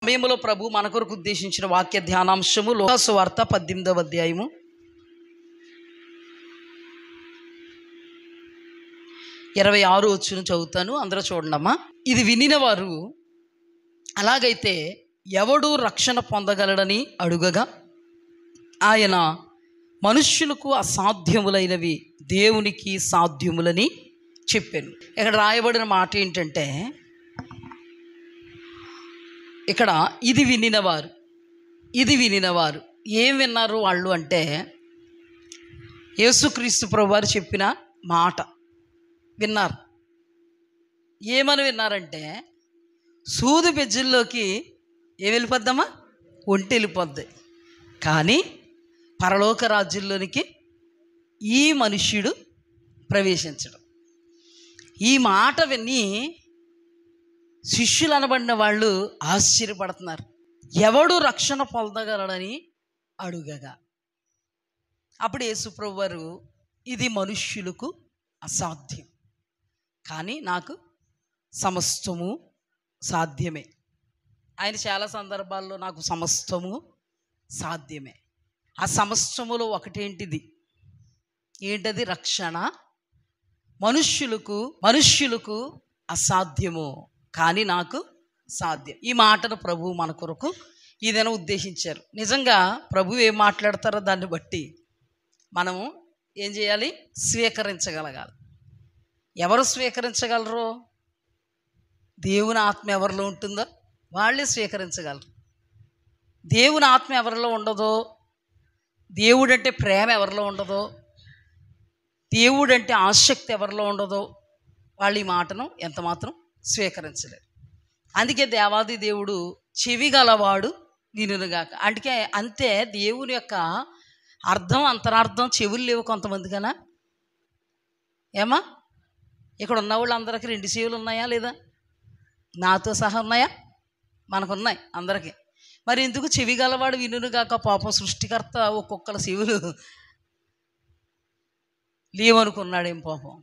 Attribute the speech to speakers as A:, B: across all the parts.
A: సమయంలో ప్రభు మన కొరకు ఉద్దేశించిన వాక్య ధ్యానాంశము లూకా సువార్త 18వ అధ్యాయము 26 వచనం చదువుతాను, అందరూ చూడండమ్మా. ఇది వినిన వారు, అలాగైతే ఎవడు రక్షణ పొందగలడని అడుగగా, ఆయన మనుష్యులకు అసాధ్యములైనవి దేవునికి సాధ్యములని చెప్పాను. ఇక్కడ రాయబడిన మాట ఏంటంటే, ఇక్కడ ఇది వినినవారు ఏం విన్నారు వాళ్ళు అంటే, యేసుక్రీస్తు ప్రభువారు చెప్పిన మాట విన్నారు. ఏమని విన్నారంటే, సూది బెజ్జుల్లోకి ఏం వెళ్ళిపోద్దమ్మా, ఒంటి వెళ్ళిపోద్ది, కానీ పరలోక రాజ్యంలోనికి ఈ మనుష్యుడు ప్రవేశించడం. ఈ మాట విని శిష్యులు అనబడిన వాళ్ళు ఆశ్చర్యపడుతున్నారు. ఎవడు రక్షణ పొందగలడని అడుగగా, అప్పుడు యేసుప్రభు వారు, ఇది మనుష్యులకు అసాధ్యం, కానీ నాకు సమస్తము సాధ్యమే. ఆయన చాలా సందర్భాల్లో నాకు సమస్తము సాధ్యమే. ఆ సమస్తములో ఏంటది? రక్షణ. మనుష్యులకు అసాధ్యము, కానీ నాకు సాధ్యం. ఈ మాటను ప్రభు మన కొరకు ఏదైనా ఉద్దేశించారు. నిజంగా ప్రభు ఏం మాట్లాడతారో దాన్ని బట్టి మనము ఏం చేయాలి? స్వీకరించగలగాలి. ఎవరు స్వీకరించగలరు? దేవుని ఆత్మ ఎవరిలో ఉంటుందో వాళ్ళే స్వీకరించగలరు. దేవుని ఆత్మ ఎవరిలో ఉండదో, దేవుడంటే ప్రేమ ఎవరిలో ఉండదో, దేవుడంటే ఆసక్తి ఎవరిలో ఉండదో, వాళ్ళు ఈ మాటను ఎంతమాత్రం స్వీకరించలేరు. అందుకే దేవాది దేవుడు చెవి గలవాడు వినుగాక. అంతే దేవుని యొక్క అర్థం, అంతరార్థం చెవులు లేవు కొంతమందికనా? ఏమా, ఇక్కడ ఉన్న వాళ్ళందరికీ 2 చెవులు ఉన్నాయా లేదా? నాతో సహా ఉన్నాయా? మనకున్నాయి అందరికీ. మరి ఎందుకు చెవి గలవాడు వినుగాక? పాపం సృష్టికర్త ఒక్కొక్కల చెవులు లేవనుకున్నాడేం పాపం.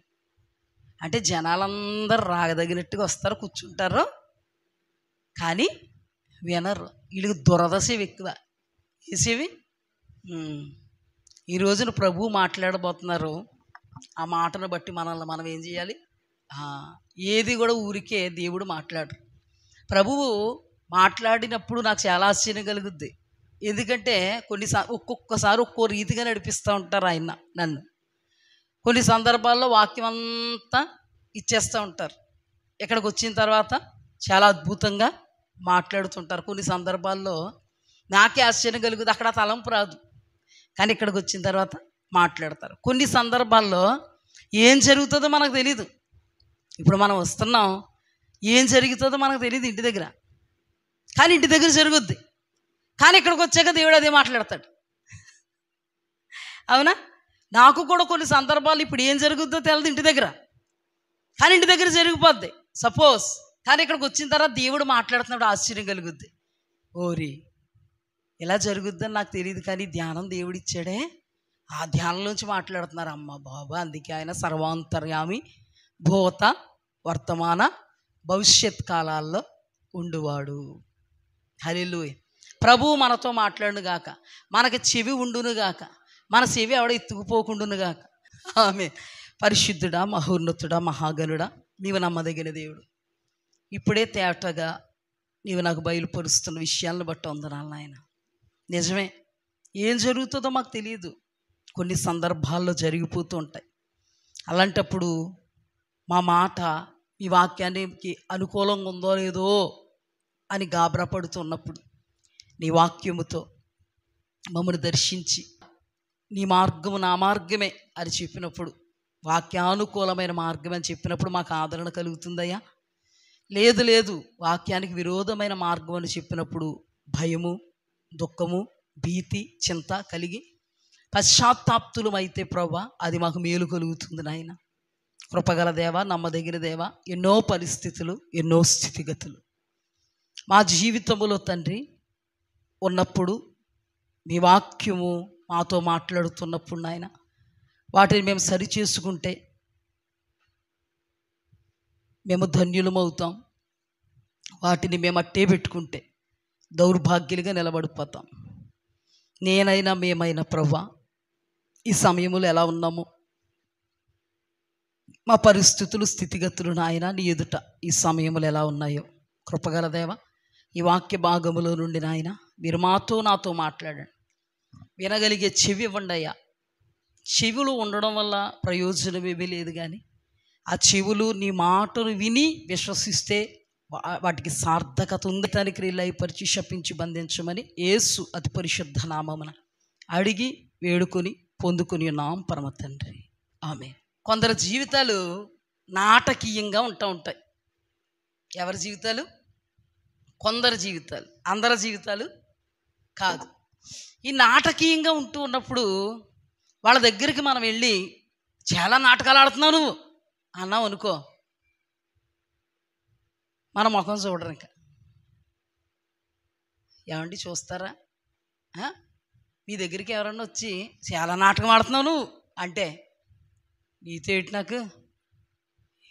A: అంటే జనాలందరూ రాగదగినట్టుగా వస్తారు, కూర్చుంటారు, కానీ వినరు. వీళ్ళకి దురద చెవి ఎక్కువ. ఏ చెవి? ఈ రోజున ప్రభు మాట్లాడబోతున్నారు. ఆ మాటను బట్టి మనం ఏం చేయాలి? ఏది కూడా ఊరికే దేవుడు మాట్లాడరు. ప్రభువు మాట్లాడినప్పుడు నాకు చాలా ఆశ్చర్యం కలుగుద్ది. ఎందుకంటే ఒక్కొక్కసారి ఒక్కో రీతిగా నడిపిస్తూ ఉంటారు ఆయన నన్ను. కొన్ని సందర్భాల్లో వాక్యం అంతా ఇచ్చేస్తూ ఉంటారు. ఇక్కడికి వచ్చిన తర్వాత చాలా అద్భుతంగా మాట్లాడుతుంటారు. కొన్ని సందర్భాల్లో నాకే ఆశ్చర్యం కలుగుతుంది, అక్కడ తలంపు రాదు, కానీ ఇక్కడికి వచ్చిన తర్వాత మాట్లాడతారు. కొన్ని సందర్భాల్లో ఏం జరుగుతుందో మనకు తెలీదు. ఇప్పుడు మనం వస్తున్నాం, ఏం జరుగుతుందో మనకు తెలియదు ఇంటి దగ్గర, కానీ ఇంటి దగ్గర జరుగుద్ది. కానీ ఇక్కడికి వచ్చాక దేవుడు అదే మాట్లాడతాడు. అవునా? నాకు కూడా కొన్ని సందర్భాలు ఇప్పుడు ఏం జరుగుద్దో తెలియదు ఇంటి దగ్గర, కానీ ఇంటి దగ్గర జరిగిపోద్ది సపోజ్. కానీ ఇక్కడికి వచ్చిన తర్వాత దేవుడు మాట్లాడుతున్నప్పుడు ఆశ్చర్యం కలుగుద్ది. ఓరి, ఇలా జరుగుద్దని నాకు తెలియదు, కానీ ధ్యానం దేవుడు ఇచ్చాడే, ఆ ధ్యానంలోంచి మాట్లాడుతున్నారు. అమ్మ బాబా, అందుకే ఆయన సర్వాంతర్యామి, భూత వర్తమాన భవిష్యత్ కాలాల్లో ఉండువాడు. హల్లెలూయా. ప్రభువు మనతో మాట్లాడునుగాక, మనకి చెవి ఉండునుగాక, మన చెవి ఎవడ ఎత్తుకుపోకుండునుగాక. ఆమె పరిశుద్ధుడా, మహోన్నతుడా, మహాగణుడా, నీవు నమ్మదగిన దేవుడు. ఇప్పుడే తేటగా నీవు నాకు బయలుపరుస్తున్న విషయాలను బట్టి వందనాలు నాయన. నిజమే, ఏం జరుగుతుందో మాకు తెలియదు, కొన్ని సందర్భాల్లో జరిగిపోతూ ఉంటాయి. అలాంటప్పుడు మా మాట ఈ వాక్యానికి అనుకూలంగా ఉందో లేదో అని గాబరా పడుతున్నప్పుడు నీ వాక్యముతో మమ్మల్ని దర్శించి, నీ మార్గము నా మార్గమే అని చెప్పినప్పుడు, వాక్యానుకూలమైన మార్గం అని చెప్పినప్పుడు మాకు ఆదరణ కలుగుతుందయ్యా. లేదు వాక్యానికి విరోధమైన మార్గం అని చెప్పినప్పుడు భయము, దుఃఖము, భీతి, చింత కలిగి పశ్చాత్తాప్తులం అయితే ప్రభువా, అది మాకు మేలు కలుగుతుంది నాయన. కృపగల దేవా, నమ్మదగిన దేవా, ఎన్నో పరిస్థితులు, ఎన్నో స్థితిగతులు మా జీవితంలో తండ్రి ఉన్నప్పుడు, మీ వాక్యము మాతో మాట్లాడుతున్నప్పుడు నాయన, వాటిని మేము సరి చేసుకుంటే మేము ధన్యులమవుతాం. వాటిని మేము అట్టే పెట్టుకుంటే దౌర్భాగ్యులుగా నిలబడిపోతాం. నేనైనా మేమైనా ప్రభువా, ఈ సమయంలో ఎలా ఉన్నాము, మా పరిస్థితులు స్థితిగతులు నాయన నీ ఎదుట ఈ సమయంలో ఎలా ఉన్నాయో కృపగల దేవా, ఈ వాక్య భాగములో నుండి నాయన మీరు నాతో మాట్లాడండి. వినగలిగే చెవి ఇవ్వండి అయ్యా. చెవులు ఉండడం వల్ల ప్రయోజనం ఏమీ లేదు, కానీ ఆ చెవులు నీ మాటను విని విశ్వసిస్తే వాటికి సార్థకత ఉంది. తన క్రియలు అయిపరిచి శపించి బంధించమని యేసు అతి పరిశుద్ధ నామమున అడిగి వేడుకొని పొందుకొని ఉన్నాం పరమ తండ్రి, ఆమేన్. కొందరు జీవితాలు నాటకీయంగా ఉంటాయి. ఎవరి జీవితాలు? కొందరు జీవితాలు, అందరి జీవితాలు కాదు. ఈ నాటకీయంగా ఉన్నప్పుడు వాళ్ళ దగ్గరికి మనం వెళ్ళి చాలా నాటకాలు ఆడుతున్నావు నువ్వు అన్నావు అనుకో, మన ముఖం చూడరు. ఇంకా ఏమండి చూస్తారా? మీ దగ్గరికి ఎవరన్నా వచ్చి చాలా నాటకం ఆడుతున్నావు నువ్వు అంటే నీతో ఏంటి, నాకు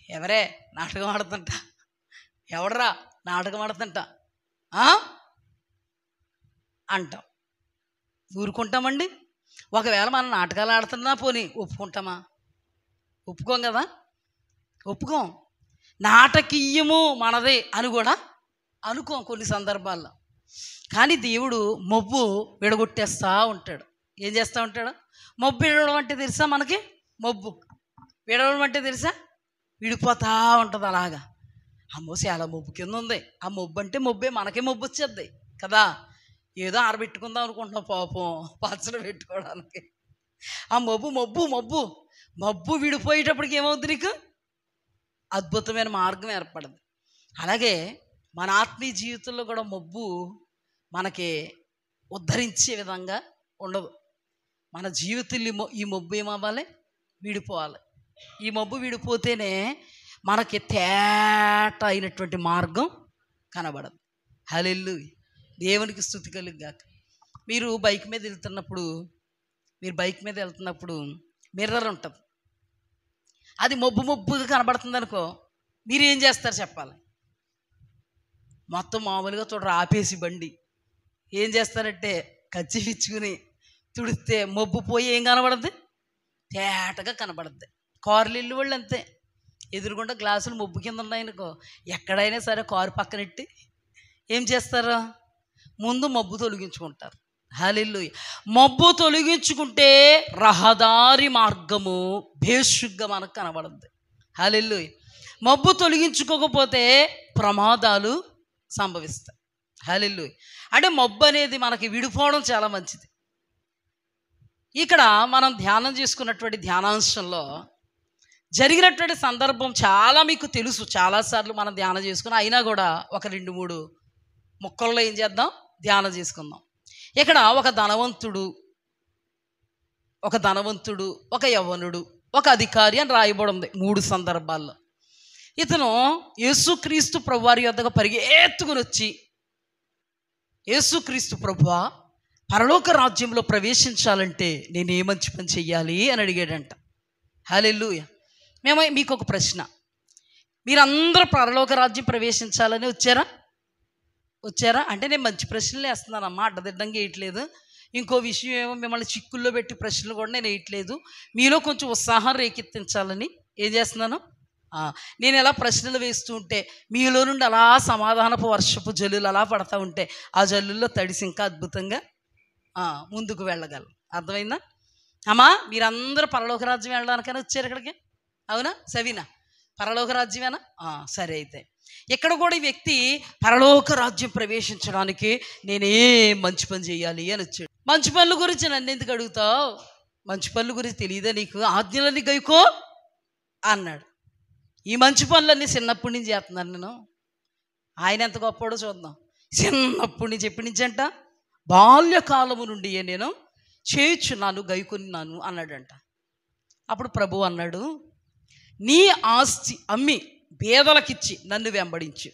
A: ఎవరే నాటకం ఆడుతుంట, ఎవడరా నాటకం ఆడుతుంట అంటాం. ఊరుకుంటామండి? ఒకవేళ మనం నాటకాలు ఆడుతున్నా పోనీ ఒప్పుకుంటామా? ఒప్పుకోం కదా, ఒప్పుకోం. నాటకీయము మనదే అని కూడా అనుకోం కొన్ని సందర్భాల్లో. కానీ దేవుడు మబ్బు విడగొట్టేస్తూ ఉంటాడు. ఏం చేస్తూ ఉంటాడు? మబ్బు విడవడం అంటే తెలుసా మనకి? మబ్బు విడవడం అంటే తెలుసా? విడిపోతూ ఉంటుంది అలాగా. అమ్మో చాలా మబ్బు కింద ఉంది. ఆ మబ్బు అంటే మబ్బే, మనకే మబ్బు వచ్చేద్ది కదా. ఏదో ఆరబెట్టుకుందాం అనుకుంటున్నాం పాపం పచ్చడి పెట్టుకోవడానికి. ఆ మబ్బు మబ్బు మబ్బు మబ్బు విడిపోయేటప్పటికి ఏమవుతుంది? నీకు అద్భుతమైన మార్గం ఏర్పడదు. అలాగే మన ఆత్మీయ జీవితంలో కూడా మబ్బు మనకి ఉద్ధరించే విధంగా ఉండదు. మన జీవితంలో ఈ మబ్బు ఏమవ్వాలి? విడిపోవాలి. ఈ మబ్బు విడిపోతేనే మనకి తేట అయినటువంటి మార్గం కనబడదు. హల్లెలూయా, దేవునికి స్తుతి కలుగుగాక. మీరు బైక్ మీద వెళ్తున్నప్పుడు మిర్రర్ ఉంటుంది. అది మబ్బుగా కనబడుతుంది అనుకో, మీరు ఏం చేస్తారు చెప్పాలి? మొత్తం మామూలుగా చూడరు, ఆపేసి బండి ఏం చేస్తారంటే కచ్చి పిచ్చుకుని తుడిస్తే మబ్బు పోయి ఏం కనబడుద్ది? తేటగా కనబడుద్ది. కార్లు ఇల్లు వాళ్ళు అంతే, ఎదురుగుండా గ్లాసులు మబ్బు కింద ఉన్నాయనుకో, ఎక్కడైనా సరే కారు పక్కనెట్టి ఏం చేస్తారు? ముందు మబ్బు తొలగించుకుంటారు. హల్లెలూయా. మబ్బు తొలగించుకుంటే రహదారి మార్గము భేషుగ్గా మనకు కనబడుద్ది. హల్లెలూయా. మబ్బు తొలగించుకోకపోతే ప్రమాదాలు సంభవిస్తాయి. హల్లెలూయా. అంటే మబ్బు అనేది మనకి విడిపోవడం చాలా మంచిది. ఇక్కడ మనం ధ్యానం చేసుకున్నటువంటి ధ్యానాంశంలో జరిగినటువంటి సందర్భం చాలా మీకు తెలుసు, చాలాసార్లు మనం ధ్యానం చేసుకుని, అయినా కూడా ఒక 2-3 ముక్కల్లో ఏం చేద్దాం? ధ్యానం చేసుకుందాం. ఇక్కడ ఒక ధనవంతుడు, ఒక యవ్వనుడు, ఒక అధికారి అని రాయబడి ఉంది 3 సందర్భాల్లో. ఇతను యేసుక్రీస్తు ప్రభువారి యొద్దకు పరిగెత్తుకుని వచ్చి, యేసుక్రీస్తు ప్రభువా, పరలోక రాజ్యంలో ప్రవేశించాలంటే నేను ఏ మంచి పని చెయ్యాలి అని అడిగాడంట. హల్లెలూయా. మీకు ఒక ప్రశ్న, మీరందరూ పరలోక రాజ్యం ప్రవేశించాలని వచ్చారా అంటే నేను మంచి ప్రశ్నలు వేస్తున్నానమ్మా, అడ్డదిడ్డంగా వేయట్లేదు. ఇంకో విషయం ఏమో మిమ్మల్ని చిక్కుల్లో పెట్టి ప్రశ్నలు కూడా నేను వేయట్లేదు. మీలో కొంచెం ఉత్సాహం రేకెత్తించాలని ఏం చేస్తున్నాను? నేను ఎలా ప్రశ్నలు వేస్తూ ఉంటే మీలో నుండి అలా సమాధానపు వర్షపు జల్లులు అలా పడతా ఉంటే ఆ జల్లుల్లో తడిసి ఇంకా అద్భుతంగా ముందుకు వెళ్ళగలం. అర్థమైందా అమ్మా? మీరందరూ పరలోక రాజ్యం వెళ్ళడానికైనా వచ్చారు ఇక్కడికి, అవునా? సవీనా, పరలోక రాజ్యమేనా? సరే. అయితే ఇక్కడ కూడా ఈ వ్యక్తి పరలోక రాజ్యం ప్రవేశించడానికి నేనే మంచి పని చేయాలి అని వచ్చాడు. మంచి పనుల గురించి నన్ను ఎందుకు అడుగుతావు? మంచి పనుల గురించి తెలియదా నీకు? ఆజ్ఞలన్నీ గైకో అన్నాడు. ఈ మంచి పనులన్నీ చిన్నప్పటి నుంచి చేస్తున్నాను నేను. ఆయన ఎంత గొప్పడో చూద్దాం. చిన్నప్పటి నుంచి, ఎప్పటి నుంచి అంట? బాల్యకాలము నుండి నేను చేయుచున్నాను, గైకొన్నాను అన్నాడంట. అప్పుడు ప్రభు అన్నాడు, నీ ఆస్తి అమ్మి పేదలకిచ్చి నన్ను వెంబడించు.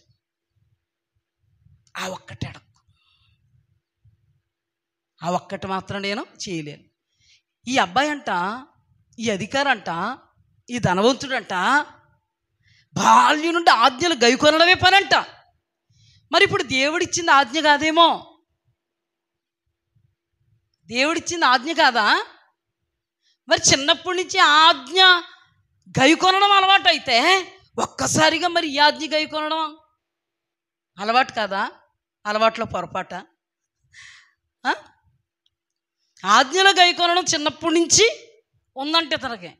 A: ఆ ఒక్కటి అడక్కు, ఆ ఒక్కటి మాత్రం నేను చేయలేను. ఈ అబ్బాయి అంట, ఈ అధికారంట, ఈ ధనవంతుడంట బాల్యం నుండి ఆజ్ఞలు గైకొనడమే పని అంట. మరి ఇప్పుడు దేవుడిచ్చింది ఆజ్ఞ కాదేమో? దేవుడిచ్చింది ఆజ్ఞ కాదా? మరి చిన్నప్పటి నుంచి ఆజ్ఞ గైకొనడం అలవాటు అయితే ఒక్కసారిగా మరి ఈ ఆజ్ఞ గైకొనడం అలవాటు కాదా? అలవాట్లో పొరపాట. ఆజ్ఞలు గైకొనడం చిన్నప్పటి నుంచి ఉందంటే తనకి.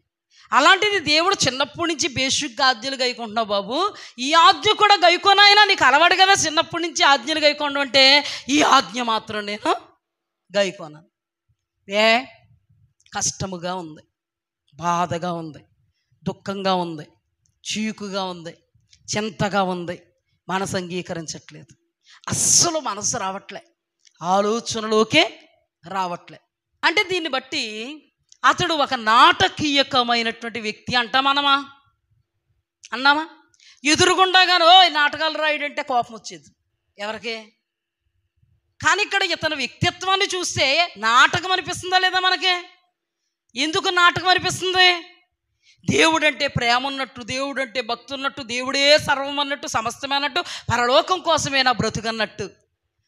A: అలాంటిది దేవుడు చిన్నప్పటి నుంచి బేసిక్గా ఆజ్ఞలు గైకుంటున్నావు బాబు, ఈ ఆజ్ఞ కూడా గైకొనైనా నీకు అలవాటు కదా చిన్నప్పటి నుంచి ఆజ్ఞలు గైకొనడం అంటే. ఈ ఆజ్ఞ మాత్రం నేను గైకొనను. కష్టముగా ఉంది, బాధగా ఉంది, దుఃఖంగా ఉంది, చీకుగా ఉంది, చింతగా ఉంది, మనసు అంగీకరించట్లేదు, అస్సలు మనసు రావట్లే, ఆలోచనలోకే రావట్లే అంటే దీన్ని బట్టి అతడు ఒక నాటకీయకమైనటువంటి వ్యక్తి అంటామా? అన్నామా? ఎదురుగుండాగానో నాటకాలు రాయడంటే కోపం వచ్చేది ఎవరికి? కానీ ఇక్కడ ఇతని వ్యక్తిత్వాన్ని చూస్తే నాటకం అనిపిస్తుందా లేదా మనకి? ఎందుకు నాటకం అనిపిస్తుంది? దేవుడంటే ప్రేమ ఉన్నట్టు, దేవుడంటే భక్తి ఉన్నట్టు, దేవుడే సర్వం అన్నట్టు, సమస్తమే అన్నట్టు, పరలోకం కోసమే నా బ్రతుకన్నట్టు,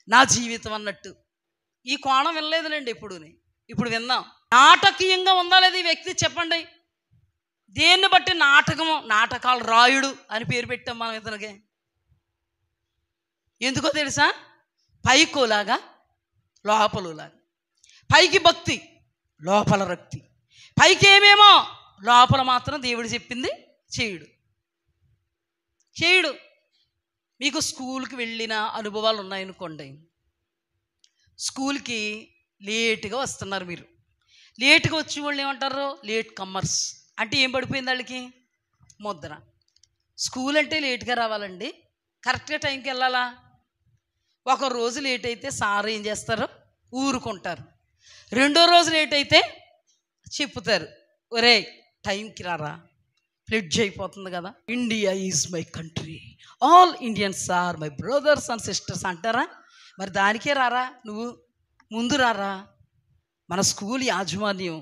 A: నా జీవితం అన్నట్టు. ఈ కోణం వినలేదులేండి ఇప్పుడు విన్నాం. నాటకీయంగా ఉందా లేదా ఈ వ్యక్తి చెప్పండి? దేన్ని బట్టి నాటకాలు రాయుడు అని పేరు పెట్టాం మనం ఇతనికి. ఎందుకో తెలుసా? పైకోలాగా లోపలలాగా. పైకి భక్తి, లోపల రక్తి. పైకి ఏమేమో, లోపల మాత్రం దేవుడు చెప్పింది చేయడు. మీకు స్కూల్కి వెళ్ళిన అనుభవాలు ఉన్నాయనుకోండి. స్కూల్కి లేటుగా వస్తున్నారు మీరు. లేటుగా వచ్చే వాళ్ళు ఏమంటారు? లేట్ కమ్మర్స్ అంటే ఏం పడిపోయింది వాళ్ళకి? ముద్ర. స్కూల్ అంటే లేటుగా రావాలండి, కరెక్ట్గా టైంకి వెళ్ళాలా? ఒక రోజు లేట్ అయితే సార్ ఏం చేస్తారు? ఊరుకుంటారు. రెండో రోజు లేట్ అయితే చెప్పుతారు, ఒరే టైంకి రారా, ఫ్లెడ్జ్ అయిపోతుంది కదా. India is my country, all Indians are my brothers and sisters అంటారా? మరి దానికే రారా నువ్వు? ముందు రారా? మన స్కూల్ యాజమాన్యం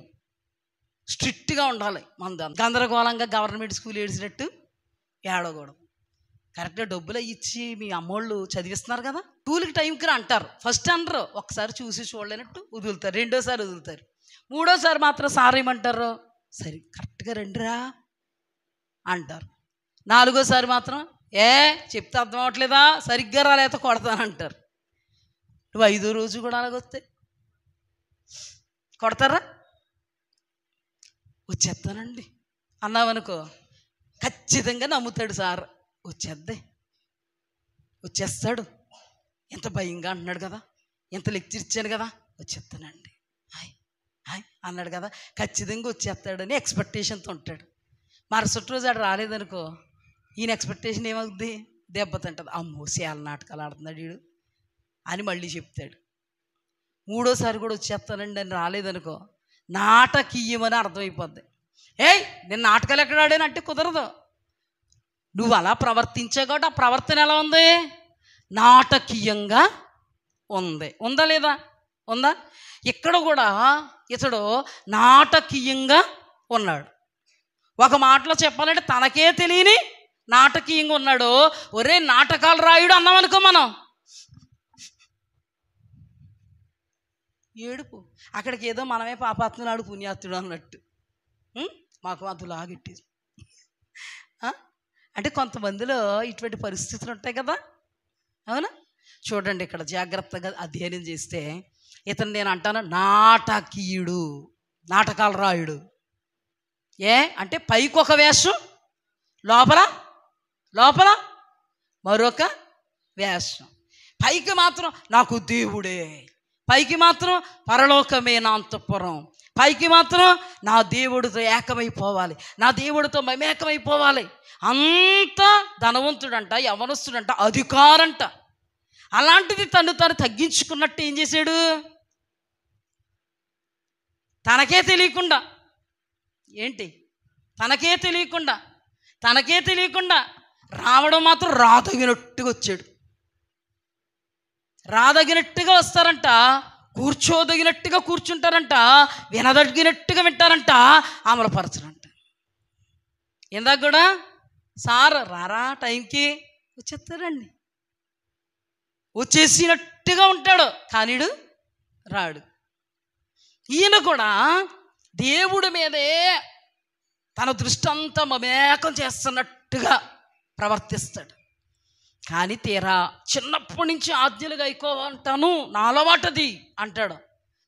A: స్ట్రిక్ట్గా ఉండాలి. మన గందరగోళంగా గవర్నమెంట్ స్కూల్ ఏడ్చినట్టు ఏడవకూడదు. కరెక్ట్గా డబ్బులు ఇచ్చి మీ అమ్మోళ్ళు చదివిస్తున్నారు కదా, స్కూల్కి టైంకి రా అంటారు. ఫస్ట్ అనరు, ఒకసారి చూసి చూడలేనట్టు వదులుతారు, రెండోసారి వదులుతారు, మూడోసారి మాత్రం సార్ ఏమంటారు? సరే కరెక్ట్గా రండిరా అంటారు. నాలుగోసారి మాత్రం చెప్తే అర్థం అవ్వట్లేదా, సరిగ్గా రాలేత కొడతానంటారు. నువ్వు ఐదో రోజు కూడా అలాగొస్తే కొడతారా? వచ్చేస్తానండి అన్నావనుకో, ఖచ్చితంగా నమ్ముతాడు సార్. వచ్చేస్తాడు, ఎంత భయంగా అంటున్నాడు కదా, ఎంత లెక్చర్ ఇచ్చాను కదా, వచ్చేస్తానండి హాయ్ అన్నాడు కదా, ఖచ్చితంగా వచ్చేస్తాడని ఎక్స్పెక్టేషన్తో ఉంటాడు. మరుసటి రోజు ఆడు రాలేదనుకో, ఈయన ఎక్స్పెక్టేషన్ ఏమవుద్ది? దెబ్బతింటుంది. అమ్మో సేల నాటకాలు ఆడుతున్నాడు వీడు అని మళ్ళీ చెప్తాడు. మూడోసారి కూడా వచ్చేస్తానండి అని రాలేదనుకో, నాటకీయమని అర్థమైపోద్ది. నేను నాటకాలు ఎక్కడ ఆడానంటే కుదరదు. నువ్వు అలా ప్రవర్తించావు కాబట్టి ఆ ప్రవర్తన ఎలా ఉంది? నాటకీయంగా ఉంది. ఉందా లేదా? ఉందా? ఇక్కడ కూడా ఇతడు నాటకీయంగా ఉన్నాడు. ఒక మాటలో చెప్పాలంటే తనకే తెలియని నాటకీయంగా ఉన్నాడు. ఒరే నాటకాలు రాయుడు అన్నామనుకో మనం, ఏడుపు. అక్కడికి ఏదో మనమే పాపాత్మునాడు పుణ్యాత్తుడు అన్నట్టు మాకు అంతలా గిట్టి. అంటే కొంతమందిలో ఇటువంటి పరిస్థితులు ఉంటాయి కదా, అవునా? చూడండి, ఇక్కడ జాగ్రత్తగా అధ్యయనం చేస్తే ఇతను నేను అంటాను నాటకీయుడు, నాటకాలు రాయుడు. అంటే పైకి ఒక వేషం, లోపల మరొక వేషం. పైకి మాత్రం నాకు దేవుడే, పైకి మాత్రం పరలోకమే నా అంతఃపురం, పైకి మాత్రం నా దేవుడితో ఏకమైపోవాలి, నా దేవుడితో మమేకమైపోవాలి. అంత ధనవంతుడంట, యవనస్తుడంట, అధికారంట. అలాంటిది తను తగ్గించుకున్నట్టు ఏం చేశాడు? తనకే తెలియకుండా తనకే తెలియకుండా రావడం మాత్రం రాదగినట్టుగా వచ్చాడు. రాదగినట్టుగా వస్తారంట, కూర్చోదగినట్టుగా కూర్చుంటారంట, వినదగినట్టుగా వింటారంట, అమలుపరచరంట. ఇందాక కూడా సార్ రారా టైంకి, వచ్చేస్తారండి. వచ్చేసినట్టుగా ఉంటాడు కానీడు రాడు. ఈయన కూడా దేవుడి మీదే తన దృష్టి అంతా మమేకం చేస్తున్నట్టుగా ప్రవర్తిస్తాడు. కానీ తీరా చిన్నప్పటి నుంచి ఆజ్ఞలు గైకో అంటాను, నా అలవాటది అంటాడు.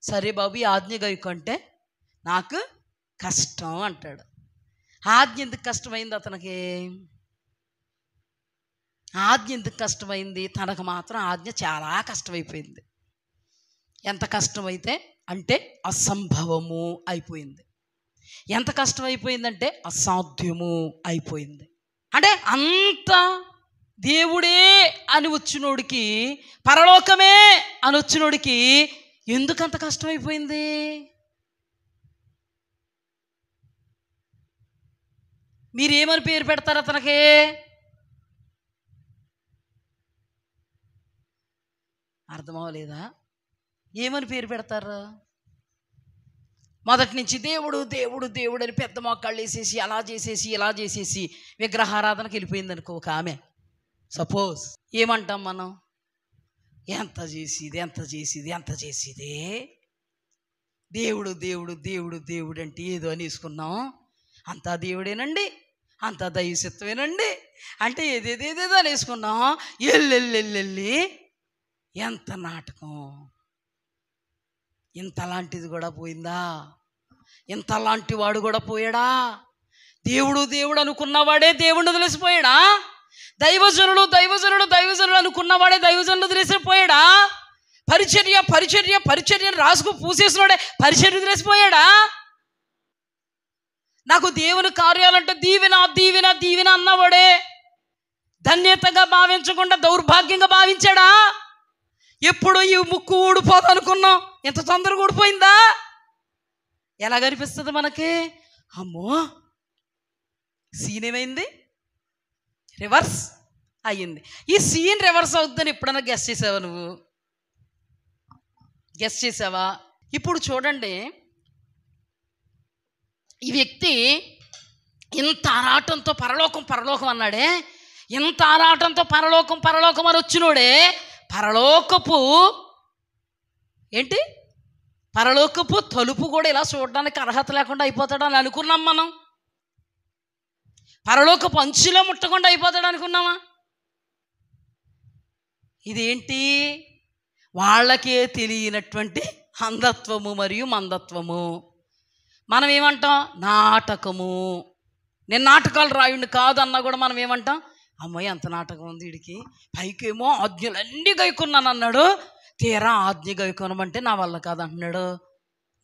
A: సరే బాబు, ఈ ఆజ్ఞ గైకో అంటే నాకు కష్టం అంటాడు. ఆజ్ఞ ఎందుకు కష్టమైంది అతనికి? ఆజ్ఞ ఎందుకు కష్టమైంది? తనకు మాత్రం ఆజ్ఞ చాలా కష్టమైపోయింది. ఎంత కష్టమైతే అంటే అసంభవము అయిపోయింది. ఎంత కష్టమైపోయిందంటే అసాధ్యము అయిపోయింది. అంటే అంత దేవుడే అని వచ్చినోడికి, పరలోకమే అని వచ్చినోడికి ఎందుకంత కష్టమైపోయింది? మీరేమని పేరు పెడతారు అతనికి? అర్థమవలేదా? ఏమని పేరు పెడతారు? మొదటి నుంచి దేవుడు దేవుడు దేవుడు అని పెద్ద మొక్కళ్ళు వేసేసి, అలా చేసేసి ఇలా చేసేసి విగ్రహారాధనకి వెళ్ళిపోయింది అనుకో ఒక ఆమె. సపోజ్ ఏమంటాం మనం? ఎంత చేసేది ఎంత చేసేది ఎంత చేసేది, దేవుడు దేవుడు దేవుడు దేవుడు అంటే ఏదో అని వేసుకున్నాం. అంతా దేవుడేనండి, అంతా దైవశత్వమేనండి అంటే ఏదేదేదేదో అని వేసుకున్నాం. ఎల్లెల్లెల్లెల్లి ఎంత నాటకం! ఇంతలాంటిది కూడా పోయిందా? ఇంతలాంటి వాడు కూడా పోయాడా? దేవుడు దేవుడు అనుకున్నవాడే దేవుడిని వదిలేసిపోయాడా? దైవజనులు దైవజనులు దైవజనులు అనుకున్నవాడే దైవజనులు వదిలేసిపోయాడా? పరిచర్య పరిచర్య పరిచర్యను రాసుకు పూసేసినోడే పరిచర్య వదిలేసిపోయాడా? నాకు దేవుని కార్యాలంటే దీవెన దీవెన దీవెన అన్నవాడే ధన్యతగా భావించకుండా దౌర్భాగ్యంగా భావించాడా? ఎప్పుడు ఈ ముక్కు ఊడిపోదు అనుకున్నాం, ఎంత తొందరగా ఊడిపోయిందా? ఎలా కనిపిస్తుంది మనకి? అమ్మో, సీన్ ఏమైంది? రివర్స్ అయ్యింది. ఈ సీన్ రివర్స్ అవుతుందని ఎప్పుడన్నా గెస్ చేసావా? నువ్వు గెస్ చేసావా? ఇప్పుడు చూడండి, ఈ వ్యక్తి ఇంత ఆరాటంతో పరలోకం పరలోకం అన్నాడే, ఇంత ఆరాటంతో పరలోకం పరలోకం అని వచ్చినోడే పరలోకపు ఏంటి, పరలోకపు తలుపు కూడా ఇలా చూడడానికి అర్హత లేకుండా అయిపోతాడని అనుకున్నాం మనం. పరలోకపు అంచులో ముట్టకుండా అయిపోతాడు అనుకున్నామా? ఇదేంటి? వాళ్ళకే తెలియనటువంటి అంధత్వము మరియు మందత్వము. మనం ఏమంటాం? నాటకము. నేను నాటకాలు రాయుడిని కాదు అన్నా కూడా మనం ఏమంటాం? అమ్మాయి అంత నాటకం ఉంది వీడికి, పైకేమో ఆజ్ఞలన్నీ గైకున్నాను అన్నాడు, తీరా ఆజ్ఞ గైకొనమంటే నా వల్ల కాదు అంటున్నాడు.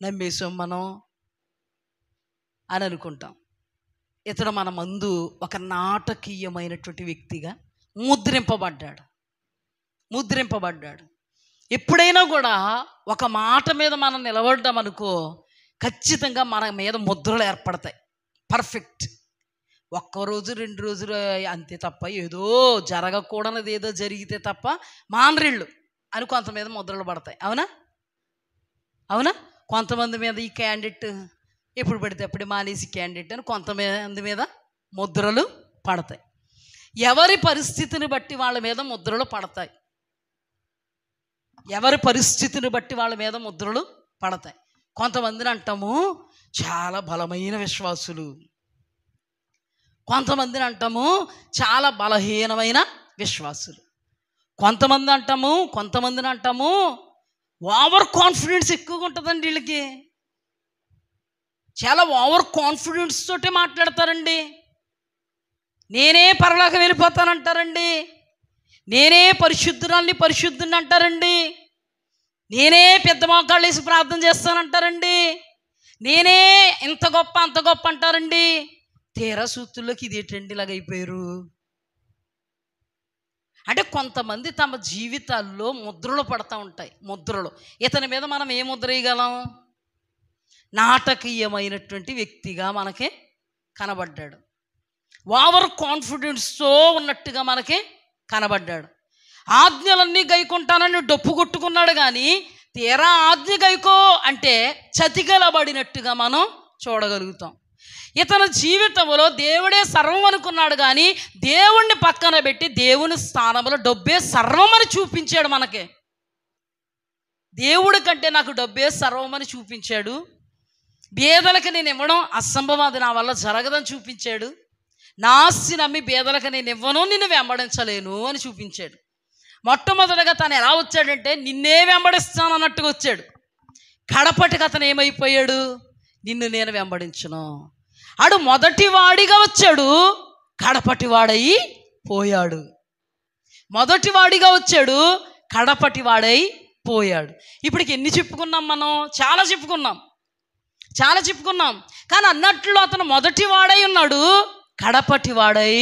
A: నమ్మేసాం మనం అని అనుకుంటాం. ఇతడు మన ముందు ఒక నాటకీయమైనటువంటి వ్యక్తిగా ముద్రింపబడ్డాడు. ఎప్పుడైనా కూడా ఒక మాట మీద మనం నిలబడ్డాం అనుకో, ఖచ్చితంగా మన మీద ముద్రలు ఏర్పడతాయి. పర్ఫెక్ట్. ఒక్కరోజు 2 రోజులు అంతే తప్ప, ఏదో జరగకూడనిది ఏదో జరిగితే తప్ప మానరిళ్ళు అని కొంత మీద ముద్రలు పడతాయి. అవునా? కొంతమంది మీద ఈ క్యాండిడేట్ ఎప్పుడు పడితే అప్పుడు మానేసి క్యాండిడేట్ అని కొంతమంది మీద ముద్రలు పడతాయి. ఎవరి పరిస్థితిని బట్టి వాళ్ళ మీద ముద్రలు పడతాయి. కొంతమందిని అంటాము చాలా బలమైన విశ్వాసులు, కొంతమందిని అంటాము చాలా బలహీనమైన విశ్వాసులు, కొంతమందిని అంటాము ఓవర్ కాన్ఫిడెన్స్ ఎక్కువగా ఉంటుందండి వీళ్ళకి. చాలా ఓవర్ కాన్ఫిడెన్స్ తోటే మాట్లాడతారండి. నేనే పరలోకం వెళ్ళిపోతానంటారండి, నేనే పరిశుద్ధుని అంటారండి, నేనే పెద్ద మోకాళ్ళు వేసి ప్రార్థన చేస్తానంటారండి, నేనే ఇంత గొప్ప అంత గొప్ప అంటారండి. తీరా సూత్తుల్లోకి ఇదేంటండి ఇలాగ అయిపోయారు అంటే కొంతమంది తమ జీవితాల్లో ముద్రలు పడతా ఉంటాయి. ఇతని మీద మనం ఏ ముద్ర వేయగలం? నాటకీయమైనటువంటి వ్యక్తిగా మనకి కనబడ్డాడు, ఓవర్ కాన్ఫిడెన్స్తో ఉన్నట్టుగా మనకి కనబడ్డాడు. ఆజ్ఞలన్నీ గైకుంటానని డొప్పు కొట్టుకున్నాడు, కానీ తీరా ఆజ్ఞ గైకో అంటే చతికిలబడినట్టుగా మనం చూడగలుగుతాం. ఇతని జీవితంలో దేవుడే సర్వం అనుకున్నాడు, కానీ దేవుణ్ణి పక్కన పెట్టి దేవుని స్థానంలో డబ్బే సర్వం అని చూపించాడు. మనకి దేవుడి కంటే నాకు డబ్బే సర్వం అని చూపించాడు. బేదలకు నేను ఇవ్వడం అసంభవం, అది నా వల్ల జరగదని చూపించాడు. నా ఆస్తి నమ్మి బేదలకు నేను ఇవ్వను, నిన్ను వెంబడించలేను అని చూపించాడు. మొట్టమొదటిగా తను ఎలా వచ్చాడంటే నిన్నే వెంబడిస్తాను అన్నట్టుగా వచ్చాడు. కడపటికి అతను ఏమైపోయాడు? నిన్ను నేను వెంబడించును. ఆడు మొదటి వాడిగా వచ్చాడు, కడపటి వాడై పోయాడు. మొదటి వాడిగా వచ్చాడు, కడపటి వాడై పోయాడు. ఇప్పటికి ఎన్ని చెప్పుకున్నాం మనం? చాలా చెప్పుకున్నాం. కానీ అన్నట్లు అతను మొదటి వాడై ఉన్నాడు, కడపటి వాడై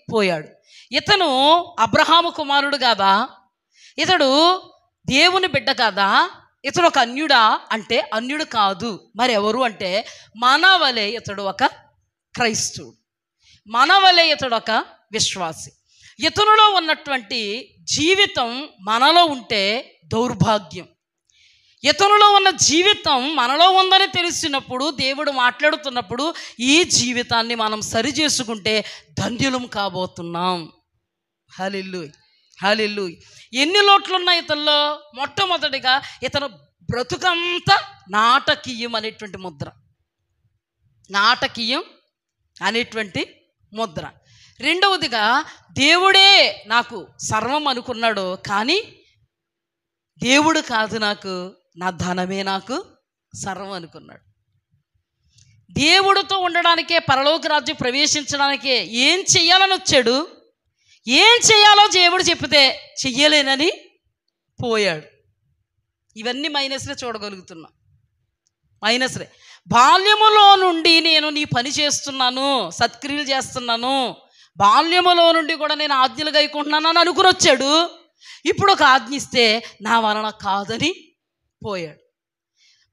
A: పోయాడు. ఇతను అబ్రహాము కుమారుడు కాదా? ఇతడు దేవుని బిడ్డ కాదా? ఇతడు ఒక అన్యుడా అంటే అన్యుడు కాదు. మరి ఎవరు అంటే మనవలే ఇతడు ఒక క్రైస్తవుడు, మనవలే ఇతడు ఒక విశ్వాసి. ఇతనులో ఉన్నటువంటి జీవితం మనలో ఉంటే దౌర్భాగ్యం. ఇతనులో ఉన్న జీవితం మనలో ఉందని తెలిసినప్పుడు, దేవుడు మాట్లాడుతున్నప్పుడు ఈ జీవితాన్ని మనం సరి చేసుకుంటే ధన్యులం కాబోతున్నాం. హల్లెలూయా. ఎన్ని లోట్లున్నాయి ఇతనిలో? మొట్టమొదటిగా ఇతను బ్రతుకంతా నాటకీయం అనేటువంటి ముద్ర. రెండవదిగా దేవుడే నాకు సర్వం అనుకున్నాడు, కానీ దేవుడు కాదు నాకు, నా ధనమే నాకు సర్వం అనుకున్నాడు. దేవుడితో ఉండడానికే, పరలోక రాజ్యం ప్రవేశించడానికే ఏం చెయ్యాలని వచ్చాడు. ఏం చెయ్యాలో దేవుడు చెప్తే చెయ్యలేనని పోయాడు. ఇవన్నీ మైనస్లే చూడగలుగుతున్నాం, మైనస్లే. బాల్యములో నుండి నేను నీ పని చేస్తున్నాను, సత్క్రియలు చేస్తున్నాను, బాల్యములో నుండి కూడా నేను ఆజ్ఞలు గైకుంటున్నాను అని అనుకుని వచ్చాడు. ఇప్పుడు ఒక ఆజ్ఞ ఇస్తే నా వలన కాదని పోయాడు.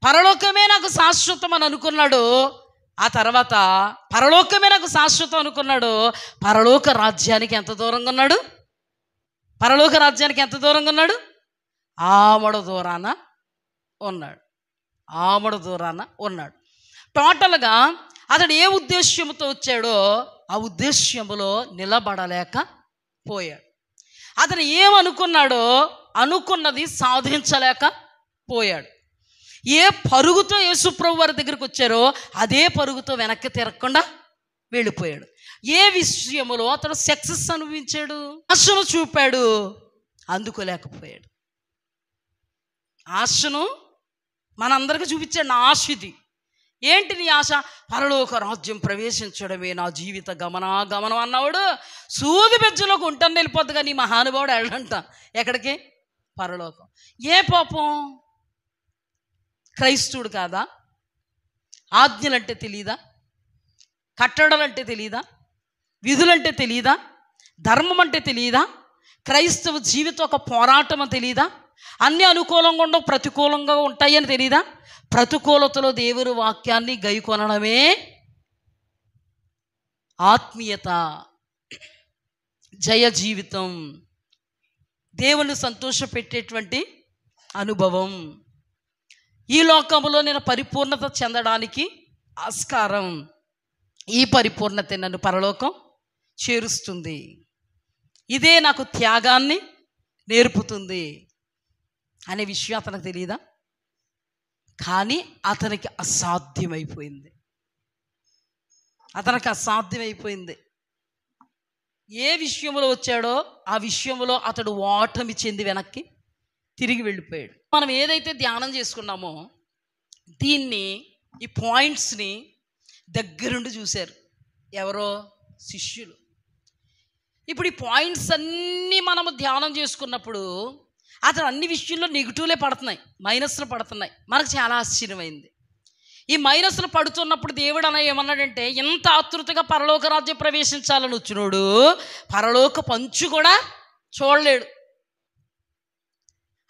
A: పరలోకమే నాకు శాశ్వతం అని అనుకున్నాడు. ఆ తర్వాత పరలోకమే నాకు శాశ్వతం అనుకున్నాడు. పరలోక రాజ్యానికి ఎంత దూరంగా ఉన్నాడు? ఆమడ దూరాన ఉన్నాడు. టోటల్గా అతడు ఏ ఉద్దేశ్యంతో వచ్చాడో ఆ ఉద్దేశ్యములో నిలబడలేకపోయాడు. అతను ఏమనుకున్నాడో అనుకున్నది సాధించలేకపోయాడు. ఏ పరుగుతో యేసుప్రభు వారి దగ్గరికి వచ్చారో అదే పరుగుతో వెనక్కి తిరగకుండా వెళ్ళిపోయాడు. ఏ విషయంలో అతడు సక్సెస్ అనుభవించాడు, ఆశను చూపాడు, అందుకోలేకపోయాడు. ఆశను మనందరికీ చూపించాడు. నా ఆశ ఇది. ఏంటి నీ ఆశ? పరలోక రాజ్యం ప్రవేశించడమే నా జీవిత గమనం అన్నవాడు సూది బెజ్జలోకి ఉంటాను వెళ్ళిపోద్దుగా. నీ మహానుభావుడు వెళ్ళంట ఎక్కడికి? పరలోకం. ఏ పాపం? క్రైస్తవుడు కాదా? ఆజ్ఞలంటే తెలీదా? కట్టడలంటే తెలీదా? విధులంటే తెలీదా? ధర్మం అంటే తెలియదా? క్రైస్తవ జీవితం ఒక పోరాటం అని తెలీదా? అన్నీ అనుకూలంగా ఉండవు, ప్రతికూలంగా ఉంటాయని తెలీదా? ప్రతికూలతలో దేవుని వాక్యాన్ని గైకొనడమే ఆత్మీయత, జయ జీవితం, దేవుని సంతోషపెట్టేటువంటి అనుభవం. ఈ లోకంలో నేను పరిపూర్ణత చెందడానికి ఆస్కారం. ఈ పరిపూర్ణత నన్ను పరలోకం చేరుస్తుంది. ఇదే నాకు త్యాగాన్ని నేర్పుతుంది అనే విషయం అతనికి తెలియదా? కానీ అతనికి అసాధ్యమైపోయింది. ఏ విషయంలో వచ్చాడో ఆ విషయంలో అతడు ఓటమి చెంది వెనక్కి తిరిగి వెళ్ళిపోయాడు. మనం ఏదైతే ధ్యానం చేసుకున్నామో దీన్ని, ఈ పాయింట్స్ని దగ్గరుండి చూశారు ఎవరో? శిష్యులు. ఇప్పుడు ఈ పాయింట్స్ అన్నీ మనము ధ్యానం చేసుకున్నప్పుడు అతను అన్ని విషయంలో నెగిటివ్లే పడుతున్నాయి, మైనస్లు పడుతున్నాయి. మనకు చాలా ఆశ్చర్యమైంది. ఈ మైనస్లు పడుతున్నప్పుడు దేవుడు ఏమన్నాడంటే, ఎంత ఆతృతగా పరలోక రాజ్యం ప్రవేశించాలని వచ్చినోడు పరలోక పంచు కూడా చూడలేడు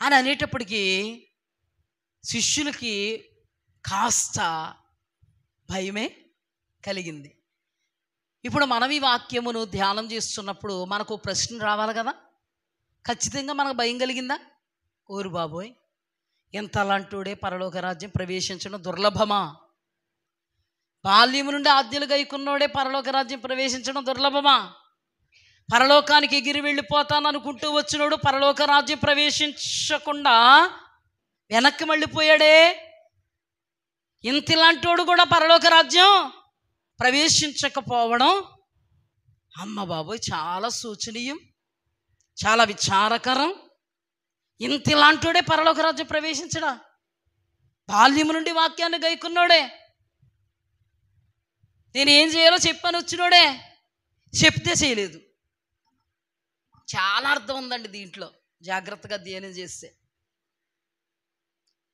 A: అని అనేటప్పటికీ శిష్యులకి కాస్త భయమే కలిగింది. ఇప్పుడు మనం ఈ వాక్యమును ధ్యానం చేస్తున్నప్పుడు మనకు ప్రశ్న రావాలి కదా. ఖచ్చితంగా మనకు భయం కలిగిందా? ఓరు బాబోయ్, ఇంతలాంటోడే పరలోక రాజ్యం ప్రవేశించడం దుర్లభమా? బాల్యము నుండి ఆజ్ఞలు గైకున్నోడే పరలోక రాజ్యం ప్రవేశించడం దుర్లభమా? పరలోకానికి ఎగిరి వెళ్ళిపోతాను అనుకుంటూ వచ్చినోడు పరలోక రాజ్యం ప్రవేశించకుండా వెనక్కి మళ్ళీపోయాడే. ఇంతలాంటోడు కూడా పరలోక రాజ్యం ప్రవేశించకపోవడం అమ్మ బాబోయ్ చాలా శోచనీయం, చాలా విచారకరం. ఇంతలాంటోడే పరలోక రాజ్యం ప్రవేశించడా? బాల్యము నుండి వాక్యాన్ని గైకున్నోడే, నేను ఏం చేయాలో చెప్పాను వచ్చినోడే, చెప్తే చేయలేదు. చాలా అర్థం ఉందండి దీంట్లో, జాగ్రత్తగా ధ్యానం చేస్తే.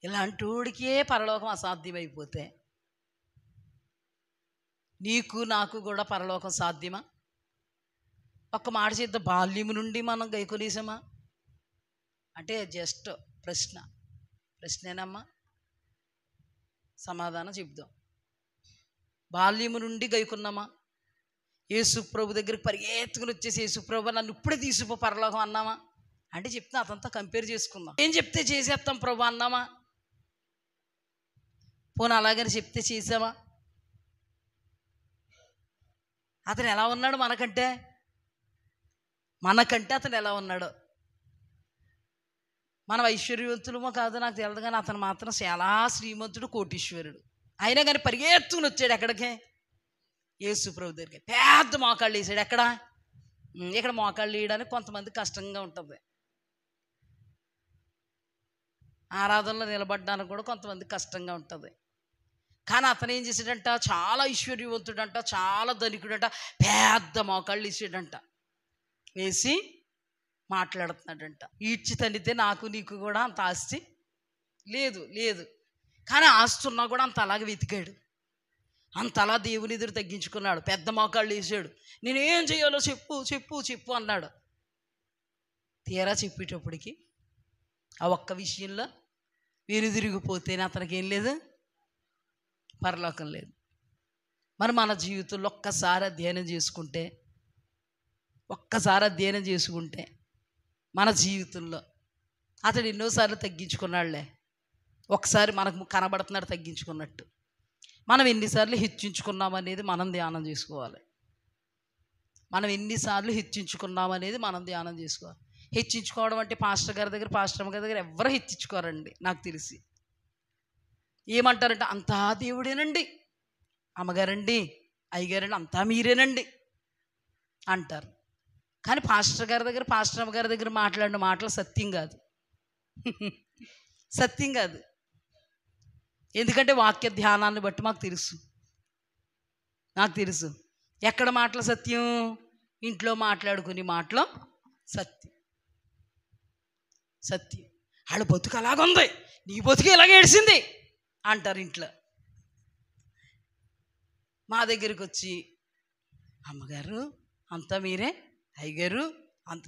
A: ఇలాంటి వాడికే పరలోకం అసాధ్యమైపోతే నీకు నాకు కూడా పరలోకం సాధ్యమా? ఒక్క మాట చేద్దాం, బాల్యము నుండి మనం గైకొనేసామా అంటే జస్ట్ ప్రశ్నేనమ్మా, సమాధానం చెప్దాం. బాల్యము నుండి గైకున్నామా? యేసు ప్రభు దగ్గరికి పరిగెత్తుకుని వచ్చేసి యేసు ప్రభు నన్ను ఇప్పుడే తీసుకుపో పరలోకం అన్నామా అంటే చెప్తే అతనితో కంపేర్ చేసుకుందాం. ఏం చెప్తే చేసేస్తాం ప్రభు అన్నామా? పోనీ అలాగని చెప్తే చేసామా? అతను ఎలా ఉన్నాడు మనకంటే అతను ఎలా ఉన్నాడో? మనం ఐశ్వర్యవంతులమో కాదో నాకు తెలియదు, కానీ అతను మాత్రం చాలా శ్రీమంతుడు, కోటీశ్వరుడు. అయినా కానీ పరిగెత్తుకుని వచ్చాడు ఎక్కడికే? యేసు ప్రభు దగ్గరికి. పెద్ద మోకాళ్ళు వేసాడు. ఇక్కడ మోకాళ్ళు వేయడానికి కొంతమంది కష్టంగా ఉంటుంది, ఆరాధనలో నిలబడ్డానికి కూడా కొంతమంది కష్టంగా ఉంటుంది. కానీ అతను ఏం చేశాడంట? చాలా ఐశ్వర్యవంతుడంట, చాలా ధనికుడంట, పెద్ద మోకాళ్ళు వేసాడంట. వేసి మాట్లాడుతున్నాడంట. ఈడ్చి తన్నితే నాకు నీకు కూడా అంత ఆస్తి లేదు, కానీ ఆస్తి ఉన్నా కూడా అంత అలాగే వెతికాడు, అంతలా దేవుని ఎదురు తగ్గించుకున్నాడు, పెద్ద మోకాళ్ళు వేసాడు. నేనేం చేయాలో చెప్పు అన్నాడు. తీరా చెప్పేటప్పటికి ఆ ఒక్క విషయంలో వెనుదిరిగిపోతేనే అతనికి ఏం లేదు, పరలోకం లేదు. మరి మన జీవితంలో ఒక్కసారి అధ్యయనం చేసుకుంటే మన జీవితంలో అతడు ఎన్నోసార్లు తగ్గించుకున్నాడులే, ఒకసారి మనకు కనబడుతున్నాడు తగ్గించుకున్నట్టు. మనం ఎన్నిసార్లు హెచ్చించుకున్నామనేది మనం ధ్యానం చేసుకోవాలి. హెచ్చించుకోవడం అంటే పాస్టర్ అమ్మ గారి దగ్గర ఎవరు హెచ్చించుకోరండి నాకు తెలిసి. ఏమంటారంటే అంతా దేవుడేనండి, అమ్మగారండి, అయ్యగారండి, అంతా మీరేనండి అంటారు. కానీ పాస్టర్ అమ్మ గారి దగ్గర మాట్లాడిన మాటలు సత్యం కాదు. ఎందుకంటే వాక్య ధ్యానాన్ని బట్టి నాకు తెలుసు ఎక్కడ మాటలు సత్యం, ఇంట్లో మాట్లాడుకునే మాటలు సత్యం. వాళ్ళ బతుకు అలాగుంది, నీ బతుకు ఇలాగ ఏడిసింది అంటారు ఇంట్లో. మా దగ్గరికి వచ్చి అమ్మగారు అంతా మీరే, అయ్యగారు అంత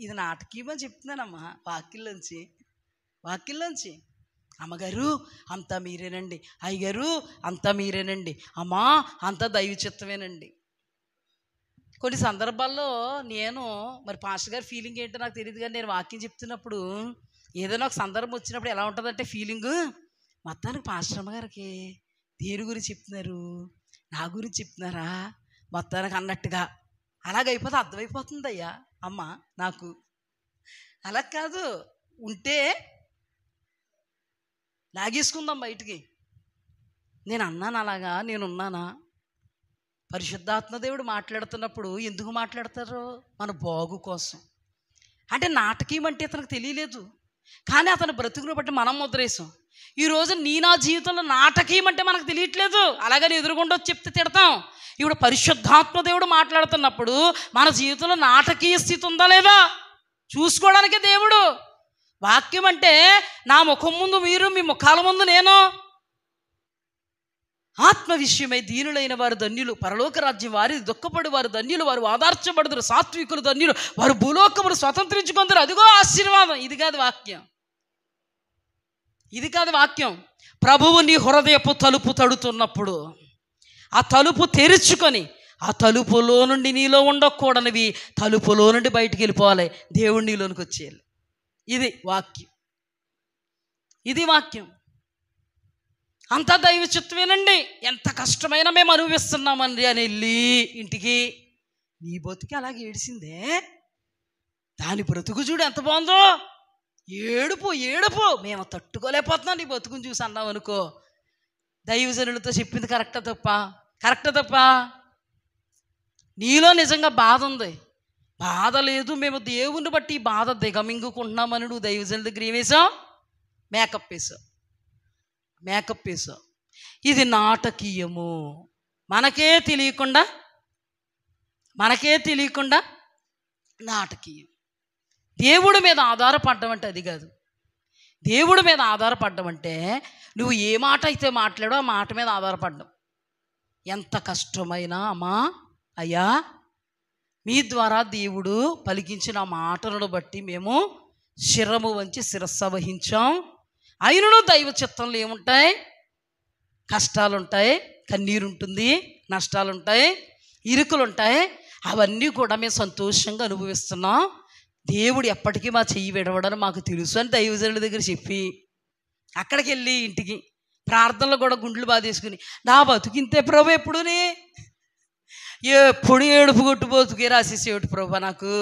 A: ఇది నాటకీయమని చెప్తున్నానమ్మా, వాక్యంలోంచి అమ్మగారు అంతా మీరేనండి, అయ్యగారు అంతా మీరేనండి, అమ్మా అంతా దైవ చిత్తమేనండి. కొన్ని సందర్భాల్లో నేను మరి పాస్టర్ గారి ఫీలింగ్ ఏంటో నాకు తెలియదు, కానీ నేను వాక్యం చెప్తున్నప్పుడు ఏదైనా ఒక సందర్భం వచ్చినప్పుడు ఎలా ఉంటుందంటే ఫీలింగు, మొత్తానికి పాస్టర్ అమ్మగారికి దేని గురించి చెప్తున్నారు, నా గురించి చెప్తున్నారా మొత్తానికి అన్నట్టుగా అలాగైపోతే అర్థమైపోతుంది అయ్యా అమ్మ నాకు. అలా కాదు, ఉంటే లాగేసుకుందాం బయటికి. నేను అన్నాను అలాగా, నేనున్నానా? పరిశుద్ధాత్మదేవుడు మాట్లాడుతున్నప్పుడు ఎందుకు మాట్లాడతారు? మన బాగు కోసం. అంటే నాటకీయం అంటే అతనికి తెలియలేదు, కానీ అతను బ్రతుకును బట్టి మనం ముద్రేసాం. ఈరోజు నా జీవితంలో నాటకీయం అంటే మనకు తెలియట్లేదు, అలాగని ఎదురుగుండా చెప్తే తిడతాం. ఇప్పుడు పరిశుద్ధాత్మదేవుడు మాట్లాడుతున్నప్పుడు మన జీవితంలో నాటకీయ స్థితి ఉందా లేదా చూసుకోవడానికి దేవుడు. వాక్యం అంటే నా ముఖం ముందు మీరు, మీ ముఖాల ముందు నేను. ఆత్మ విషయమై దీనులైన వారు ధన్యులు, పరలోక రాజ్యం వారిది. దుఃఖపడి వారు ధన్యులు, వారు ఆదార్చబడుదురు. సాత్వికులు ధన్యులు, వారు భూలోకమును స్వతంత్రించుకుందరు. అదిగో ఆశీర్వాదం. ఇది కాదు వాక్యం. ప్రభువు నీ హృదయపు తలుపు తడుతున్నప్పుడు ఆ తలుపు తెరుచుకొని ఆ తలుపులో నుండి నీలో ఉండకూడనివి తలుపులో నుండి బయటికి వెళ్ళిపోవాలి, దేవుడు నీలోనికి వచ్చేయాలి. ఇది వాక్యం. ఇది వాక్యం. అంతా దైవ చిత్తమేనండి. ఎంత కష్టమైనా మేము అనుభవిస్తున్నామండి అని వెళ్ళి ఇంటికి, నీ బతుకి అలాగే ఏడిసిందే, దాని బ్రతుకు చూడు ఎంత బాగుందో, ఏడుపు ఏడుపు, మేము తట్టుకోలేకపోతున్నాం నీ బతుకుని చూసి అన్నాం అనుకో, దైవజనులతో చెప్పింది కరెక్టా తప్ప? కరెక్టా తప్ప? నీలో నిజంగా బాధ ఉంది, బాధ లేదు, మేము దేవుని బట్టి ఈ బాధ దిగమింగుకుంటున్నామని నువ్వు దైవజనుల దగ్గర ఏమేసావు? మేకప్ వేసావు. ఇది నాటకీయము. మనకే తెలియకుండా నాటకీయం. దేవుడి మీద ఆధారపడడం అంటే అది కాదు. దేవుడి మీద ఆధారపడడం అంటే నువ్వు ఏ మాట అయితే మాట్లాడో ఆ మాట మీద ఆధారపడడం. ఎంత కష్టమైనా, అమ్మా అయ్యా మీ ద్వారా దేవుడు పలికించిన మాటలను బట్టి మేము శిరము వంచి శిరస్సు వహించాం. అయినను దైవ చిత్తంలో ఏముంటాయి? కష్టాలుంటాయి, కన్నీరుంటుంది, నష్టాలుంటాయి, ఇరుకులుంటాయి. అవన్నీ కూడా మేము సంతోషంగా అనుభవిస్తున్నాం. దేవుడు ఎప్పటికీ మా చెయ్యి విడవడని మాకు తెలుసు అని దైవజనుల దగ్గర చెప్పి, అక్కడికి వెళ్ళి ఇంటికి ప్రార్థనలు కూడా గుండ్లు బాధేసుకుని, నా బతుకింతే ప్రభు, ఎప్పుడుని ఎప్పుడు ఏడుపు కొట్టు బతుకే రాసేసేవాడు ప్రభు నాకు.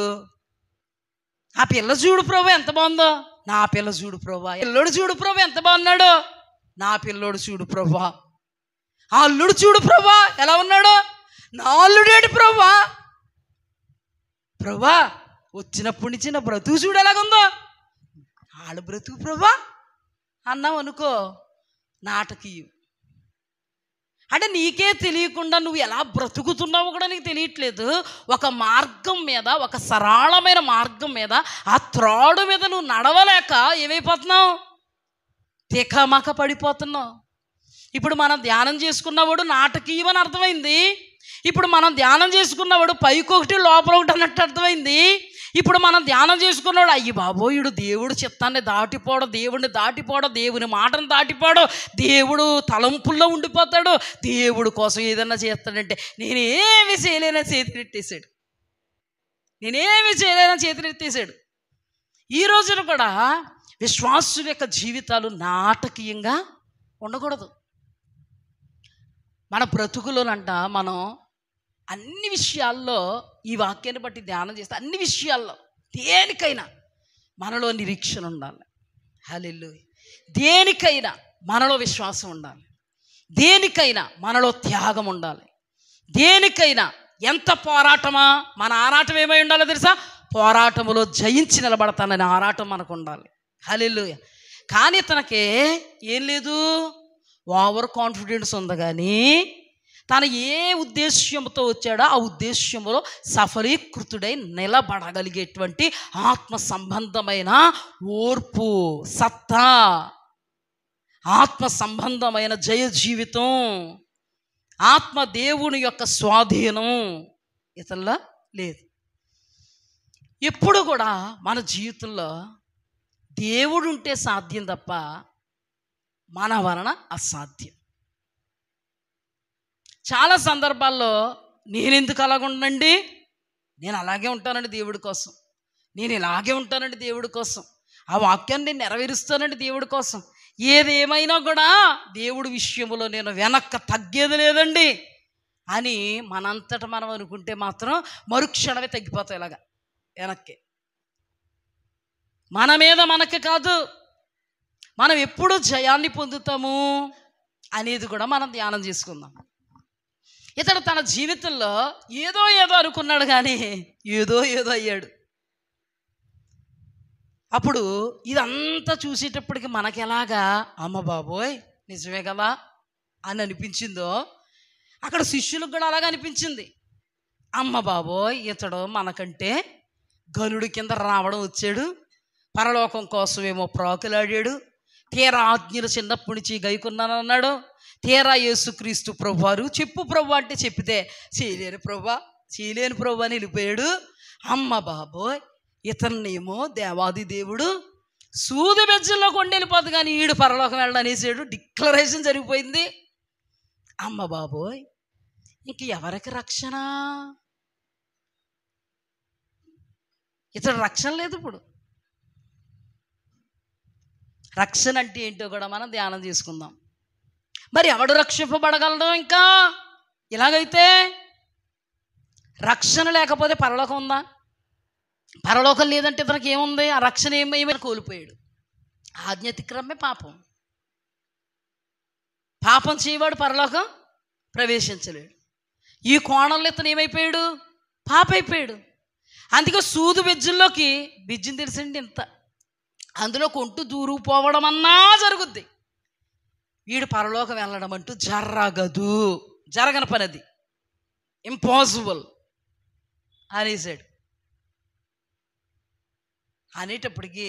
A: ఆ పిల్ల చూడు ప్రభు ఎంత బాగుందో, నా పిల్ల చూడు ప్రభా. పిల్లోడు చూడు ప్రభు ఎంత బాగున్నాడో, నా పిల్లోడు చూడు ప్రభా. ఆ అల్లుడు చూడు ప్రభా ఎలా ఉన్నాడో, నా అల్లుడేడు ప్రభా. వచ్చినప్పటి నుంచి నా బ్రతుకు చూడు ఎలాగుందో, ఆడ బ్రతుకు ప్రభా అన్నావు అనుకో, నాటకీయం. అంటే నీకే తెలియకుండా నువ్వు ఎలా బ్రతుకుతున్నావో కూడా నీకు తెలియట్లేదు. ఒక మార్గం మీద, ఒక సరళమైన మార్గం మీద, ఆ త్రాడు మీద నువ్వు నడవలేక ఏమైపోతున్నావు? తికమక పడిపోతున్నావు. ఇప్పుడు మనం ధ్యానం చేసుకున్నవాడు నాటకీయం అని అర్థమైంది. ఇప్పుడు మనం ధ్యానం చేసుకున్నవాడు పైకొకటి లోపల ఒకటి అన్నట్టు అర్థమైంది. ఇప్పుడు మనం ధ్యానం చేసుకున్నాడు, అయ్యి బాబోయుడు దేవుడు చిత్తాన్ని దాటిపోవడం, దేవుడిని దాటిపోవడం, దేవుని మాటను దాటిపోవడం, దేవుడు తలంపుల్లో ఉండిపోతాడు, దేవుడు కోసం ఏదన్నా చేస్తాడంటే నేనేమి చేయలేనని చేతులెత్తేసాడు. ఈ రోజున కూడా విశ్వాసుల యొక్క జీవితాలు నాటకీయంగా ఉండకూడదు. మన బ్రతుకులోనంట మనం అన్ని విషయాల్లో ఈ వాక్యాన్ని బట్టి ధ్యానం చేస్తే, అన్ని విషయాల్లో దేనికైనా మనలో నిరీక్షణ ఉండాలి. హల్లెలూయా. దేనికైనా మనలో విశ్వాసం ఉండాలి, దేనికైనా మనలో త్యాగం ఉండాలి, దేనికైనా ఎంత పోరాటమా, మన ఆరాటం ఏమై ఉండాలో తెలుసా? పోరాటములో జయించి నిలబడతానని ఆరాటం మనకు ఉండాలి. హల్లెలూయా. కానీ తనకే ఏం లేదు, ఓవర్ కాన్ఫిడెన్స్ ఉంది. కానీ తను ఏ ఉద్దేశ్యంతో వచ్చాడో ఆ ఉద్దేశ్యంలో సఫలీకృతుడై నిలబడగలిగేటువంటి ఆత్మ సంబంధమైన ఓర్పు, సత్తా, ఆత్మ సంబంధమైన జయ జీవితం, ఆత్మ దేవుని యొక్క స్వాధీనం ఇతనిలో లేదు. ఎప్పుడు కూడా మన జీవితంలో దేవుడు ఉంటే సాధ్యం తప్ప మన వలన అసాధ్యం. చాలా సందర్భాల్లో నేను ఎందుకు అలాగుండండి, నేను అలాగే ఉంటానండి దేవుడి కోసం, నేను ఇలాగే ఉంటానండి దేవుడి కోసం, ఆ వాక్యాన్ని నేను నెరవేరుస్తానండి దేవుడి కోసం, ఏదేమైనా కూడా దేవుడి విషయంలో నేను వెనక్కి తగ్గేది లేదండి అని మనంతట మనం అనుకుంటే మాత్రం మరుక్షణమే తగ్గిపోతాయి. ఇలాగా వెనక్కి మన మీద మనకి కాదు, మనం ఎప్పుడు జయాన్ని పొందుతాము అనేది కూడా మనం ధ్యానం చేసుకుందాం. ఇతడు తన జీవితంలో ఏదో అనుకున్నాడు, కానీ ఏదో అయ్యాడు. అప్పుడు ఇదంతా చూసేటప్పటికి మనకి ఎలాగా అమ్మ బాబోయ్ నిజమే కదా అని అనిపించిందో, అక్కడ శిష్యులకు కూడా అలాగే అనిపించింది. అమ్మ బాబోయ్ ఇతడు మనకంటే గనుడి కింద రావడం వచ్చాడు, పరలోకం కోసమేమో ప్రాకులాడాడు, తీరా ఆజ్ఞలు చిన్నప్పటి నుంచి గైకున్నానన్నాడు, తీరా యేసుక్రీస్తు ప్రభువారు చెప్పు ప్రభు అంటే చెప్పితే చేయలేను ప్రభు అని వెళ్ళిపోయాడు. అమ్మ బాబోయ్ ఇతన్నేమో దేవాది దేవుడు సూది బెజ్జల్లో కొండ వెళ్ళిపోదు, కానీ ఈడు పరలోకం వెళ్ళడం అనేసాడు. డిక్లరేషన్ జరిగిపోయింది. అమ్మ బాబోయ్ ఇంక ఎవరికి రక్షణ? ఇతడు రక్షణ లేదు. ఇప్పుడు రక్షణ అంటే ఏంటో కూడా మనం ధ్యానం చేసుకుందాం. మరి ఎవడు రక్షింపబడగలడు? ఇంకా ఇలాగైతే రక్షణ లేకపోతే పరలోకం ఉందా? పరలోకం లేదంటే ఇతనికి ఏముంది? ఆ రక్షణ ఏమైనా కోల్పోయాడు. ఆజ్ఞాతిక్రమే పాపం. పాపం చేయవాడు పరలోకం ప్రవేశించలేడు. ఈ కోణంలో ఇతను ఏమైపోయాడు? పాప అయిపోయాడు. అందుకే సూదు బెజ్జుల్లోకి బిజ్జుని తెలిసండి ఇంత, అందులో కొంటూ దూరుకుపోవడం అన్నా జరుగుద్ది. వీడు పరలోకం వెళ్ళడం అంటూ జరగని పని, అది ఇంపాసిబుల్ అనేసాడు. అనేటప్పటికీ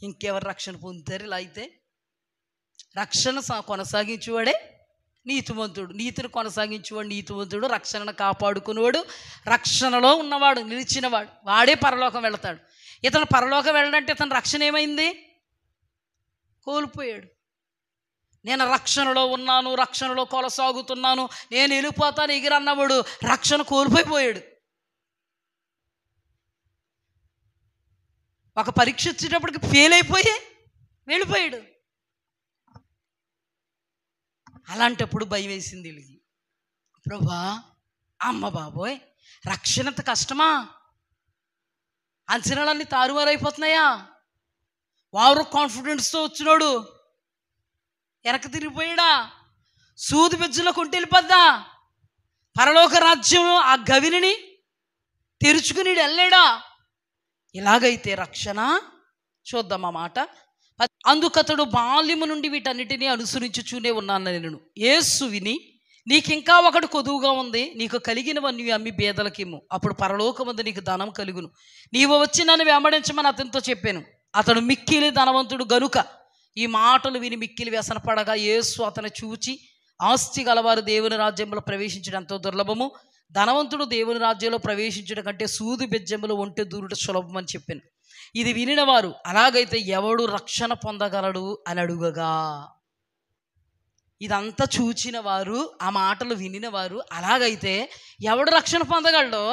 A: ఇంకెవరు రక్షణ పొందుతారు? ఇలా అయితే రక్షణ కొనసాగించేవాడే నీతిమంతుడు, నీతిని కొనసాగించేవాడు నీతిమంతుడు, రక్షణను కాపాడుకునేవాడు, రక్షణలో ఉన్నవాడు, నిలిచినవాడు, వాడే పరలోకం వెళతాడు. ఇతను పరలోకం వెళ్ళడంటే ఇతను రక్షణ ఏమైంది? కోల్పోయాడు. నేను రక్షణలో ఉన్నాను, రక్షణలో కొనసాగుతున్నాను, నేను వెళ్ళిపోతాను ఎగిరన్నవాడు రక్షణ కోల్పోయిపోయాడు. ఒక పరీక్ష వచ్చేటప్పటికి ఫెయిల్ అయిపోయి వెళ్ళిపోయాడు. అలాంటప్పుడు భయం వేసింది వీళ్ళకి. ప్రభా, అమ్మ బాబోయ్, రక్షణంత కష్టమా? అంచనాలన్నీ తారుమారైపోతున్నాయా? వారు కాన్ఫిడెన్స్తో వచ్చినాడు వెనక్కి తిరిగిపోయాడా? సూది బెజ్జులో కొంటి వెళ్ళిపోద్దా? పరలోక రాజ్యం ఆ గవిని తెరుచుకుని వెళ్ళాడా? ఇలాగైతే రక్షణ చూద్దాం ఆ మాట. అందుకతడు బాల్యము నుండి వీటన్నిటినీ అనుసరించుచూనే ఉన్నాను నేను. యేసు విని, నీకింకా ఒకడు కొదువుగా ఉంది, నీకు కలిగినవన్నీ అమ్మి బేదలకిమ్ము, అప్పుడు పరలోకమందు నీకు ధనం కలుగును. నీవు వచ్చి నన్ను వెంబడించమని అతనితో చెప్పాను. అతడు మిక్కిలి ధనవంతుడు గనుక ఈ మాటలు విని మిక్కిలి వ్యసనపడగా యేసు అతను చూచి, ఆస్తి గలవారు దేవుని రాజ్యంలో ప్రవేశించడం ఎంతో దుర్లభము, ధనవంతుడు దేవుని రాజ్యంలో ప్రవేశించడం కంటే సూది బెజ్జములో ఒంటె దూరుట సులభం అని చెప్పాను. ఇది వినినవారు, అలాగైతే ఎవడు రక్షణ పొందగలడు అని అడుగగా, ఇదంతా చూచిన వారు, ఆ మాటలు వినిన వారు, అలాగైతే ఎవడు రక్షణ పొందగలడు?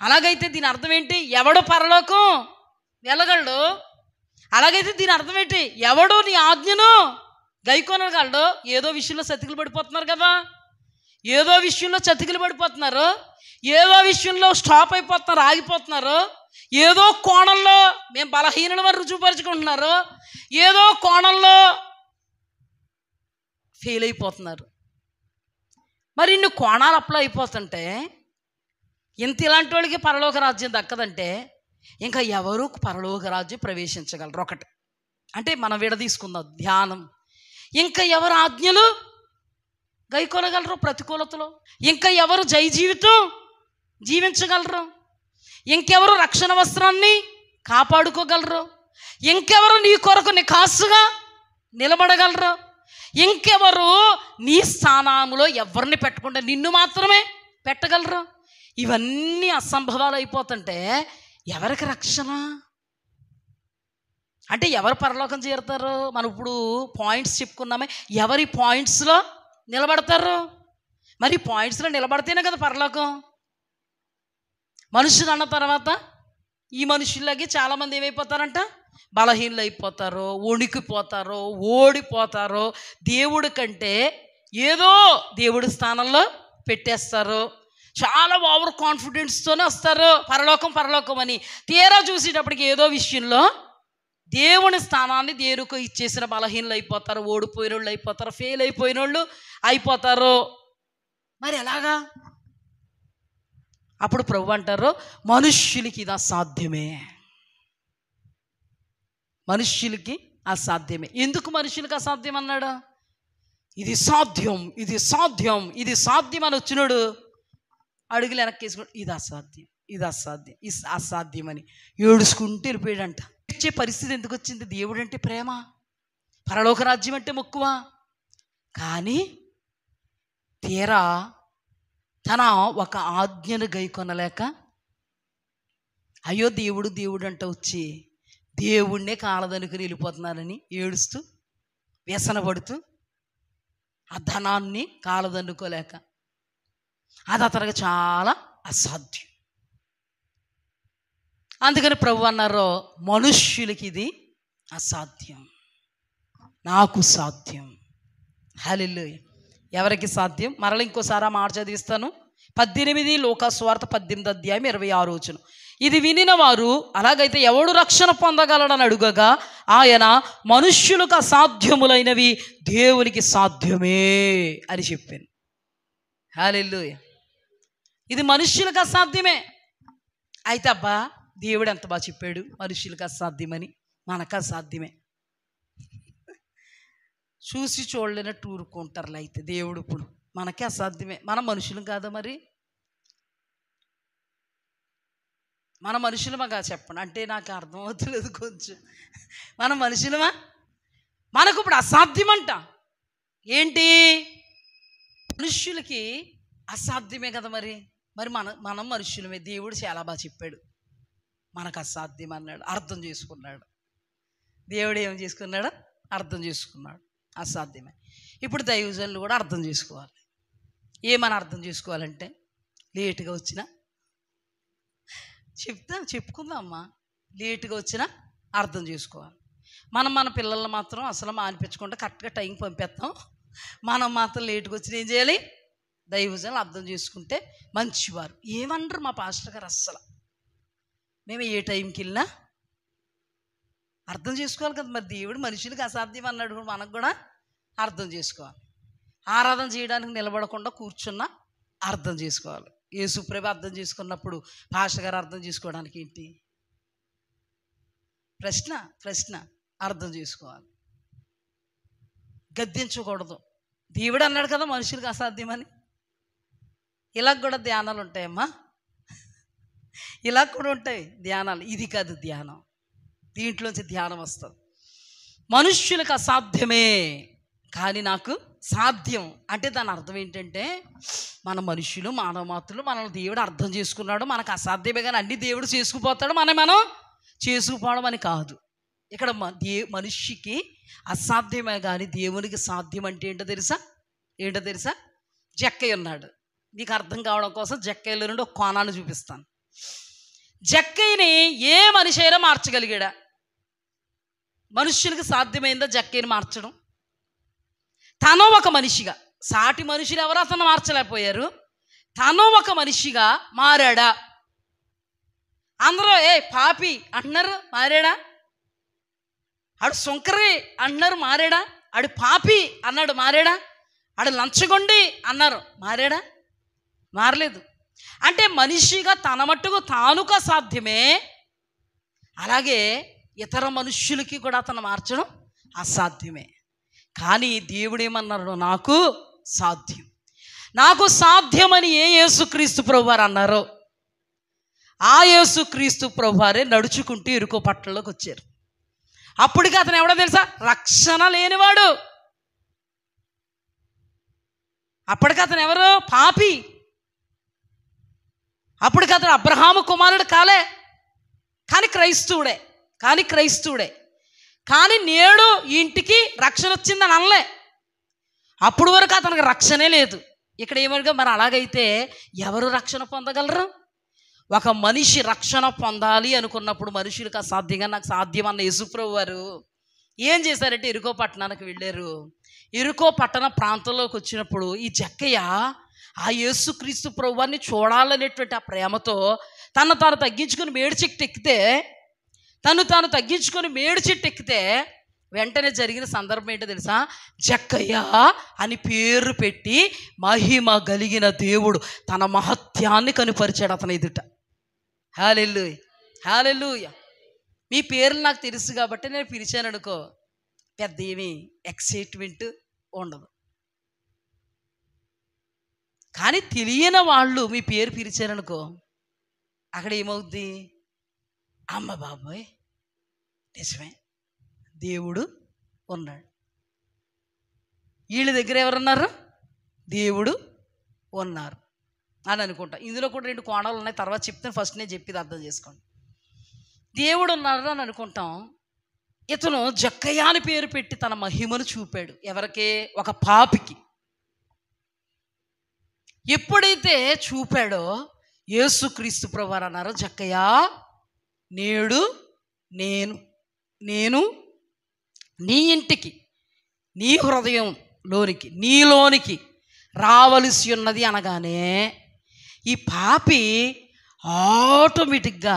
A: అలాగైతే దీని అర్థం ఏంటి? ఎవడు పరలోకం వెళ్ళగలడు? అలాగైతే దీని అర్థం ఏంటి? ఎవడు నీ ఆజ్ఞను గైకొనగలడు? ఏదో విషయంలో చతికిలు పడిపోతున్నారు కదా, ఏదో విషయంలో చతికిలు పడిపోతున్నారు, ఏదో విషయంలో స్టాప్ అయిపోతున్నారు, ఆగిపోతున్నారు, ఏదో కోణంలో మేము బలహీనల వారు రుజువుపరుచుకుంటున్నారు, ఏదో కోణంలో ఫెయిల్ అయిపోతున్నారు. మరి ఇన్ని కోణాలు అప్లై అయిపోతుంటే ఇలాంటి వాళ్ళకి పరలోక రాజ్యం దక్కదంటే ఇంకా ఎవరు పరలోక రాజ్యం ప్రవేశించగలరు? ఒకటి అంటే మనం విడదీసుకుందాం ధ్యానం. ఇంకా ఎవరు ఆజ్ఞలు గైకొనగలరు ప్రతికూలతలో? ఇంకా ఎవరు జై జీవితం జీవించగలరు? ఇంకెవరు రక్షణ వస్త్రాన్ని కాపాడుకోగలరు? ఇంకెవరు నీ కొరకు నికాసుగా నిలబడగలరు? ఇంకెవరు నీ స్థానంలో ఎవరిని పెట్టకుండా నిన్ను మాత్రమే పెట్టగలరు? ఇవన్నీ అసంభవాలు అయిపోతుంటే ఎవరికి రక్షణ? అంటే ఎవరు పరలోకం చేరుతారు? మనం ఇప్పుడు పాయింట్స్ చెప్పుకున్నామే, ఎవరి పాయింట్స్లో నిలబడతారు? మరి పాయింట్స్లో నిలబడితేనే కదా పరలోకం. మనుషులు అన్న తర్వాత ఈ మనుషులకి చాలామంది ఏమైపోతారంట? బలహీనలు అయిపోతారు, వణికిపోతారు, ఓడిపోతారు, దేవుడి కంటే ఏదో దేవుడి స్థానంలో పెట్టేస్తారు, చాలా ఓవర్ కాన్ఫిడెన్స్తోనే వస్తారు పరలోకం అని. తీరా చూసేటప్పటికి ఏదో విషయంలో దేవుని స్థానాన్ని దేవుడికి ఇచ్చేసిన బలహీనలు అయిపోతారు, ఓడిపోయిన వాళ్ళు అయిపోతారు, ఫెయిల్ అయిపోయిన వాళ్ళు అయిపోతారు. మరి ఎలాగా? అప్పుడు ప్రభు అంటారు, మనుష్యులకి ఇది అసాధ్యమే, మనుష్యులకి అసాధ్యమే. ఎందుకు మనుషులకి అసాధ్యం అన్నాడు? ఇది సాధ్యం, ఇది సాధ్యం, ఇది సాధ్యం అని వచ్చినాడు అడుగులు వెనక్కి వేసుకుంటాడు, ఇది అసాధ్యం, ఇది అసాధ్యం, ఇది అసాధ్యం అని ఏడుచుకుంటూ వెళ్ళిపోయాడంట. ఇచ్చే పరిస్థితి ఎందుకు వచ్చింది? దేవుడు అంటే ప్రేమ, పరలోక రాజ్యం అంటే మక్కువ. కానీ తీరా తన ఒక ఆజ్ఞను గైకొనలేక, అయ్యో దేవుడు దేవుడు అంట వచ్చి దేవుణ్ణే కాలదనుకుని వెళ్ళిపోతున్నానని ఏడుస్తూ వ్యసనపడుతూ ఆ ధనాన్ని కాలదన్నుకోలేక, అది అతనికి చాలా అసాధ్యం. అందుకని ప్రభు అన్నారు, మనుష్యులకి ఇది అసాధ్యం, నాకు సాధ్యం. హల్లెలూయా. ఎవరికి సాధ్యం? మరల ఇంకోసారి ఆ మాట చదివిస్తాను. 18 లూకా సువార్త 18:26. ఇది వినిన వారు, అలాగైతే ఎవడు రక్షణ పొందగలడని అడుగగా ఆయన, మనుష్యులకు అసాధ్యములైనవి దేవునికి సాధ్యమే అని చెప్పాను. హల్లెలూయా. ఇది మనుష్యులకు అసాధ్యమే. అయితే అబ్బా, దేవుడు ఎంత బాగా చెప్పాడు, మనుష్యులకు అసాధ్యమని. మనకు అసాధ్యమే. చూసి చూడలేనట్టు ఊరుకుంటారులే. అయితే దేవుడు ఇప్పుడు మనకే అసాధ్యమే. మనం మనుషులం కాదా మరి? మన మనుషులమాగా చెప్పండి. అంటే నాకు అర్థమవుతలేదు కొంచెం. మన మనుషులమా? మనకు ఇప్పుడు అసాధ్యమంట. ఏంటి? మనుష్యులకి అసాధ్యమే కదా మరి. మరి మనం మనుష్యులమే. దేవుడు చాలా బాగా చెప్పాడు, మనకు అసాధ్యం అన్నాడు. అర్థం చేసుకున్నాడు. దేవుడు ఏం చేసుకున్నాడు? అర్థం చేసుకున్నాడు, అసాధ్యమే. ఇప్పుడు దైవజనులు కూడా అర్థం చేసుకోవాలి. ఏమని అర్థం చేసుకోవాలంటే, లేటుగా వచ్చినా చెప్పుకుందాం అమ్మా, లేటుగా వచ్చినా అర్థం చేసుకోవాలి. మన పిల్లల్ని మాత్రం అసలు మానిపించకుండా కరెక్ట్గా టైంకి పంపిస్తాం. మనం మాత్రం లేటుగా వచ్చినా ఏం చేయాలి? దైవజనులు అర్థం చేసుకుంటే మంచివారు. ఏమనరు మా పాస్టర్ గారు అస్సలు. మేము ఏ టైంకి వెళ్ళినా అర్థం చేసుకోవాలి కదా మరి. దేవుడు మనుషులకు అసాధ్యం అన్నాడు, మనకు కూడా అర్థం చేసుకోవాలి. ఆరాధన చేయడానికి నిలబడకుండా కూర్చున్నా అర్థం చేసుకోవాలి. యేసుప్రభు అర్థం చేసుకున్నప్పుడు పాస్టర్ గారు అర్థం చేసుకోవడానికి ఏంటి? ప్రశ్న అర్థం చేసుకోవాలి, గద్దించకూడదు. దేవుడు అన్నాడు కదా మనుషులకు అసాధ్యమని. ఇలా కూడా ధ్యానాలు ఉంటాయమ్మా, ఇలా కూడా ఉంటాయి ధ్యానాలు. ఇది కాదు ధ్యానం, దీంట్లోంచి ధ్యానం వస్తుంది. మనుష్యులకు అసాధ్యమే కానీ నాకు సాధ్యం అంటే దాని అర్థం ఏంటంటే, మన మనుషులు మానవమాత్రులు, మనల్ని దేవుడు అర్థం చేసుకున్నాడు. మనకు అసాధ్యమే కానీ అన్ని దేవుడు చేసుకుపోతాడు, మనం చేసుకుపోవడం అని కాదు. ఇక్కడ మనిషికి అసాధ్యమే కానీ దేవునికి సాధ్యం అంటే ఏంటో తెలుసా? జక్కయ్య ఉన్నాడు. నీకు అర్థం కావడం కోసం జక్కయ్యలో నుండి ఒక కోణాన్ని చూపిస్తాను. జక్కయ్యని ఏ మనిషి అయినా మార్చగలిగాడా? మనుష్యునికి సాధ్యమైందా జక్కయ్యని మార్చడం? తను ఒక మనిషిగా, సాటి మనుషులు ఎవరు అతను మార్చలేకపోయారు, తను ఒక మనిషిగా మారాడా? అందరూ పాపి అంటున్నారు, మారాడా? ఆడు సుంకరి అంటున్నారు, మారాడా? ఆడు పాపి అన్నాడు, మారాడా? ఆడు లంచగొండి అన్నారు, మారాడా? మారలేదు. అంటే మనిషిగా తన మట్టుకు తానుక సాధ్యమే, అలాగే ఇతర మనుష్యులకి కూడా అతను మార్చడం అసాధ్యమే. కానీ దేవుడు ఏమన్నాడు? నాకు సాధ్యం. నాకు సాధ్యమని ఏ యేసుక్రీస్తు ప్రభువారు అన్నారో ఆ యేసుక్రీస్తు ప్రభువారే నడుచుకుంటూ ఇరుకో పట్టణంలోకి వచ్చారు. అప్పటికి అతను ఎవడో తెలుసా? రక్షణ లేనివాడు. అప్పటికి అతను ఎవరు? పాపి. అప్పటికి అతను అబ్రహాము కుమారుడు కాలే, కానీ క్రైస్తవుడే. కానీ నేడు ఇంటికి రక్షణ వచ్చిందని అనలే. అప్పుడు వరకు అతనికి రక్షణే లేదు. ఇక్కడ ఏమనగా మరి అలాగైతే ఎవరు రక్షణ పొందగలరు? ఒక మనిషి రక్షణ పొందాలి అనుకున్నప్పుడు మనుషులకు అసాధ్యంగా నాకు సాధ్యం అన్న యేసుప్రభు వారు ఏం చేశారంటే ఇరుకో పట్టణానికి వెళ్ళారు. ఇరుకో పట్టణ ప్రాంతంలోకి వచ్చినప్పుడు ఈ జక్కయ్య ఆ యేసుక్రీస్తు ప్రభువాన్ని చూడాలనేటువంటి ఆ ప్రేమతో తాను తగ్గించుకొని మేడు చెట్టు ఎక్కితే వెంటనే జరిగిన సందర్భం ఏంటో తెలుసా? జక్కయ్య అని పేరు పెట్టి మహిమ కలిగిన దేవుడు తన మహత్యాన్ని కనుపరిచాడు అతని ఎదుట. హల్లెలూయా. మీ పేర్లు నాకు తెలుసు కాబట్టి నేను పిలిచాను అనుకో, పెద్ద ఏమీ ఎక్సైట్మెంట్ ఉండదు. కానీ తెలియని వాళ్ళు మీ పేరు పిలిచారనుకో, అక్కడ ఏమవుద్ది? అమ్మ బాబోయ్, నిజమే, దేవుడు ఉన్నాడు. వీళ్ళ దగ్గర ఎవరున్నారు? దేవుడు ఉన్నారు అని అనుకుంటా. ఇందులో కూడా 2 కోణాలు ఉన్నాయి, తర్వాత చెప్తాను. ఫస్ట్ నేను చెప్పేది అర్థం చేసుకోండి. దేవుడు ఉన్నారు అని అనుకుంటాం. ఇతను జక్కయ్య అని పేరు పెట్టి తన మహిమను చూపాడు. ఎవరికి? ఒక పాపికి. ఎప్పుడైతే చూపాడో యేసుక్రీస్తు ప్రభువారు అన్నారు, జక్కయ్య నేడు నేను నీ ఇంటికి, నీ హృదయంలోనికి, నీలోనికి రావలసి ఉన్నది అనగానే ఈ పాపి ఆటోమేటిక్గా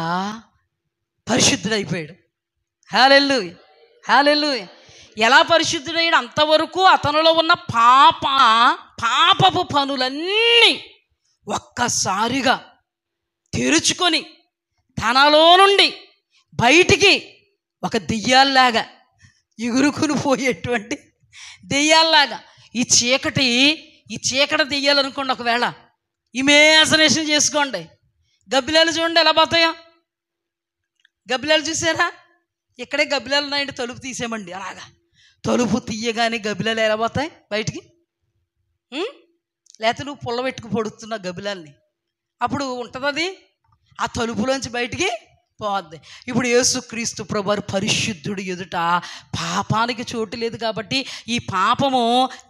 A: పరిశుద్ధుడైపోయాడు. హల్లెలూయా, హల్లెలూయా. ఎలా పరిశుద్ధుడయ్యాడు? అంతవరకు అతనిలో ఉన్న పాపపు పనులన్నీ ఒక్కసారిగా తెరుచుకొని తనలో నుండి బయటికి ఒక దెయ్యాల్లాగా ఎగురుకుని పోయేటువంటి దెయ్యాల్లాగా, ఈ చీకటి దెయ్యాలనుకోండి. ఒకవేళ ఇమేజినేషన్ చేసుకోండి, గబ్బిలాలు చూడండి ఎలా పోతాయో. గబ్బిలాలు చూసారా? ఇక్కడే గబ్బిలాలు ఉన్నాయండి, తలుపు తీసేమండి. అలాగా తలుపు తీయగానే గబ్బిలాలు ఎలా పోతాయి బయటికి? లేకపోతే నువ్వు పుల్ల పెట్టుకు పొడుస్తున్న గబ్బిలాల్ని, అప్పుడు ఉంటుంది అది ఆ తలుపులోంచి బయటికి పోద్ది. ఇప్పుడు యేసుక్రీస్తు ప్రభువారు పరిశుద్ధుడు ఎదుట పాపానికి చోటు లేదు కాబట్టి ఈ పాపము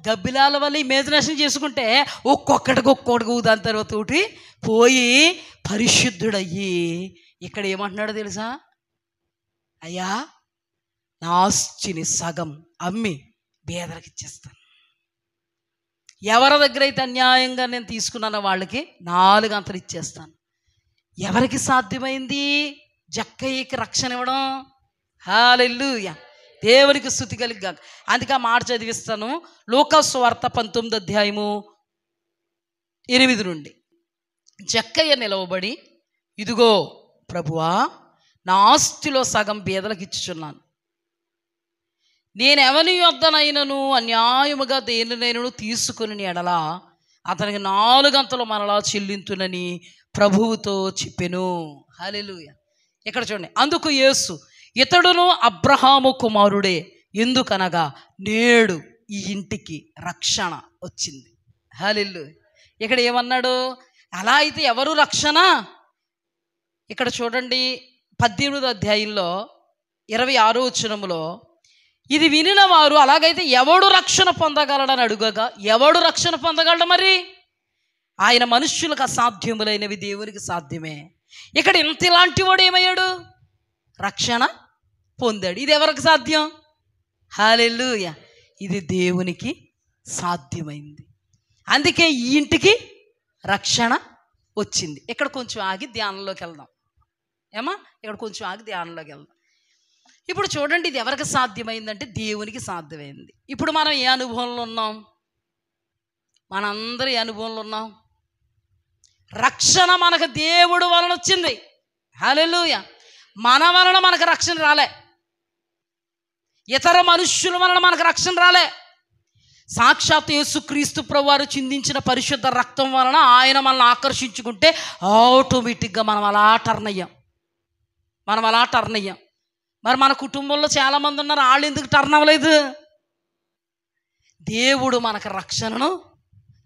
A: గబ్బిలాల వల్ల ఇమేజినేషన్ చేసుకుంటే ఒక్కొక్కడికి దాని తర్వాత తోటి పోయి పరిశుద్ధుడయ్యి ఇక్కడ ఏమంటున్నాడో తెలుసా? అయ్యా, నా ఆస్తిని సగం అమ్మి పేదలకు ఇచ్చేస్తాను. ఎవరి దగ్గర అయితే అన్యాయంగా నేను తీసుకున్నానో వాళ్ళకి 4 అంతలు ఇచ్చేస్తాను. ఎవరికి సాధ్యమైంది జక్కయ్యకి రక్షణ ఇవ్వడం? హల్లెలూయా, దేవునికి స్తుతి కలుగుగా. అందుకే ఆ మాట చదివిస్తాను. లూకా సువార్త 19వ అధ్యాయము 8 నుండి. జక్కయ్య నిలవబడి, ఇదిగో ప్రభువా, నా ఆస్తిలో సగం బీదలకు ఇచ్చుచున్నాను. నేనెవని యొద్దనైనను అన్యాయముగా దేనినైనను తీసుకుని ఎడల అతనికి 4 అంతలు మరలా చెల్లింతునని ప్రభువుతో చెప్పెను. హల్లెలూయా. ఇక్కడ చూడండి, అందుకు యేసు, ఇతడును అబ్రహాము కుమారుడే, ఎందుకనగా నేడు ఈ ఇంటికి రక్షణ వచ్చింది. హల్లెలూయా. ఇక్కడ ఏమన్నాడు? అలా అయితే ఎవరు రక్షణ? ఇక్కడ చూడండి 18వ అధ్యాయంలో 26వ వచనములో, ఇది వినిన వారు అలాగైతే ఎవడు రక్షణ పొందగలడని అడుగగా, ఎవడు రక్షణ పొందగలడు? మరి ఆయన మనుష్యులకు అసాధ్యములైనవి దేవునికి సాధ్యమే. ఇక్కడ ఇంత ఇలాంటి వాడు ఏమయ్యాడు? రక్షణ పొందాడు. ఇది ఎవరికి సాధ్యం? హల్లెలూయా, ఇది దేవునికి సాధ్యమైంది. అందుకే ఈ ఇంటికి రక్షణ వచ్చింది. ఇక్కడ కొంచెం ఆగి ధ్యానంలోకి వెళ్దాం. ఇక్కడ కొంచెం ఆగి ధ్యానంలోకి వెళ్దాం. ఇప్పుడు చూడండి, ఇది ఎవరికి సాధ్యమైందంటే దేవునికి సాధ్యమైంది. ఇప్పుడు మనం ఏ అనుభవంలో ఉన్నాం? మనందరూ ఏ అనుభవంలో ఉన్నాం? రక్షణ మనకు దేవుడు వలన వచ్చింది. హల్లెలూయా. మన వలన మనకు రక్షణ రాలే, ఇతర మనుష్యుల వలన మనకు రక్షణ రాలే. సాక్షాత్ యేసుక్రీస్తు ప్రభువారు చిందించిన పరిశుద్ధ రక్తం వలన ఆయన మనల్ని ఆకర్షించుకుంటే ఆటోమేటిక్గా మనం అలా టర్న్ అయ్యాం. మరి మన కుటుంబంలో చాలామంది ఉన్నారు, వాళ్ళు ఎందుకు టర్న్ అవ్వలేదు? దేవుడు మనకు రక్షణను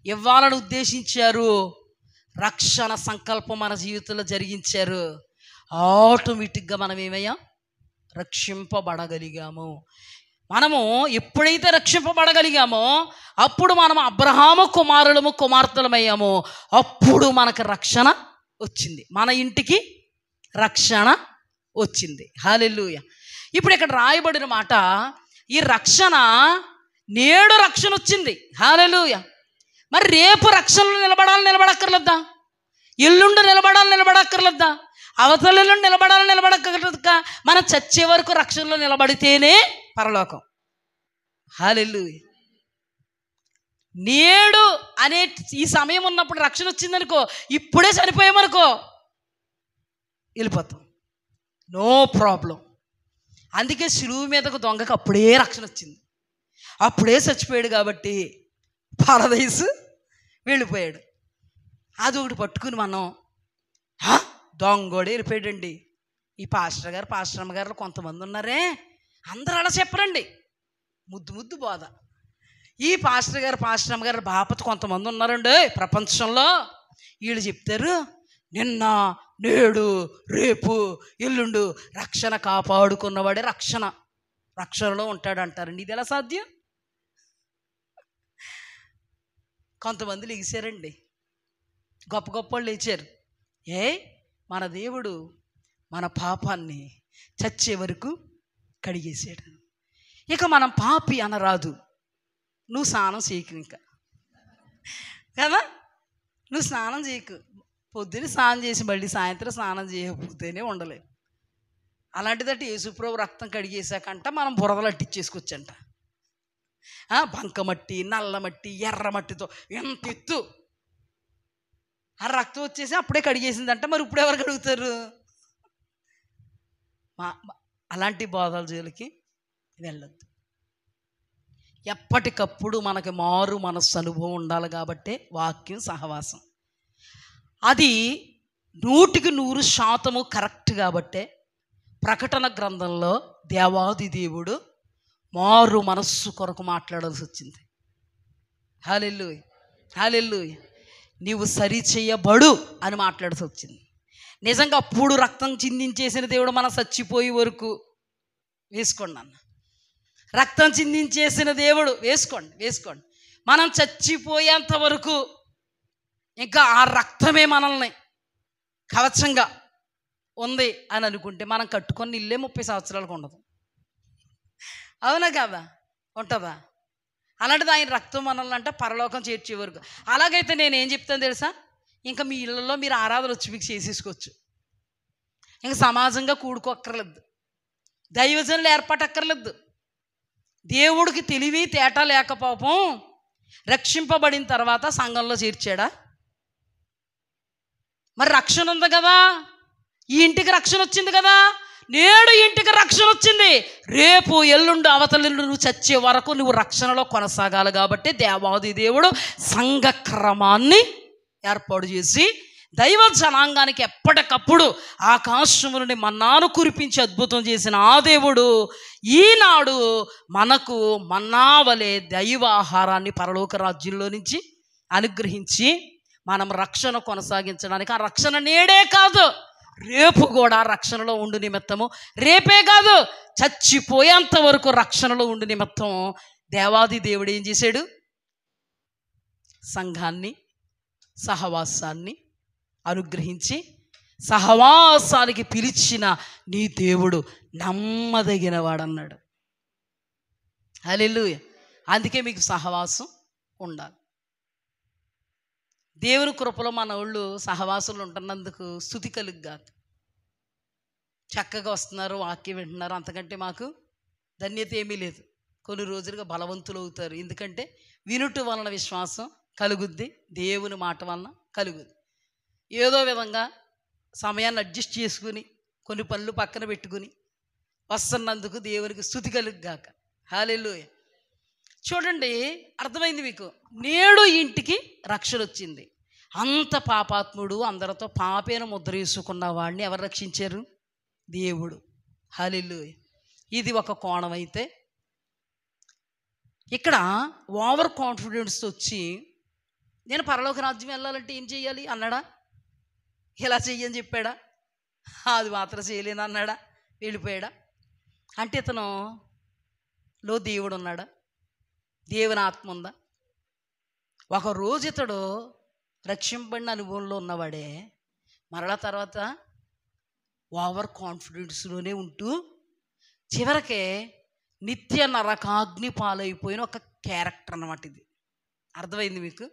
A: ఇవ్వాలని ఉద్దేశించారు. రక్షణ సంకల్పం మన జీవితంలో జరిగించారు. ఆటోమేటిక్గా మనం ఏమయ్యాం? రక్షింపబడగలిగాము. మనము ఎప్పుడైతే రక్షింపబడగలిగామో అప్పుడు మనం అబ్రహాము కుమారులము కుమార్తెలమయ్యాము. అప్పుడు మనకు రక్షణ వచ్చింది, మన ఇంటికి రక్షణ వచ్చింది. హల్లెలూయా. ఇప్పుడు ఇక్కడ రాయబడిన మాట, ఈ రక్షణ నేడు రక్షణ వచ్చింది. హల్లెలూయా. మరి రేపు రక్షణలో నిలబడక్కర్లేదా? ఎల్లుండి నిలబడక్కర్లేదా? అవతల ఎల్లుండి నిలబడక్కర్లేదా? మనం చచ్చే వరకు రక్షణలో నిలబడితేనే పరలోకం. హల్లెలూయా. నేడు అనే ఈ సమయం ఉన్నప్పుడు రక్షణ వచ్చిందనుకో, ఇప్పుడే చనిపోయామనుకో వెళ్ళిపోతాం, నో ప్రాబ్లం. అందుకే శిలువ మీదకు దొంగకు అప్పుడే రక్షణ వచ్చింది, అప్పుడే చచ్చిపోయాడు కాబట్టి పారదైసు వెళ్ళిపోయాడు. అది ఒకటి పట్టుకుని మనం దొంగోడే వెళ్ళిపోయాడండి. ఈ పాస్టరమ్మ గారు కొంతమంది ఉన్నారే, అందరూ అలా చెప్పరండి, ముద్దు బోధ. ఈ పాస్టరమ్మ గారు బాపత కొంతమంది ఉన్నారండి ప్రపంచంలో, వీళ్ళు చెప్తారు నిన్న నేడు రేపు ఎల్లుండు రక్షణ కాపాడుకున్నవాడే రక్షణలో ఉంటాడు అంటారండి. ఇది ఎలా సాధ్యం? కొంతమంది లేచారండి, గొప్ప వాళ్ళు లేచారు. మన దేవుడు మన పాపాన్ని చచ్చే వరకు కడిగేసాడు. ఇక మనం పాపి అనరాదు. నువ్వు స్నానం చేయకు ఇంకా కదా, నువ్వు స్నానం చేయకు. పొద్దున్న స్నానం చేసి మళ్ళీ సాయంత్రం స్నానం చేయకపోతేనే ఉండలేవు. అలాంటిదంటే యేసుప్రభు రక్తం కడిగేసాకంట మనం బురదలు అట్టించేసుకోవచ్చంట. బంకమట్టి, నల్లమట్టి, ఎర్రమట్టితో ఎంత ఎత్తు ఆ రక్తం వచ్చేసి అప్పుడే కడిగేసిందంట. మరి ఇప్పుడు ఎవరు కడుగుతారు? అలాంటి బోధల జోలికి వెళ్ళొద్దు. ఎప్పటికప్పుడు మనకి మారు మనస్సు అనుభవం ఉండాలి కాబట్టే వాక్యం, సహవాసం అది 100% కరెక్ట్. కాబట్టే ప్రకటన గ్రంథంలో దేవాది దేవుడు మారు మనస్సు కొరకు మాట్లాడాల్సి వచ్చింది. హల్లెలూయా, హల్లెలూయా. నీవు సరి చేయబడు అని మాట్లాడాల్సి వచ్చింది. నిజంగా అప్పుడు రక్తం చిందించేసిన దేవుడు మనం చచ్చిపోయే వరకు వేసుకోండి అన్న, రక్తం చిందించేసిన దేవుడు వేసుకోండి. మనం చచ్చిపోయేంత వరకు ఇంకా ఆ రక్తమే మనల్ని కవచంగా ఉంది అని అనుకుంటే మనం కట్టుకొని ఇల్లే 30 సంవత్సరాలకు ఉండదు. అవునా కదా? ఉంటుందా? అలాంటిది ఆయన రక్తం మనల్ని అంటే పరలోకం చేర్చే వరకు. అలాగైతే నేనేం చెప్తాను తెలుసా, ఇంకా మీ ఇళ్ళల్లో మీరు ఆరాధన వచ్చి మీకు చేసేసుకోవచ్చు. ఇంకా సమాజంగా కూడుకోక్కర్లేదు, దైవజనులు ఏర్పాటక్కర్లేదు. దేవుడికి తెలివి తేట లేకపోపం రక్షింపబడిన తర్వాత సంఘంలో చేర్చాడా? మరి రక్షణ ఉంది కదా, ఈ ఇంటికి రక్షణ వచ్చింది కదా, నేడు ఇంటికి రక్షణ వచ్చింది, రేపు ఎల్లుండి అవతలెల్లుండి నువ్వు చచ్చే వరకు నువ్వు రక్షణలో కొనసాగాలి. కాబట్టి దేవాది దేవుడు సంఘ క్రమాన్ని ఏర్పాటు చేసి దైవ జనాంగానికి ఎప్పటికప్పుడు ఆకాశము నుండి మన్నాను కురిపించి అద్భుతం చేసిన ఆ దేవుడు ఈనాడు మనకు మన్నావలే దైవ ఆహారాన్ని పరలోక రాజ్యంలో నుంచి అనుగ్రహించి మనం రక్షణ కొనసాగించడానికి, ఆ రక్షణ నేడే కాదు రేపు కూడా రక్షణలో ఉండు నిమిత్తము, రేపే కాదు చచ్చిపోయేంత వరకు రక్షణలో ఉండు నిమిత్తం దేవాది దేవుడు ఏం చేశాడు? సంఘాన్ని, సహవాసాన్ని అనుగ్రహించి సహవాసానికి పిలిచిన నీ దేవుడు నమ్మదగిన వాడన్నాడు. హల్లెలూయా. అందుకే మీకు సహవాసం ఉండాలి. దేవుని కృపలో మన వాళ్ళు సహవాసులు ఉంటున్నందుకు స్తుతి కలుగుగాక. చక్కగా వస్తున్నారు, వాక్యం వింటున్నారు, అంతకంటే మాకు ధన్యత ఏమీ లేదు. కొన్ని రోజులుగా బలవంతులు అవుతారు. ఎందుకంటే వినుట వలన విశ్వాసం కలుగుద్ది, దేవుని మాట వలన కలుగుద్ది. ఏదో విధంగా సమయాన్ని అడ్జస్ట్ చేసుకుని కొన్ని పనులు పక్కన పెట్టుకుని వస్తున్నందుకు దేవునికి స్తుతి కలుగుగాక. హల్లెలూయా. చూడండి, అర్థమైంది మీకు. నేడు ఇంటికి రక్షణ వచ్చింది. అంత పాపాత్ముడు, అందరితో పాపేన ముద్ర వేసుకున్న వాడిని ఎవరు రక్షించారు? దేవుడు. హల్లెలూయా. ఇది ఒక కోణం. అయితే ఇక్కడ ఓవర్ కాన్ఫిడెన్స్ వచ్చి నేను పరలోక రాజ్యం వెళ్ళాలంటే ఏం చేయాలి అన్నాడా? ఇలా చెయ్యని చెప్పాడా? అది మాత్రం చేయలేను అన్నాడా? వెళ్ళిపోయాడా? అంటే ఇతనులో దేవుడు ఉన్నాడా? దేవుని ఆత్మ ఉందా? ఒకరోజు ఇతడు రక్షింపబడిన అనుభవంలో ఉన్నవాడే మరలా తర్వాత ఓవర్ కాన్ఫిడెన్స్లోనే ఉంటూ చివరికే నిత్య నరకాగ్ని పాలైపోయిన ఒక క్యారెక్టర్ అన్నమాట ఇది. అర్థమైంది మీకు?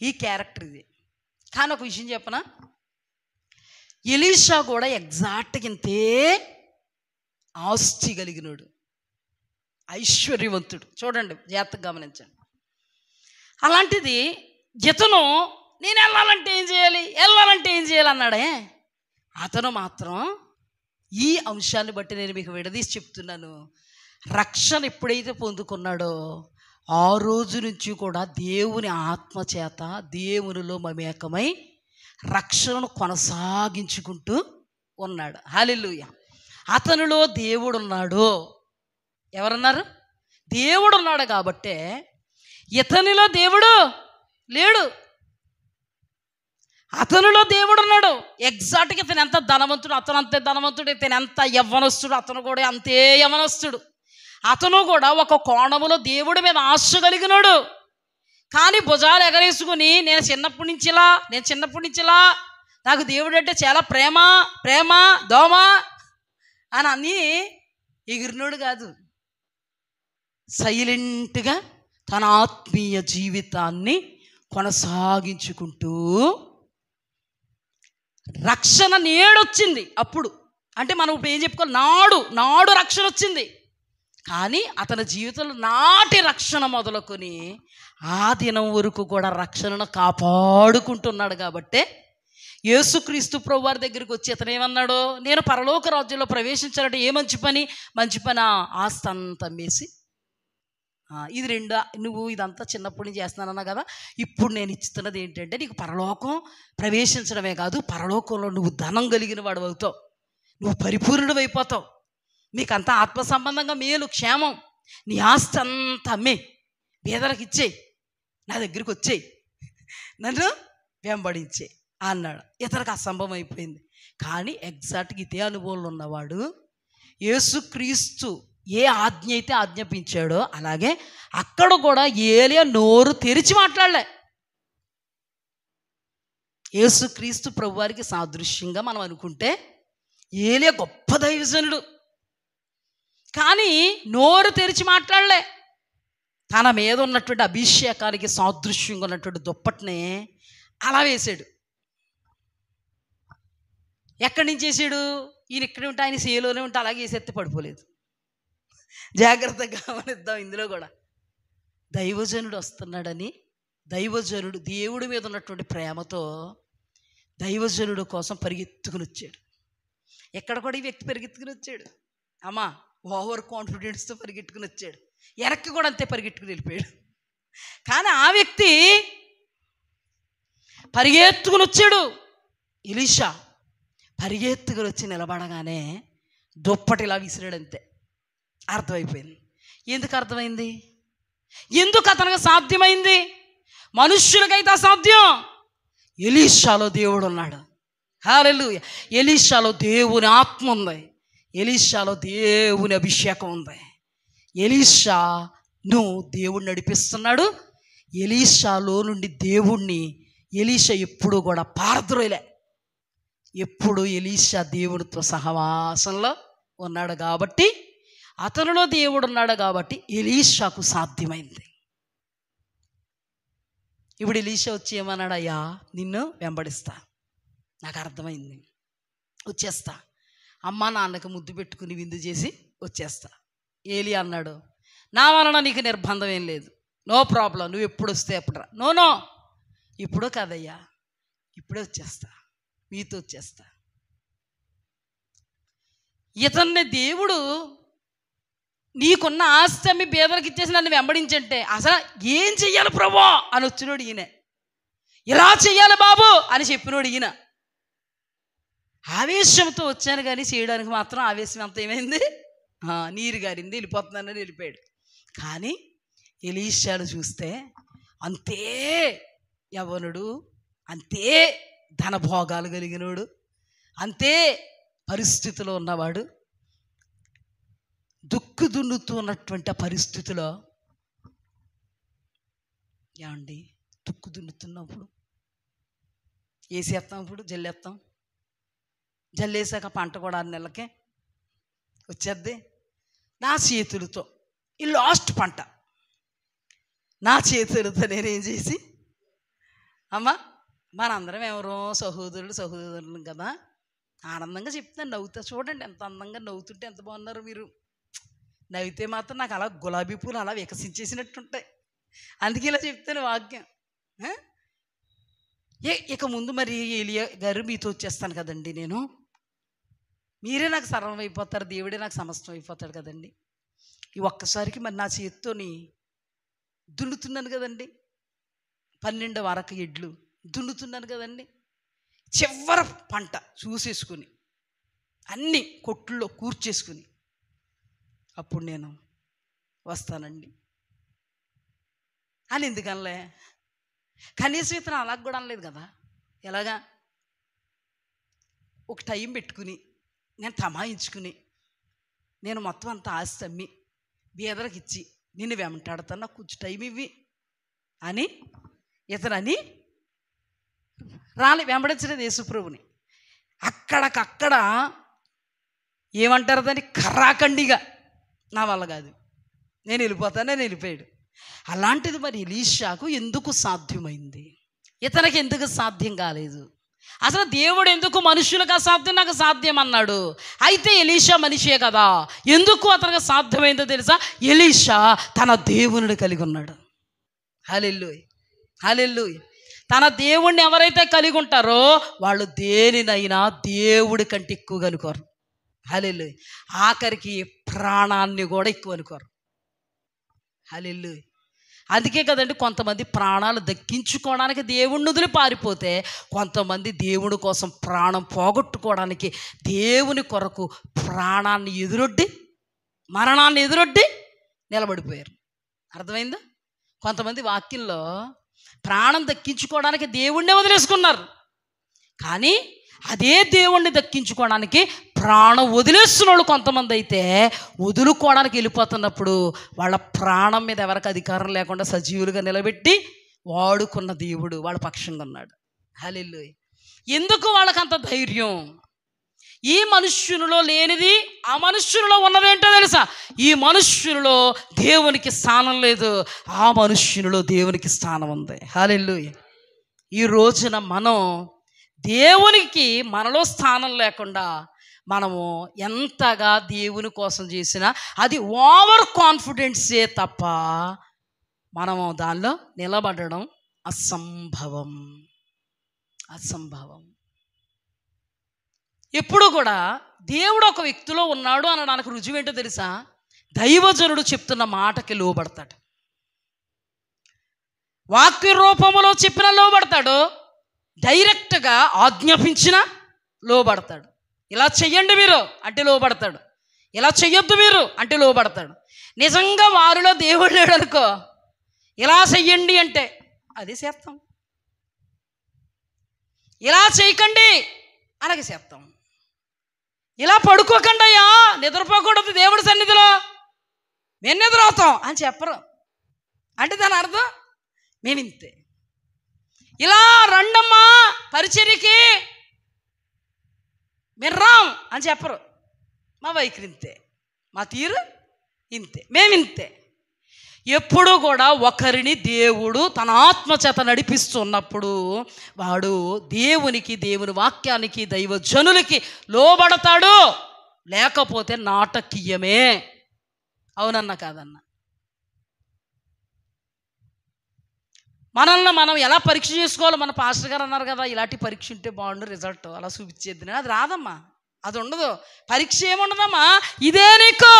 A: ఈ క్యారెక్టర్ ఇది. కానీ ఒక విషయం చెప్పనా, ఎలీషా కూడా ఎగ్జాక్ట్గా ఇంతే ఆస్తి కలిగినోడు, ఐశ్వర్యవంతుడు. చూడండి, జాగ్రత్తగా గమనించండి. అలాంటిది ఇతను నేను వెళ్ళాలంటే ఏం చేయాలి అన్నాడే. అతను మాత్రం ఈ అంశాన్ని బట్టి నేను మీకు విడదీసి చెప్తున్నాను. రక్షణ ఎప్పుడైతే పొందుకున్నాడో ఆ రోజు నుంచి కూడా దేవుని ఆత్మ చేత దేవునిలో మమేకమై రక్షణను కొనసాగించుకుంటూ ఉన్నాడు. హల్లెలూయా. అతనిలో దేవుడు ఉన్నాడు. ఎవరన్నారు? దేవుడు ఉన్నాడు. కాబట్టే ఇతనిలో దేవుడు లేడు, అతనిలో దేవుడు ఉన్నాడు. ఎగ్జాక్ట్గా ఇతను ఎంత ధనవంతుడు, అతను అంతే ధనవంతుడు. ఇతను ఎంత యవ్వనస్తుడు, అతను కూడా అంతే యవ్వనస్తుడు. అతను కూడా ఒక కోణములో దేవుడి మీద ఆశ కలిగినాడు. కానీ భుజాలు ఎగరేసుకుని నేను చిన్నప్పటి నుంచిలా నాకు దేవుడు అంటే చాలా ప్రేమ దోమ అని ఎగిరినోడు కాదు. సైలెంట్గా తన ఆత్మీయ జీవితాన్ని కొనసాగించుకుంటూ రక్షణ నేడొచ్చింది. అప్పుడు అంటే మనం ఇప్పుడు ఏం చెప్పుకోవాలి, నాడు రక్షణ వచ్చింది. కానీ అతని జీవితంలో నాటి రక్షణ మొదలుకొని ఆ దినం వరకు కూడా రక్షణను కాపాడుకుంటున్నాడు. కాబట్టే యేసుక్రీస్తు ప్రభు వారి దగ్గరికి వచ్చి అతను ఏమన్నాడు, నేను పరలోక రాజ్యంలో ప్రవేశించాలంటే ఏ మంచి పని ఆస్తి అంతా అమ్మేసి, ఇది రెండు, నువ్వు ఇదంతా చిన్నప్పటి నుంచి చేస్తున్నానన్నా కదా, ఇప్పుడు నేను ఇస్తున్నది ఏంటంటే నీకు పరలోకం ప్రవేశించడమే కాదు, పరలోకంలో నువ్వు ధనం కలిగిన వాడు అవుతావు, నువ్వు పరిపూర్ణుడు అయిపోతావు, మీకంతా ఆత్మ సంబంధంగా మేలు క్షేమం, నీ ఆస్తి అంతా అమ్మే పేదలకు ఇచ్చేయి, నా దగ్గరికి వచ్చేయి, నన్ను వెంబడించే అన్నాడు. ఇతనికి అసంభవం అయిపోయింది. కానీ ఎగ్జాక్ట్గా ఇదే అనుభవంలో ఉన్నవాడు యేసుక్రీస్తు ఏ ఆజ్ఞ అయితే ఆజ్ఞాపించాడో అలాగే అక్కడ కూడా ఏలియా నోరు తెరిచి మాట్లాడలే. యేసుక్రీస్తు ప్రభువారికి సాదృశ్యంగా మనం అనుకుంటే ఏలియా గొప్ప దైవజనుడు, కానీ నోరు తెరిచి మాట్లాడలే. తన మీద ఉన్నటువంటి అభిషేకానికి సాదృశ్యంగా ఉన్నటువంటి దుప్పటిని అలా వేసాడు. ఎక్కడి నుంచి వేసాడు? ఈయన ఇక్కడే ఉంటే ఆయన సేలోనే ఉంటే అలాగే వేసేస్తే పడిపోలేదు. జాగ్రత్తగా గమనిద్దాం. ఇందులో కూడా దైవజనుడు వస్తున్నాడని, దైవజనుడు దేవుడి మీద ఉన్నటువంటి ప్రేమతో దైవజనుడు కోసం పరిగెత్తుకుని వచ్చాడు. ఎక్కడ కూడా ఈ వ్యక్తి పరిగెత్తుకుని వచ్చాడు, అమ్మా ఓవర్ కాన్ఫిడెన్స్తో పరిగెట్టుకుని వచ్చాడు. వెనక్కి కూడా అంతే పరిగెట్టుకుని వెళ్ళిపోయాడు. కానీ ఆ వ్యక్తి పరిగెత్తుకుని వచ్చాడు. ఎలీషా పరిగెత్తుకుని వచ్చి నిలబడగానే దుప్పటి ఇలా విసిరాడంతే. అర్థమైపోయింది. ఎందుకు అర్థమైంది? ఎందుకు అతనికి సాధ్యమైంది? మనుష్యులకైతే అసాధ్యం, ఎలీషాలో దేవుడు ఉన్నాడు. హల్లెలూయా. ఎలీషాలో దేవుని ఆత్మ ఉంది, ఎలీషాలో దేవుని అభిషేకం ఉంది. ఎలీషాను దేవుడు నడిపిస్తున్నాడు. ఎలీషాలో నుండి దేవుణ్ణి ఎలీషా ఎప్పుడు కూడా పారద్రోయలే. ఎప్పుడు ఎలీషా దేవునితో సహవాసంలో ఉన్నాడు కాబట్టి, అతనిలో దేవుడు ఉన్నాడు కాబట్టి ఎలీషాకు సాధ్యమైంది. ఇప్పుడు ఎలీషా వచ్చి ఏమన్నాడు, అయ్యా నిన్ను వెంబడిస్తా, నాకు అర్థమైంది, వచ్చేస్తా, అమ్మ నాన్నకు ముద్దు పెట్టుకుని విందు చేసి వచ్చేస్తా. ఏలి అన్నాడు, నా వలన నీకు నిర్బంధం ఏం లేదు, నో ప్రాబ్లం, నువ్వు ఎప్పుడు వస్తే అప్పుడు రా. నో ఇప్పుడు కాదయ్యా, ఇప్పుడే వచ్చేస్తా, మీతో వచ్చేస్తా. ఇతన్ని దేవుడు నీకున్న ఆస్తి అమ్మి పేదలకు ఇచ్చేసి నన్ను వెంబడించంటే అసలు ఏం చెయ్యాలి ప్రభు అని వచ్చినోడు ఈయన, ఇలా చెయ్యాలి బాబు అని చెప్పినోడు ఈయన. ఆవేశంతో వచ్చాను కానీ చేయడానికి మాత్రం ఆవేశం అంత ఏమైంది, నీరు గారింది, వెళ్ళిపోతున్నానని వెళ్ళిపోయాడు. కానీ ఎలీషాను చూస్తే అంతే యవ్వనుడు, అంతే ధనభోగాలు కలిగినోడు, అంతే పరిస్థితిలో ఉన్నవాడు. దుక్కు దున్నుతూ ఉన్నటువంటి పరిస్థితిలో, ఏమండి దుక్కు దున్నుతున్నప్పుడు వేసేస్తాం, ఇప్పుడు జల్లేస్తాం, జల్లేసాక పంట కూడా 6 నెలలకే వచ్చేద్ది. నా చేతులతో ఈ లాస్ట్ పంట నా చేతులతో నేనేం చేసి, అమ్మ మనందరం ఎవరో సహోదరులు కదా, ఆనందంగా చెప్తాను, నవ్వుతా. చూడండి ఎంత అందంగా నవ్వుతుంటే ఎంత బాగున్నారు మీరు. నవ్వితే మాత్రం నాకు అలా గులాబీ పూలు అలా వికసించేసినట్టుంటాయి. అందుకే ఇలా చెప్తాను వాక్యం. ఇక ముందు మరి ఏలియా గారు మీతో వచ్చేస్తాను కదండి, నేను మీరే నాకు సర్వం అయిపోతారు, దేవుడే నాకు సమస్తం అయిపోతాడు కదండి. ఈ ఒక్కసారికి మరి నా చేత్తోని దున్నుతున్నాను కదండి, 12 వరకు ఎడ్లు దున్నుతున్నాను కదండి, చివరి పంట చూసేసుకుని అన్నీ కొట్టుల్లో కూర్చేసుకుని అప్పుడు నేను వస్తానండి అని ఎందుకనలే. కనీసం ఇతను అలా కూడా అనలేదు కదా. ఎలాగా ఒక టైం పెట్టుకుని నేను తమాయించుకుని నేను మొత్తం అంతా ఆస్తి అమ్మి బీదలకు ఇచ్చి నిన్ను వెంటాడుతాను, నాకు కొంచెం టైం ఇవ్వి అని ఇతనని వెంబడించలేదు యేసుప్రభుని. అక్కడికక్కడ ఏమంటారు దాన్ని, కర్రాఖండిగా నా వల్ల కాదు, నేను వెళ్ళిపోతానని వెళ్ళిపోయాడు. అలాంటిది మరి ఎలీషాకు ఎందుకు సాధ్యమైంది? ఇతనికి ఎందుకు సాధ్యం కాలేదు? అసలు దేవుడు ఎందుకు మనుషులకు అసాధ్యం, నాకు సాధ్యం అన్నాడు? అయితే ఎలీషా మనిషే కదా, ఎందుకు అతనికి సాధ్యమైందో తెలుసా? ఎలీషా తన దేవుని కలిగి ఉన్నాడు. హల్లెలూయా, హల్లెలూయా. తన దేవుణ్ణి ఎవరైతే కలిగి ఉంటారో వాళ్ళు దేనినైనా దేవుడి కంటే ఎక్కువగా అనుకోరు. హల్లెలూయా. ఆఖరికి ప్రాణాన్ని కూడా ఎక్కువ అనుకోరు. హల్లెలూయా. అందుకే కదండి కొంతమంది ప్రాణాలు దక్కించుకోవడానికి దేవుణ్ణి వదిలి పారిపోతే, కొంతమంది దేవుడి కోసం ప్రాణం పోగొట్టుకోవడానికి దేవుని కొరకు ప్రాణాన్ని ఎదురొడ్డి, మరణాన్ని ఎదురొడ్డి నిలబడిపోయారు. అర్థమైందా? కొంతమంది వాక్యంలో ప్రాణం దక్కించుకోవడానికి దేవుణ్ణే వదిలేసుకున్నారు, కానీ అదే దేవుణ్ణి దక్కించుకోవడానికి ప్రాణం వదిలేస్తున్న వాళ్ళు కొంతమంది అయితే వదులుకోవడానికి వెళ్ళిపోతున్నప్పుడు వాళ్ళ ప్రాణం మీద ఎవరికి అధికారం లేకుండా సజీవులుగా నిలబెట్టి వాడుకున్న దేవుడు వాళ్ళ పక్షంగా ఉన్నాడు. హల్లెలూయా. ఎందుకు వాళ్ళకి అంత ధైర్యం? ఈ మనుష్యునిలో లేనిది ఆ మనుష్యునిలో ఉన్నదేంటో తెలుసా? ఈ మనుష్యునిలో దేవునికి స్థానం లేదు, ఆ మనుష్యునిలో దేవునికి స్థానం ఉంది. హల్లెలూయా. ఈ రోజున మనం దేవునికి మనలో స్థానం లేకుండా మనము ఎంతగా దేవుని కోసం చేసినా అది ఓవర్ కాన్ఫిడెన్సే తప్ప మనము దానిలో నిలబడడం అసంభవం. అసంభవం. ఎప్పుడు కూడా దేవుడు ఒక వ్యక్తిలో ఉన్నాడు అనడానికి రుజువు ఏంటో తెలుసా? దైవజనుడు చెప్తున్న మాటకి లోబడతాడు. వాక్య రూపంలో చెప్పిన లోబడతాడు, డైరెక్ట్గా ఆజ్ఞాపించిన లోబడతాడు. ఇలా చెయ్యండి మీరు అంటే లోబడతాడు, ఇలా చెయ్యొద్దు మీరు అంటే లోబడతాడు. నిజంగా వారిలో దేవుడు లేడు అనుకో, ఇలా చెయ్యండి అంటే అది చేస్తాం, ఇలా చేయకండి అలాగే చేస్తాం. ఇలా పడుకోకండి అయ్యా, నిద్రపోకూడదు దేవుడి సన్నిధిలో, మేము నిద్రవుతాం అని చెప్పరు. అంటే దాని అర్థం మేము ఇంతే. ఇలా రండమ్మా పరిచర్యకి, మీరు రాం అని చెప్పరు. మా వైఖరి ఇంతే, మా తీరు ఇంతే, మేమింతే. ఎప్పుడూ కూడా ఒకరిని దేవుడు తన ఆత్మచేత నడిపిస్తున్నప్పుడు వాడు దేవునికి, దేవుని వాక్యానికి, దైవజనులకి లోబడతాడు. లేకపోతే నాటకీయమే. అవునన్నా కాదన్నా? మనల్ని మనం ఎలా పరీక్ష చేసుకోవాలో మన పాస్టర్ గారు అన్నారు కదా, ఇలాంటి పరీక్ష ఉంటే బాగుండు రిజల్ట్ అలా చూపించేద్ది. అది రాదమ్మా, అది ఉండదు. పరీక్ష ఏముండదమ్మా, ఇదే నీకు,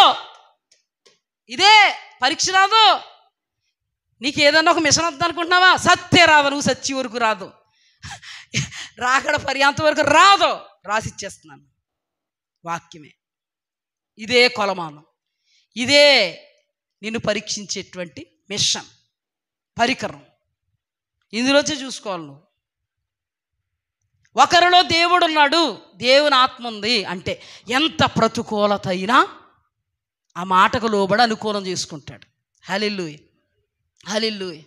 A: ఇదే పరీక్ష. రాదు. నీకు ఏదన్నా ఒక మిషన్ వద్దు అనుకుంటున్నావా? సత్తే రాదు, నువ్వు సచ్చి వరకు రాదు, రాకడ పర్యాంత వరకు రాదు, రాసిచ్చేస్తున్నాను. వాక్యమే ఇదే కొలమానం, ఇదే నిన్ను పరీక్షించేటువంటి మిషన్, పరికరం. ఇందులోంచి చూసుకోవాలి నువ్వు. ఒకరిలో దేవుడు ఉన్నాడు, దేవుని ఆత్మ ఉంది అంటే ఎంత ప్రతికూలత అయినా ఆ మాటకు లోబడి అనుకూలం చేసుకుంటాడు. హల్లెలూయా, హల్లెలూయా.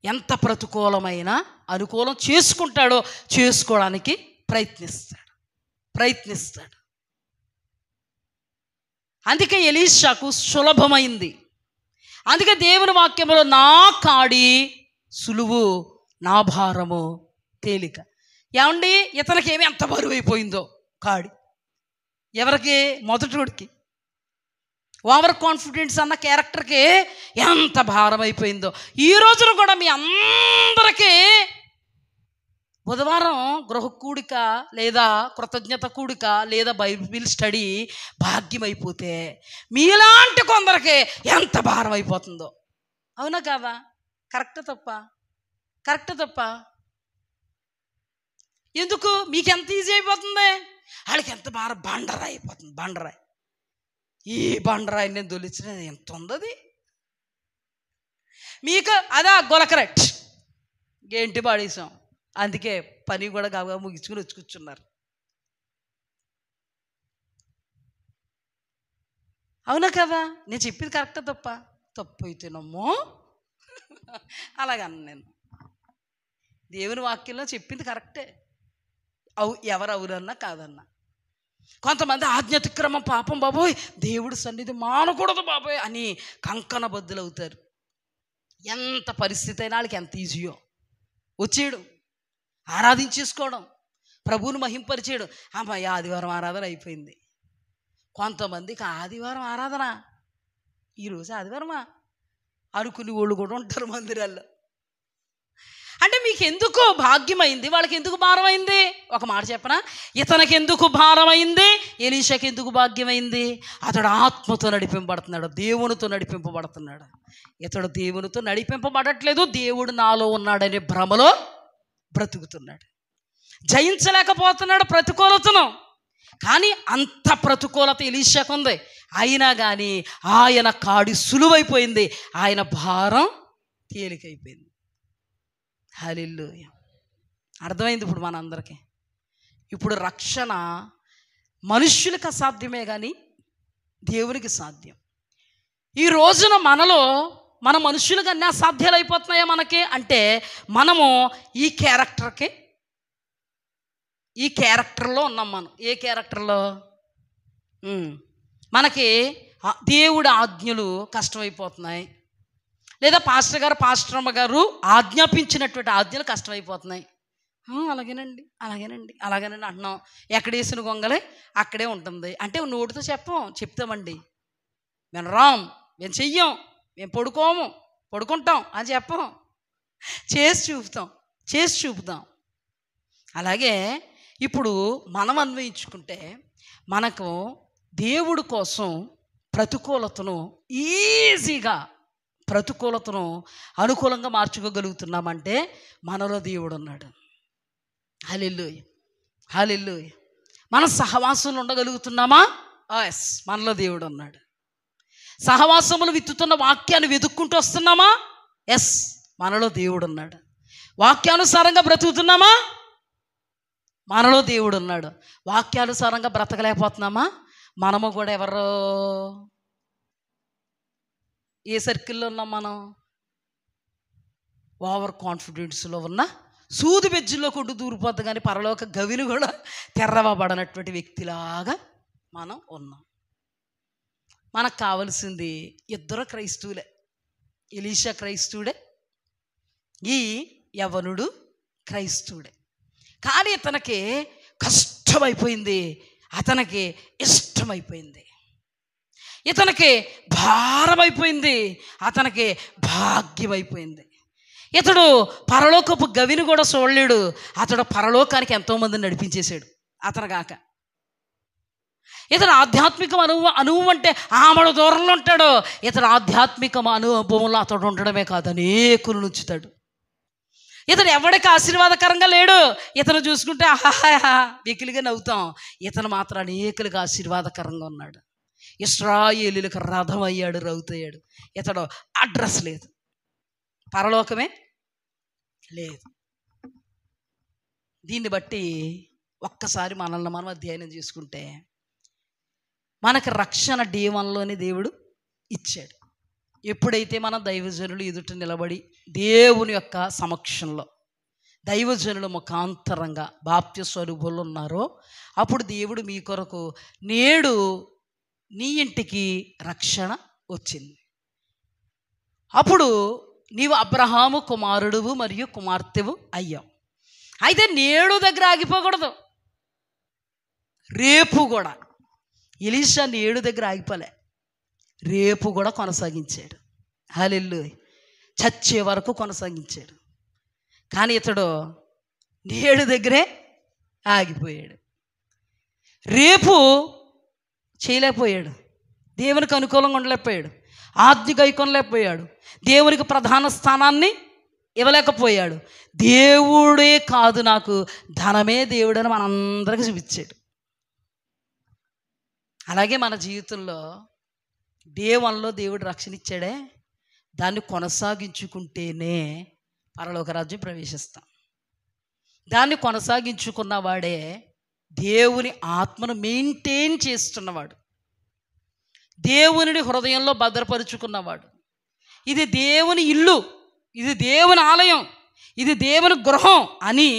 A: ఎంత ప్రతికూలమైన అనుకూలం చేసుకుంటాడో, చేసుకోవడానికి ప్రయత్నిస్తాడు. అందుకే ఎలీషాకు సులభమైంది. అందుకే దేవుని వాక్యంలో నా కాడి సులువు, నా భారము తేలిక. ఏమండి, ఇతనికి ఏమి ఎంత బరువు అయిపోయిందో కాడి. ఎవరికి? మొదటివాడికి. ఓవర్ కాన్ఫిడెన్స్ అన్న క్యారెక్టర్కి ఎంత భారం అయిపోయిందో. ఈ రోజున కూడా మీ అందరికీ బుధవారం గృహ కూడిక లేదా కృతజ్ఞత కూడిక లేదా బైబిల్ స్టడీ భాగ్యమైపోతే మీలాంటి కొందరికి ఎంత భారం అయిపోతుందో. అవునా కాదా? కరెక్ట్ తప్ప? ఎందుకు? మీకు ఎంత ఈజీ అయిపోతుంది, వాళ్ళకి ఎంత భారం బండరాయి అయిపోతుంది. బండరాయి, ఈ బండరాయి నేను దొలిచిన ఎంత ఉందది మీకు. అదా గొలకరెట్ గేంటి పాడేసాం. అందుకే పని కూడా కాగా ముగించుకుని వచ్చి కూర్చున్నారు. అవునా కదా? నేను చెప్పింది కరెక్టా తప్పు అయితేనమ్మో అలాగన్నా నేను. దేవుని వాక్యంలో చెప్పింది కరెక్టే, ఎవరు అవురన్నా కాదన్నా. కొంతమంది ఆజ్ఞాతిక్రమం పాపం బాబోయ్, దేవుడి సన్నిధి మానకూడదు బాబోయ్ అని కంకణ బద్దులవుతారు. ఎంత పరిస్థితి అయినా వాళ్ళకి ఎంత ఈజీయో వచ్చేయడం, ఆరాధించేసుకోవడం, ప్రభువుని మహింపరిచేయడం. అమ్మాయి ఆదివారం ఆరాధన అయిపోయింది. కొంతమందికి ఆదివారం ఆరాధన, ఈరోజు ఆదివారమా అనుకుని వాళ్ళు కూడా ఉంటారు మందిరాల్లో. అంటే మీకు ఎందుకు భాగ్యమైంది, వాళ్ళకి ఎందుకు భారమైంది? ఒక మాట చెప్పనా, ఇతనికి ఎందుకు భారమైంది, ఎలీషాకి ఎందుకు భాగ్యమైంది? అతడు ఆత్మతో నడిపింపబడుతున్నాడు, దేవునితో నడిపింపబడుతున్నాడు. ఇతడు దేవునితో నడిపింపబడట్లేదు, దేవుడు నాలో ఉన్నాడనే భ్రమలో బ్రతుకుతున్నాడు. జయించలేకపోతున్నాడు ప్రతికూలతను. కానీ అంత ప్రతికూలత ఎలీషాకు ఉంది. అయినా కానీ ఆయన కాడి సులువైపోయింది, ఆయన భారం తేలికైపోయింది. హల్లెలూయా. అర్థమైంది ఇప్పుడు మనందరికీ. ఇప్పుడు రక్షణ మనుష్యులకు అసాధ్యమే కానీ దేవునికి సాధ్యం. ఈ రోజున మనలో మన మనుష్యులకు అన్నీ అసాధ్యాలు అయిపోతున్నాయా మనకి అంటే, మనము ఈ క్యారెక్టర్లో ఉన్నాం. మనం ఏ క్యారెక్టర్లో? మనకి దేవుడి ఆజ్ఞలు కష్టమైపోతున్నాయి, లేదా పాస్టర్ అమ్మ గారు ఆజ్ఞాపించినటువంటి ఆజ్ఞలు కష్టమైపోతున్నాయి. అలాగేనండి అంటున్నాం. ఎక్కడ వేసిన గొంగలే అక్కడే ఉంటుంది. అంటే నోటితో చెప్తామండి, మేము రాం, మేము చెయ్యం, మేము పడుకుంటాం అని చెప్పం, చేసి చూపుతాం. అలాగే ఇప్పుడు మనం అన్వయించుకుంటే మనకు దేవుడి కోసం ప్రతికూలతను అనుకూలంగా మార్చుకోగలుగుతున్నామంటే మనలో దేవుడు ఉన్నాడు. హల్లెలూయా. మన సహవాసంలో ఉండగలుగుతున్నామా? ఎస్, మనలో దేవుడు ఉన్నాడు. సహవాసములు విత్తుతున్న వాక్యాన్ని వెతుక్కుంటూ వస్తున్నామా? ఎస్, మనలో దేవుడు ఉన్నాడు. వాక్యానుసారంగా బ్రతుకుతున్నామా? మనలో దేవుడు ఉన్నాడు. వాక్యానుసారంగా బ్రతకలేకపోతున్నామా? మనము కూడా ఏ సర్కిల్లో ఉన్నాం మనం? ఓవర్ కాన్ఫిడెన్స్లో ఉన్న సూది బెజ్జుల్లో కొట్టు దూరిపోద్ది కానీ పరలోక గవిని కూడా తెరవబడనటువంటి వ్యక్తిలాగా మనం ఉన్నాం. మనకు కావలసింది ఇద్దరు క్రైస్తవులే. ఎలీషా క్రైస్తవుడే, ఈ యవనుడు క్రైస్తవుడే. కానీ ఇతనికి కష్టమైపోయింది, అతనికి ఇష్టమైపోయింది, ఇతనికి భారమైపోయింది, అతనికి భాగ్యమైపోయింది. ఇతడు పరలోకపు గవిని కూడా చూడలేడు, అతడు పరలోకానికి ఎంతోమందిని నడిపించేశాడు అతను కాక. ఇతడు ఆధ్యాత్మిక అనుభవం అంటే ఆమడ దూరంలో ఉంటాడు. ఇతడు ఆధ్యాత్మిక అనుభవంలో అతడు ఉండడమే కాదు, అనేకులు ఉంచుతాడు. ఇతను ఎవరికి ఆశీర్వాదకరంగా లేడు. ఇతను చూసుకుంటే ఆహా వెకిలిగా నవ్వుతాం, ఇతను మాత్రం అనేకులకు ఆశీర్వాదకరంగా ఉన్నాడు. ఇశ్రాయేలీలకు రథం అయ్యాడు, రౌతయ్యాడు. ఇతడు అడ్రస్ లేదు, పరలోకమే లేదు. దీన్ని బట్టి ఒక్కసారి మనల్ని మనం అధ్యయనం చేసుకుంటే మనకు రక్షణ D1లోనే దేవుడు ఇచ్చాడు. ఎప్పుడైతే మనం దైవజనులు ఎదుట నిలబడి దేవుని యొక్క సమక్షంలో దైవజనుల ముఖాంతరంగా బాప్తిస్మ అనుభవాలు ఉన్నారో, అప్పుడు దేవుడు మీ కొరకు నేడు నీ ఇంటికి రక్షణ వచ్చింది. అప్పుడు నీవు అబ్రహాము కుమారుడువు మరియు కుమార్తెవు అయ్యావు. అయితే నేడు దగ్గర ఆగిపోకూడదు, రేపు కూడా. ఎలీషా నేడు దగ్గర ఆగిపోలే, రేపు కూడా కొనసాగించాడు. హల్లెలూయా. చచ్చే వరకు కొనసాగించాడు. కానీ ఇతడు నేడు దగ్గరే ఆగిపోయాడు, రేపు చేయలేకపోయాడు, దేవునికి అనుకూలంగా ఉండలేకపోయాడు, ఆజ్ఞ గైకొనలేకపోయాడు, దేవునికి ప్రధాన స్థానాన్ని ఇవ్వలేకపోయాడు. దేవుడే కాదు, నాకు ధనమే దేవుడని మనందరికీ చూపించాడు. అలాగే మన జీవితంలో D1లో దేవుడు రక్షణ ఇచ్చాడే, దాన్ని కొనసాగించుకుంటేనే పరలోక రాజ్యం ప్రవేశిస్తాం. దాన్ని కొనసాగించుకున్నవాడే దేవుని ఆత్మను మెయింటైన్ చేస్తున్నవాడు, దేవుని హృదయంలో భద్రపరుచుకున్నవాడు. ఇది దేవుని ఇల్లు, ఇది దేవుని ఆలయం, ఇది దేవుని గృహం అని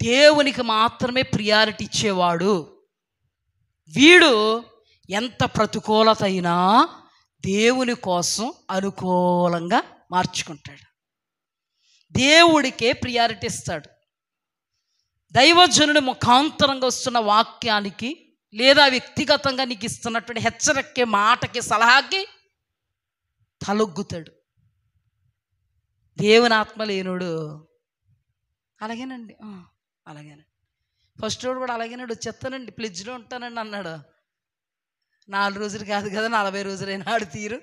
A: దేవునికి మాత్రమే ప్రియారిటీ ఇచ్చేవాడు, వీడు ఎంత ప్రతికూలత అయినా దేవుని కోసం అనుకూలంగా మార్చుకుంటాడు. దేవుడికే ప్రియారిటీ ఇస్తాడు. దైవజనుడి ముఖాంతరంగా వస్తున్న వాక్యానికి లేదా వ్యక్తిగతంగా నీకు ఇస్తున్నటువంటి హెచ్చరికే మాటకి సలహాకి తలొగ్గుతాడు. దేవుని ఆత్మ లేనుడు అలాగేనండి, అలాగేనండి. ఫస్ట్ రోడ్ కూడా అలాగేనాడు, వచ్చేస్తానండి, ప్లెడ్జ్లో ఉంటానండి అన్నాడు. 4 రోజులు కాదు కదా, 40 రోజులైనా ఆడు తీరు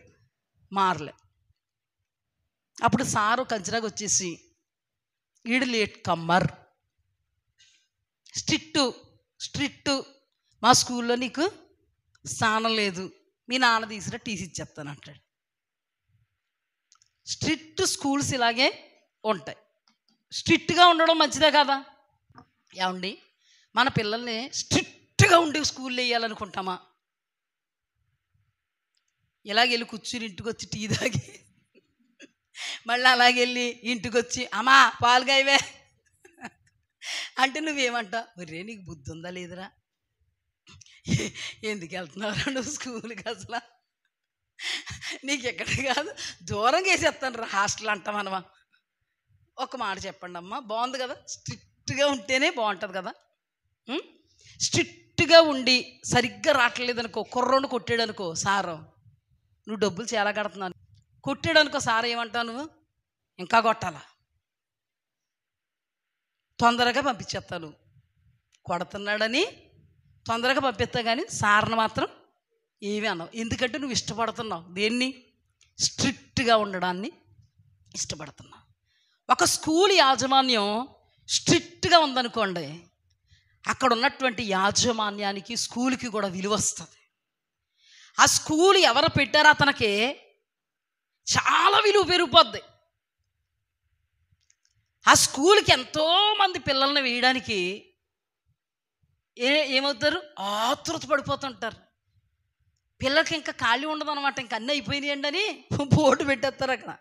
A: మారలే. అప్పుడు సారు కంచిరాకు వచ్చేసి, ఈడు లేట్ కమ్మర్, స్ట్రిక్టు, మా స్కూల్లో నీకు స్థానం లేదు, మీ నాన్న తీసినా టీసీ ఇచ్చేస్తాను అంటాడు. స్ట్రిక్ట్ స్కూల్స్ ఇలాగే ఉంటాయి. స్ట్రిక్ట్గా ఉండడం మంచిదే కదా. ఏమండి, మన పిల్లల్ని స్ట్రిక్ట్గా ఉండి స్కూల్లో వేయాలనుకుంటామా? ఇలాగెళ్ళి కూర్చుని ఇంటికి వచ్చి టీ తాగి మళ్ళీ అలాగెళ్ళి ఇంటికి వచ్చి అమ్మా పాలుగాయవే అంటే నువ్వేమంటావు? ఒరే నీకు బుద్ధి ఉందా లేదురా, ఎందుకు వెళ్తున్నావురా నువ్వు స్కూల్కి? అసలు నీకు ఎక్కడ కాదు, దూరంగా వేసేస్తాను రా హాస్టల్ అంటామనమా? ఒక మాట చెప్పండి అమ్మా, బాగుంది కదా, స్ట్రిక్ట్గా ఉంటేనే బాగుంటుంది కదా. స్ట్రిక్ట్గా ఉండి సరిగ్గా రావట్లేదనుకో, కుర్రోడు కొట్టాడు అనుకో సారు, నువ్వు డబ్బులు చాలా కడుతున్నావు, కొట్టాడు అనుకో సార్, ఏమంటావు నువ్వు? ఇంకా కొట్టాలా, తొందరగా పంపించేస్తాను, కొడుతున్నాడని తొందరగా పంపిస్తా, కానీ సార్ని మాత్రం ఏమీ అన్నావు. ఎందుకంటే నువ్వు ఇష్టపడుతున్నావు దేన్ని? స్ట్రిక్ట్గా ఉండడాన్ని ఇష్టపడుతున్నావు. ఒక స్కూల్ యాజమాన్యం స్ట్రిక్ట్గా ఉందనుకోండి, అక్కడ ఉన్నటువంటి యాజమాన్యానికి స్కూల్కి కూడా విలువ వస్తుంది. ఆ స్కూల్ ఎవరు పెట్టారో అతనికి చాలా విలువ పెరిగిపోద్ది. ఆ స్కూల్కి ఎంతోమంది పిల్లల్ని వేయడానికి ఏమవుతారు? ఆతృత పడిపోతుంటారు. పిల్లలకి ఇంకా ఖాళీ ఉండదు అనమాట, ఇంకా అన్నీ అయిపోయినాయండి అని బోర్డు పెట్టేస్తారు అక్కడ.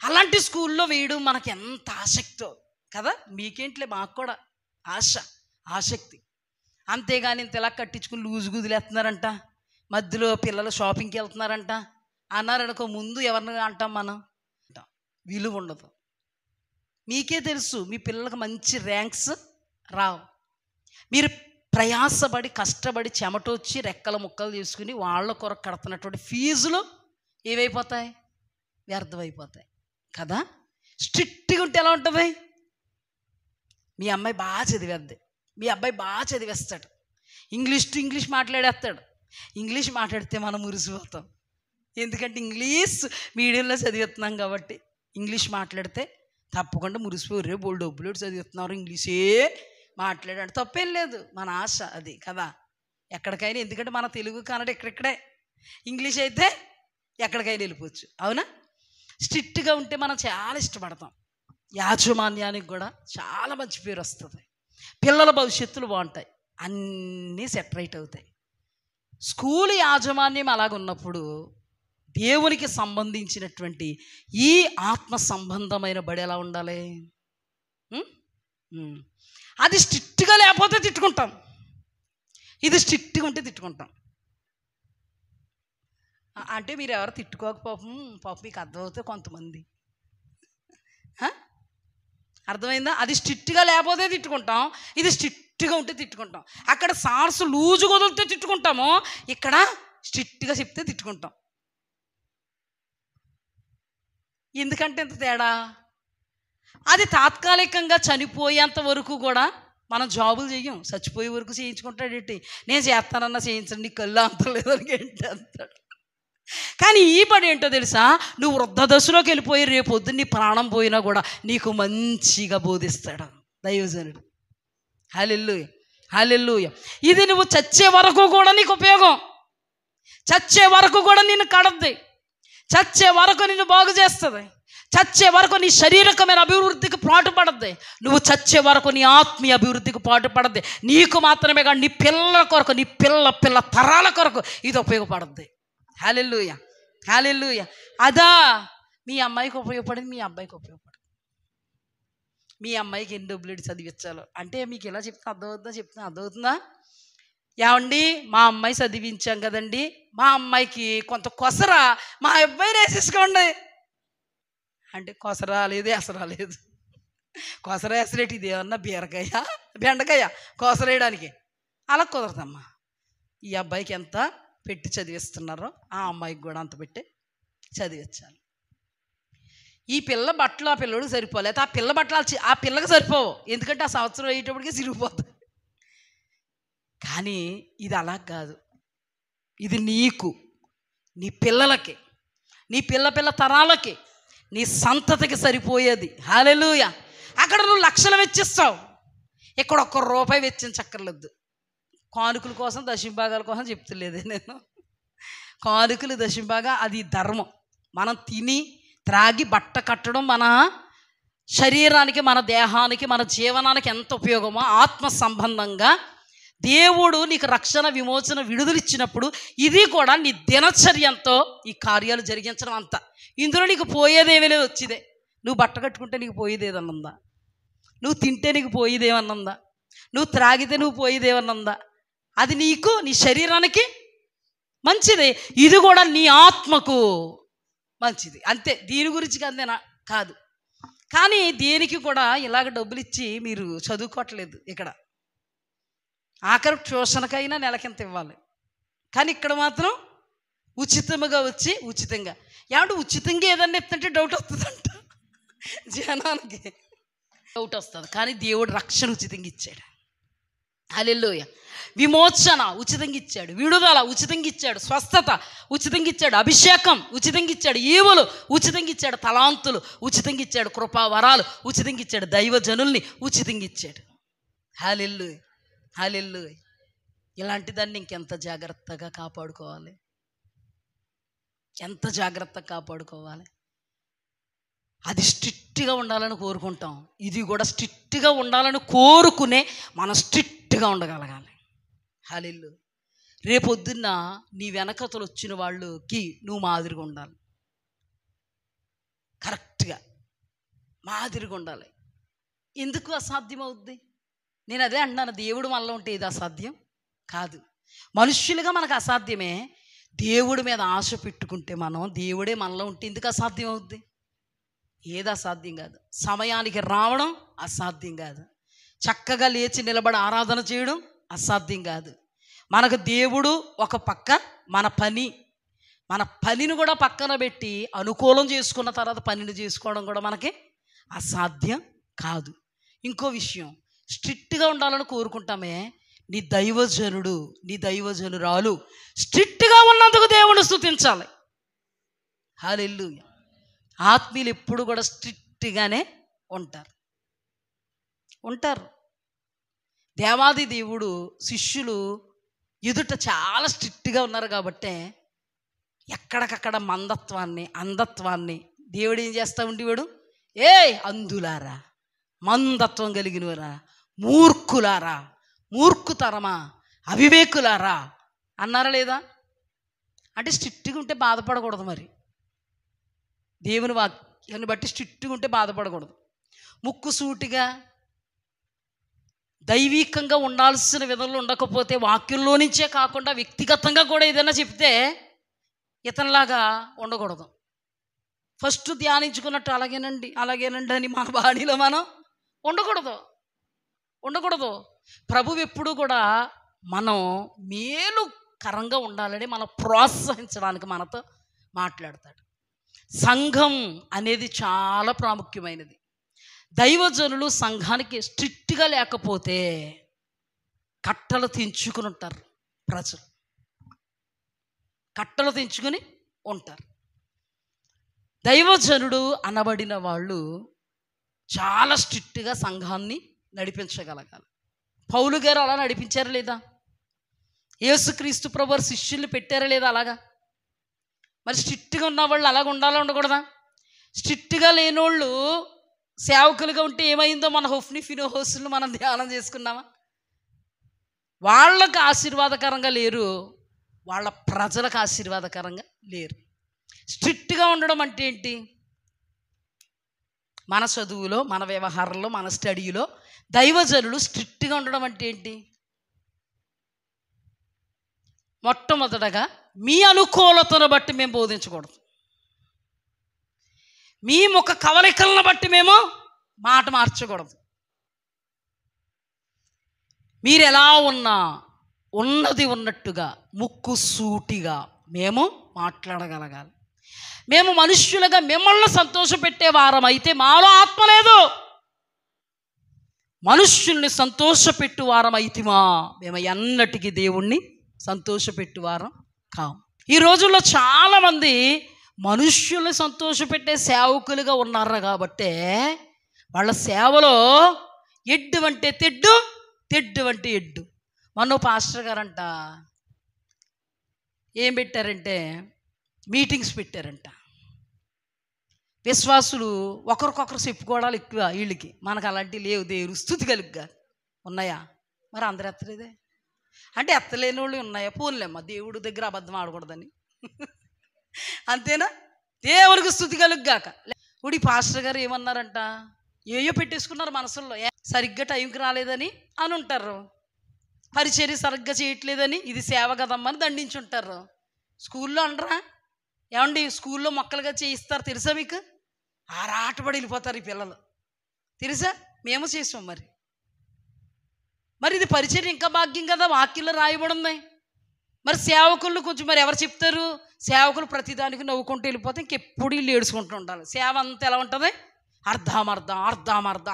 A: అలాంటి స్కూల్లో వేయడం మనకి ఎంత ఆసక్తో కదా. మీకేంట్లే, మాకు కూడా ఆసక్తి. అంతేగాని ఇంత ఇలా కట్టించుకుని లూజు గుదిలేస్తున్నారంట, మధ్యలో పిల్లలు షాపింగ్కి వెళ్తున్నారంట అన్నారనుకో, ముందు ఎవరిని అంటాం మనం? విలువ ఉండదు. మీకే తెలుసు మీ పిల్లలకు మంచి ర్యాంక్స్ రావు. మీరు ప్రయాసపడి కష్టపడి చెమటొచ్చి రెక్కల ముక్కలు తీసుకుని వాళ్ళ కొరకు కడుతున్నటువంటి ఫీజులు ఏవైపోతాయి? వ్యర్థమైపోతాయి కదా. స్ట్రిక్ట్గా ఉంటే ఎలా ఉంటుంది? మీ అమ్మాయి బాగా చదివేద్ది, మీ అబ్బాయి బాగా చదివేస్తాడు, ఇంగ్లీష్ టు ఇంగ్లీష్ మాట్లాడేస్తాడు. ఇంగ్లీష్ మాట్లాడితే మనం మురిసిపోతాం, ఎందుకంటే ఇంగ్లీష్ మీడియంలో చదివేస్తున్నాం కాబట్టి. ఇంగ్లీష్ మాట్లాడితే తప్పకుండా మురిసిపోరు, రేపు బోల్డ్ డబ్బులు చదివిస్తున్నారు, ఇంగ్లీషే మాట్లాడాడు, తప్పేం లేదు, మన ఆశ అది కదా. ఎక్కడికైనా, ఎందుకంటే మన తెలుగు కన్నడ ఇక్కడిక్కడే, ఇంగ్లీష్ అయితే ఎక్కడికైనా వెళ్ళిపోవచ్చు, అవునా. స్ట్రిక్ట్గా ఉంటే మనం చాలా ఇష్టపడతాం, యాజమాన్యానికి కూడా చాలా మంచి పేరు వస్తుంది, పిల్లల భవిష్యత్తులు బాగుంటాయి, అన్నీ సెటరైట్ అవుతాయి. స్కూల్ యాజమాన్యం అలాగున్నప్పుడు దేవునికి సంబంధించినటువంటి ఈ ఆత్మ సంబంధమైన బడి ఎలా ఉండాలి? అది స్ట్రిక్ట్గా లేకపోతే తిట్టుకుంటాం, ఇది స్ట్రిక్ట్గా ఉంటే తిట్టుకుంటాం. అంటే మీరు ఎవరు తిట్టుకోక పాపం మీకు అర్థమవుతే కొంతమంది, అర్థమైందా? అది స్ట్రిక్ట్గా లేకపోతే తిట్టుకుంటాం, ఇది స్ట్రిక్ట్గా ఉంటే తిట్టుకుంటాం. అక్కడ సార్స్ లూజు వదిలితే తిట్టుకుంటాము, ఇక్కడ స్ట్రిక్ట్గా చెప్తే తిట్టుకుంటాం. ఎందుకంటే ఎంత తేడా? అది తాత్కాలికంగా చనిపోయేంత వరకు కూడా మనం జాబులు చెయ్యం, చచ్చిపోయే వరకు చేయించుకుంటాడేంటి? నేను చేస్తానన్నా చేయించండి, నీ కళ్ళు అంతలేదని ఏంటి అంటాడు. కానీ ఈ పని ఏంటో తెలుసా? నువ్వు వృద్ధ దశలోకి వెళ్ళిపోయి రేపు పొద్దున్న నీ ప్రాణం పోయినా కూడా నీకు మంచిగా బోధిస్తాడు దైవజనుడు. హల్లెలూయా, హల్లెలూయా. ఇది నువ్వు చచ్చే వరకు కూడా నీకు ఉపయోగం, చచ్చే వరకు కూడా నిన్ను కడద్ది, చచ్చే వరకు నిన్ను బాగు చేస్తుంది, చచ్చే వరకు నీ శారీరకమైన అభివృద్ధికి పాటుపడద్ది, నువ్వు చచ్చే వరకు నీ ఆత్మీయ అభివృద్ధికి పాటుపడద్ది. నీకు మాత్రమే కాదు, నీ పిల్లల కొరకు, నీ పిల్ల తరాల కొరకు ఇది ఉపయోగపడద్ది. హల్లెలూయా, హల్లెలూయా. అదా మీ అమ్మాయికి ఉపయోగపడింది, మీ అబ్బాయికి ఉపయోగపడింది. మీ అమ్మాయికి ఎన్ని డబ్బులు చదివించాలో అంటే మీకు ఎలా చెప్తే అర్థమవుతుందా? చెప్తున్నా అర్థమవుతుందా? ఏమండి మా అమ్మాయి చదివించాం కదండి, మా అమ్మాయికి కొంత కొసర మా అబ్బాయిని వేసేసుకోండి అంటే కొసర రాలేదు, ఎస రాలేదు. కొసర ఎసరేటి ఇది ఏమన్నా బీరకాయ బెండకాయ కొసర వేయడానికి? అలా కుదరదమ్మా. ఈ అబ్బాయికి ఎంత పెట్టి చదివిస్తున్నారో ఆ అమ్మాయికి కూడా అంత పెట్టి చదివించాలి. ఈ పిల్ల బట్టలు ఆ పిల్లడికి సరిపోలేదు, ఆ పిల్ల బట్టలు ఆ పిల్లకి సరిపోవు, ఎందుకంటే ఆ సంవత్సరం అయ్యేటప్పటికి సిరిగిపోతుంది. కానీ ఇది అలా కాదు. ఇది నీకు, నీ పిల్లలకి, నీ పిల్ల తరాలకి, నీ సంతతికి సరిపోయేది. హల్లెలూయా. అక్కడ నువ్వు లక్షలు వెచ్చిస్తావు, ఇక్కడ ఒక్క రూపాయి వెచ్చించక్కర్లేదు. కానుకల కోసం దశంభాగాల కోసం చెప్తలేదు నేను. కానుకలు దశంభాగా అది ధర్మం. మనం తిని త్రాగి బట్ట కట్టడం మన శరీరానికి, మన దేహానికి, మన జీవనానికి ఎంత ఉపయోగమో ఆత్మ సంబంధంగా దేవుడు నీకు రక్షణ, విమోచన, విడుదలిచ్చినప్పుడు ఇది కూడా నీ దినచర్యంతో ఈ కార్యాలు జరిగించడం అంత. ఇందులో నీకు పోయేదేమీ లేదు. వచ్చిదే నువ్వు బట్ట కట్టుకుంటే నీకు పోయేదేదన్నుందా? నువ్వు తింటే నీకు పోయేదేమన్నుందా? నువ్వు త్రాగితే నువ్వు పోయేదేమన్నుందా? అది నీకు, నీ శరీరానికి మంచిది. ఇది కూడా నీ ఆత్మకు మంచిది. అంతే, దీని గురించి కాదు. కానీ దేనికి కూడా ఇలాగ డబ్బులు ఇచ్చి మీరు చదువుకోవట్లేదు. ఇక్కడ ఆఖరి ట్యూషన్కైనా నెలకింత ఇవ్వాలి, కానీ ఇక్కడ మాత్రం ఉచితంగా వచ్చి ఉచితంగా. ఏమంటే ఉచితంగా ఏదన్నా ఇస్తుంటే డౌట్ వస్తుందంట జనానికి, డౌట్ వస్తుంది. కానీ దేవుడు రక్షణ ఉచితంగా ఇచ్చాడు. హల్లెలూయా. విమోచన ఉచితంగా ఇచ్చాడు, విడుదల ఉచితంగా ఇచ్చాడు, స్వస్థత ఉచితంగా ఇచ్చాడు, అభిషేకం ఉచితంగా ఇచ్చాడు, ఈవులు ఉచితంగా ఇచ్చాడు, తలాంతులు ఉచితంగా ఇచ్చాడు, కృపావరాలు ఉచితంగా ఇచ్చాడు, దైవజనుల్ని ఉచితంగా ఇచ్చాడు. హల్లెలూయా, హల్లెలూయా. ఇలాంటి దాన్ని ఇంకెంత జాగ్రత్తగా కాపాడుకోవాలి, ఎంత జాగ్రత్తగా కాపాడుకోవాలి. అది స్ట్రిక్ట్గా ఉండాలని కోరుకుంటాం, ఇది కూడా స్ట్రిక్ట్గా ఉండాలని కోరుకునే మనం స్ట్రిక్ట్గా ఉండగలగాలి. హల్లెలూయా. రేపొద్దున్న నీ వెనకతలు వచ్చిన వాళ్ళకి నువ్వు మాదిరిగా ఉండాలి, కరెక్ట్గా మాదిరిగా ఉండాలి. ఎందుకు అసాధ్యం అవుద్ది? నేను అదే అంటున్నాను, దేవుడు మనలో ఉంటే ఇది అసాధ్యం కాదు. మనుష్యులుగా మనకు అసాధ్యమే. దేవుడి మీద ఆశ పెట్టుకుంటే మనం, దేవుడే మనలో ఉంటే ఎందుకు అసాధ్యం అవుద్ది? ఏది అసాధ్యం కాదు. సమయానికి రావడం అసాధ్యం కాదు, చక్కగా లేచి నిలబడి ఆరాధన చేయడం అసాధ్యం కాదు. మనకు దేవుడు ఒక పక్క, మన పనిని కూడా పక్కన పెట్టి అనుకూలం చేసుకున్న తర్వాత పనిని చేసుకోవడం కూడా మనకి అసాధ్యం కాదు. ఇంకో విషయం, స్ట్రిక్ట్గా ఉండాలని కోరుకుంటామే, నీ దైవజనుడు, నీ దైవజనురాలు స్ట్రిక్ట్గా ఉన్నందుకు దేవుని స్తుతించాలి. హల్లెలూయా. ఆత్మీయులు ఎప్పుడు కూడా స్ట్రిక్ట్గానే ఉంటారు. దేవాది దేవుడు శిష్యులు ఎదుట చాలా స్ట్రిక్ట్గా ఉన్నారు కాబట్టే ఎక్కడికక్కడ అంధత్వాన్ని దేవుడు ఏం చేస్తూ ఉండేవాడు? అందులారా, మందత్వం కలిగినవారా, మూర్ఖులారా, మూర్ఖుతరమా, అవివేకులారా అన్నారా లేదా? అంటే స్ట్రిక్ట్గా ఉంటే బాధపడకూడదు. మరి దేవుని వాక్యాన్ని బట్టి స్ట్రిక్ట్గా ఉంటే బాధపడకూడదు. ముక్కుసూటిగా దైవికంగా ఉండాల్సిన విధంలో ఉండకపోతే, వాక్యంలో నుంచే కాకుండా వ్యక్తిగతంగా కూడా ఏదైనా చెప్తే ఇతనిలాగా ఉండకూడదు. ఫస్ట్ ధ్యానించుకున్నట్టు అలాగేనండి అని మన బాడీలో మనం ఉండకూడదు. ప్రభువు ఎప్పుడు కూడా మనం మేలుకరంగా ఉండాలని మనం ప్రోత్సహించడానికి మనతో మాట్లాడతాడు. సంఘం అనేది చాలా ప్రాముఖ్యమైనది. దైవజనులు సంఘానికి స్ట్రిక్ట్గా లేకపోతే కట్టలు తెంచుకుని ఉంటారు, ప్రజలు కట్టలు తెంచుకుని ఉంటారు. దైవజనుడు అనబడిన వాళ్ళు చాలా స్ట్రిక్ట్గా సంఘాన్ని నడిపించగలగాలి. పౌలు గారు అలా నడిపించారా లేదా? యేసుక్రీస్తు ప్రభువారు శిష్యుల్ని పెట్టారా లేదా అలాగా? మరి స్ట్రిక్ట్గా ఉన్న వాళ్ళు అలాగ ఉండాలా ఉండకూడదా? స్ట్రిక్ట్గా లేనోళ్ళు సేవకులుగా ఉంటే ఏమైందో మన హోఫ్ని ఫినోహోస్ను మనం ధ్యానం చేసుకున్నామా? వాళ్ళకు ఆశీర్వాదకరంగా లేరు, వాళ్ళ ప్రజలకు ఆశీర్వాదకరంగా లేరు. స్ట్రిక్ట్గా ఉండడం అంటే ఏంటి? మన చదువులో, మన వ్యవహారంలో, మన స్టడీలో దైవజనులు స్ట్రిక్ట్గా ఉండడం అంటే ఏంటి? మొట్టమొదటగా మీ అనుకూలతను బట్టి మేము బోధించకూడదు. మీ ముఖ కవలికలను బట్టి మేము మాట మార్చకూడదు. మీరు ఎలా ఉన్నా ఉన్నది ఉన్నట్టుగా ముక్కు సూటిగా మేము మాట్లాడగలగాలి. మేము మనుష్యులుగా మిమ్మల్ని సంతోషపెట్టే వారం అయితే మాలో ఆత్మ లేదు. మనుష్యుల్ని సంతోషపెట్టు వారం అయితిమా మేము ఎన్నటికీ దేవుణ్ణి సంతోషపెట్టు వారం కాము. ఈ రోజుల్లో చాలామంది మనుష్యుల్ని సంతోషపెట్టే సేవకులుగా ఉన్నారు కాబట్టే వాళ్ళ సేవలో ఎడ్డు అంటే తెడ్డు, తెడ్డు అంటే ఎడ్డు. మొన్న పాస్టర్ గారంట ఏం పెట్టారంటే మీటింగ్స్ పెట్టారంట. విశ్వాసులు ఒకరికొకరు చెప్పుకోవడాలు ఎక్కువ వీళ్ళకి, మనకు అలాంటివి లేవు. దేవుడు స్తుతి కలుగ్గా ఉన్నాయా? మరి అందరు ఎత్తలేదే అంటే ఎత్తలేని వాళ్ళు ఉన్నాయా? పోన్లేమ్మా, దేవుడి దగ్గర అబద్ధం ఆడకూడదని అంతేనా? దేవుడికి స్తుతి కలుగ్గాక. ఇప్పుడు ఈ పాస్టర్ గారు ఏమన్నారంట, ఏయో పెట్టేసుకున్నారు మనసుల్లో, సరిగ్గా టైంకి రాలేదని అని ఉంటారు, పరిచర్య సరిగ్గా చేయట్లేదని, ఇది సేవ కదమ్మని దండించుంటారు. స్కూల్లో అనరా ఏమండి, స్కూల్లో మొక్కలుగా చేయిస్తారు తెలుసా మీకు? ఆరాటపడి వెళ్ళిపోతారు ఈ పిల్లలు తెలుసా? మేము చేసాం. మరి ఇది పరిచర్య ఇంకా భాగ్యం కదా, వాక్యంలో రాయబడి ఉంది. మరి సేవకులు కొంచెం మరి ఎవరు చెప్తారు? సేవకులు ప్రతిదానికి నవ్వుకుంటూ వెళ్ళిపోతే ఇంకెప్పుడు వీళ్ళు ఏడుచుకుంటూ ఉండాలి. సేవ అంతా ఎలా ఉంటుంది?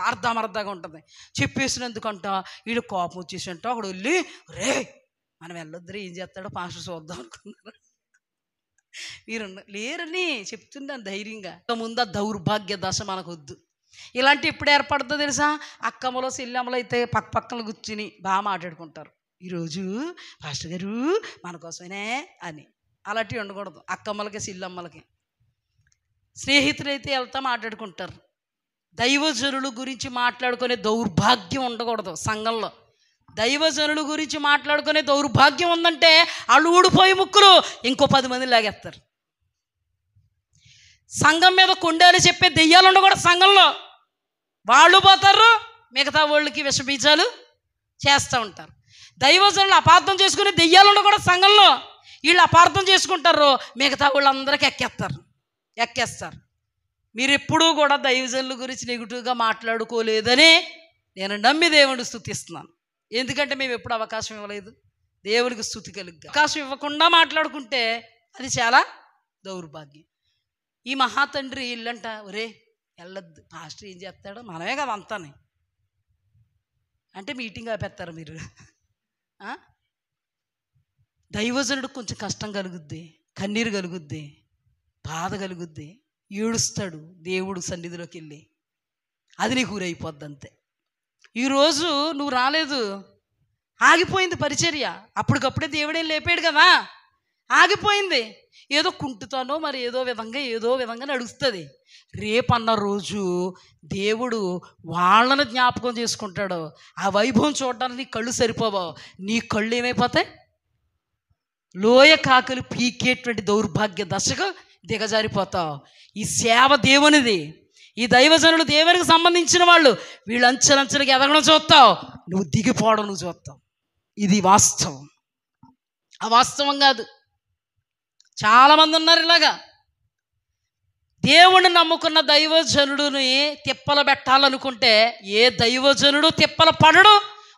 A: అర్ధమర్ధంగా ఉంటుంది. చెప్పేసినందుకంట వీళ్ళు కోపం వచ్చేసంట అక్కడ వెళ్ళి రే మనం వెళ్ళొద్దురే, ఏం చేస్తాడో పాస్టర్ చూద్దాం అనుకున్నారు. మీరు లేరని చెప్తున్నాను ధైర్యంగా. ముందు ఆ దౌర్భాగ్య దశ మనకు వద్దు. ఇలాంటి ఎప్పుడు ఏర్పడుతుందో తెలుసా? అక్కమ్మలో చెల్లెమ్మలు అయితే పక్క పక్కన కూర్చుని బాగా మాట్లాడుకుంటారు, ఈరోజు పాస్టర్ గారు మన కోసమేనే అని. అలాంటివి ఉండకూడదు. అక్కమ్మలకి చెల్లెమ్మలకి స్నేహితులైతే వెళ్తా మాట్లాడుకుంటారు. దైవజనుల గురించి మాట్లాడుకునే దౌర్భాగ్యం ఉండకూడదు సంఘంలో. దైవజనుల గురించి మాట్లాడుకునే దౌర్భాగ్యం ఉందంటే వాళ్ళు ఊడిపోయి ముక్కులు ఇంకో 10 మంది లాగేస్తారు. సంఘం మీద కొండేలు చెప్పే దెయ్యాలు ఉండకూడదు సంఘంలో. వాళ్ళు పోతారు, మిగతా వాళ్ళకి విషబీజాలు చేస్తూ ఉంటారు. దైవజనులు అపార్థం చేసుకునే దెయ్యాలు ఉండకూడదు సంఘంలో. వీళ్ళు అపార్థం చేసుకుంటారు, మిగతా వాళ్ళందరికీ ఎక్కేస్తారు. మీరు ఎప్పుడూ కూడా దైవజనుల గురించి నెగిటివ్గా మాట్లాడుకోలేదని నేను నమ్మి దేవుడిని స్తుతిస్తున్నాను. ఎందుకంటే మేము ఎప్పుడు అవకాశం ఇవ్వలేదు. దేవునికి స్తుతి కలుగ్గా. అవకాశం ఇవ్వకుండా మాట్లాడుకుంటే అది చాలా దౌర్భాగ్యం. ఈ మహాతండ్రి ఇల్లంట ఒరే వెళ్ళొద్దు, పాస్టర్ ఏం చేస్తాడో మనమే కదా అంతానే అంటే మీటింగ్ ఆపేస్తారు మీరు. దైవజనుడు కొంచెం కష్టం కలుగుద్ది, కన్నీరు కలుగుద్ది, బాధ కలుగుద్ది, ఏడుస్తాడు దేవుడు సన్నిధిలోకి వెళ్ళి. అది నీకు ఊరైపోద్ది అంతే. ఈరోజు నువ్వు రాలేదు, ఆగిపోయింది పరిచర్య. అప్పటికప్పుడే దేవుడే లేపాడు కదా, ఆగిపోయింది. ఏదో కుంటుతానో మరి ఏదో విధంగా నడుస్తుంది. రేపన్న రోజు దేవుడు వాళ్ళని జ్ఞాపకం చేసుకుంటాడు. ఆ వైభవం చూడడానికి నీ కళ్ళు సరిపోవా, నీ కళ్ళు ఏమైపోతాయి? లోయ కాకలు పీకేటువంటి దౌర్భాగ్య దశకు దిగజారిపోతావు. ఈ సేవ దేవునిది, ఈ దైవజనులు దేవునికి సంబంధించిన వాళ్ళు. వీళ్ళు అంచెలంచెలకు ఎదగడం చూస్తావు, నువ్వు దిగిపోవడం నువ్వు చూస్తావు. ఇది వాస్తవం. అవాస్తవం కాదు. చాలామంది ఉన్నారు ఇలాగా. దేవుణ్ణి నమ్ముకున్న దైవజనుడిని తిప్పలు పెట్టాలనుకుంటే ఏ దైవజనుడు తిప్పలు పడడు.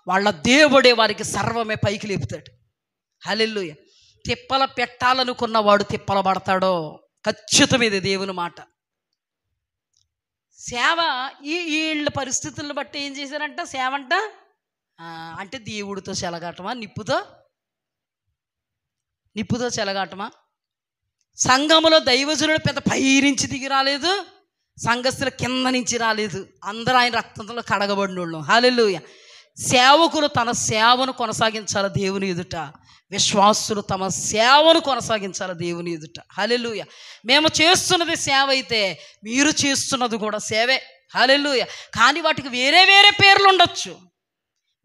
A: వాళ్ళ దేవుడే వారికి సర్వమే పైకి లేపుతాడు. హల్లెలూయా. తిప్పలు పెట్టాలనుకున్న వాడు తిప్పలు పడతాడో ఖచ్చితం. ఇది దేవుని మాట. సేవ వీళ్ళ పరిస్థితులను బట్టి ఏం చేశారంట? సేవ అంట అంటే దేవుడితో చెలగాటమా, నిప్పుతో చెలగాటమా? సంఘములో దైవజనుడు పెద్ద పై నుంచి దిగి రాలేదు, సంఘస్థుల కింద నుంచి రాలేదు. అందరూ ఆయన రక్తంలో కడగబడిన వాళ్ళు. హల్లెలూయా. సేవకులు తన సేవను కొనసాగించాలి దేవుని ఎదుట. విశ్వాసులు తమ సేవను కొనసాగించాలి దేవుని ఎదుట. హల్లెలూయా. మేము చేస్తున్నది సేవ అయితే మీరు చేస్తున్నది కూడా సేవే. హల్లెలూయా. కానీ వాటికి వేరే పేర్లు ఉండొచ్చు.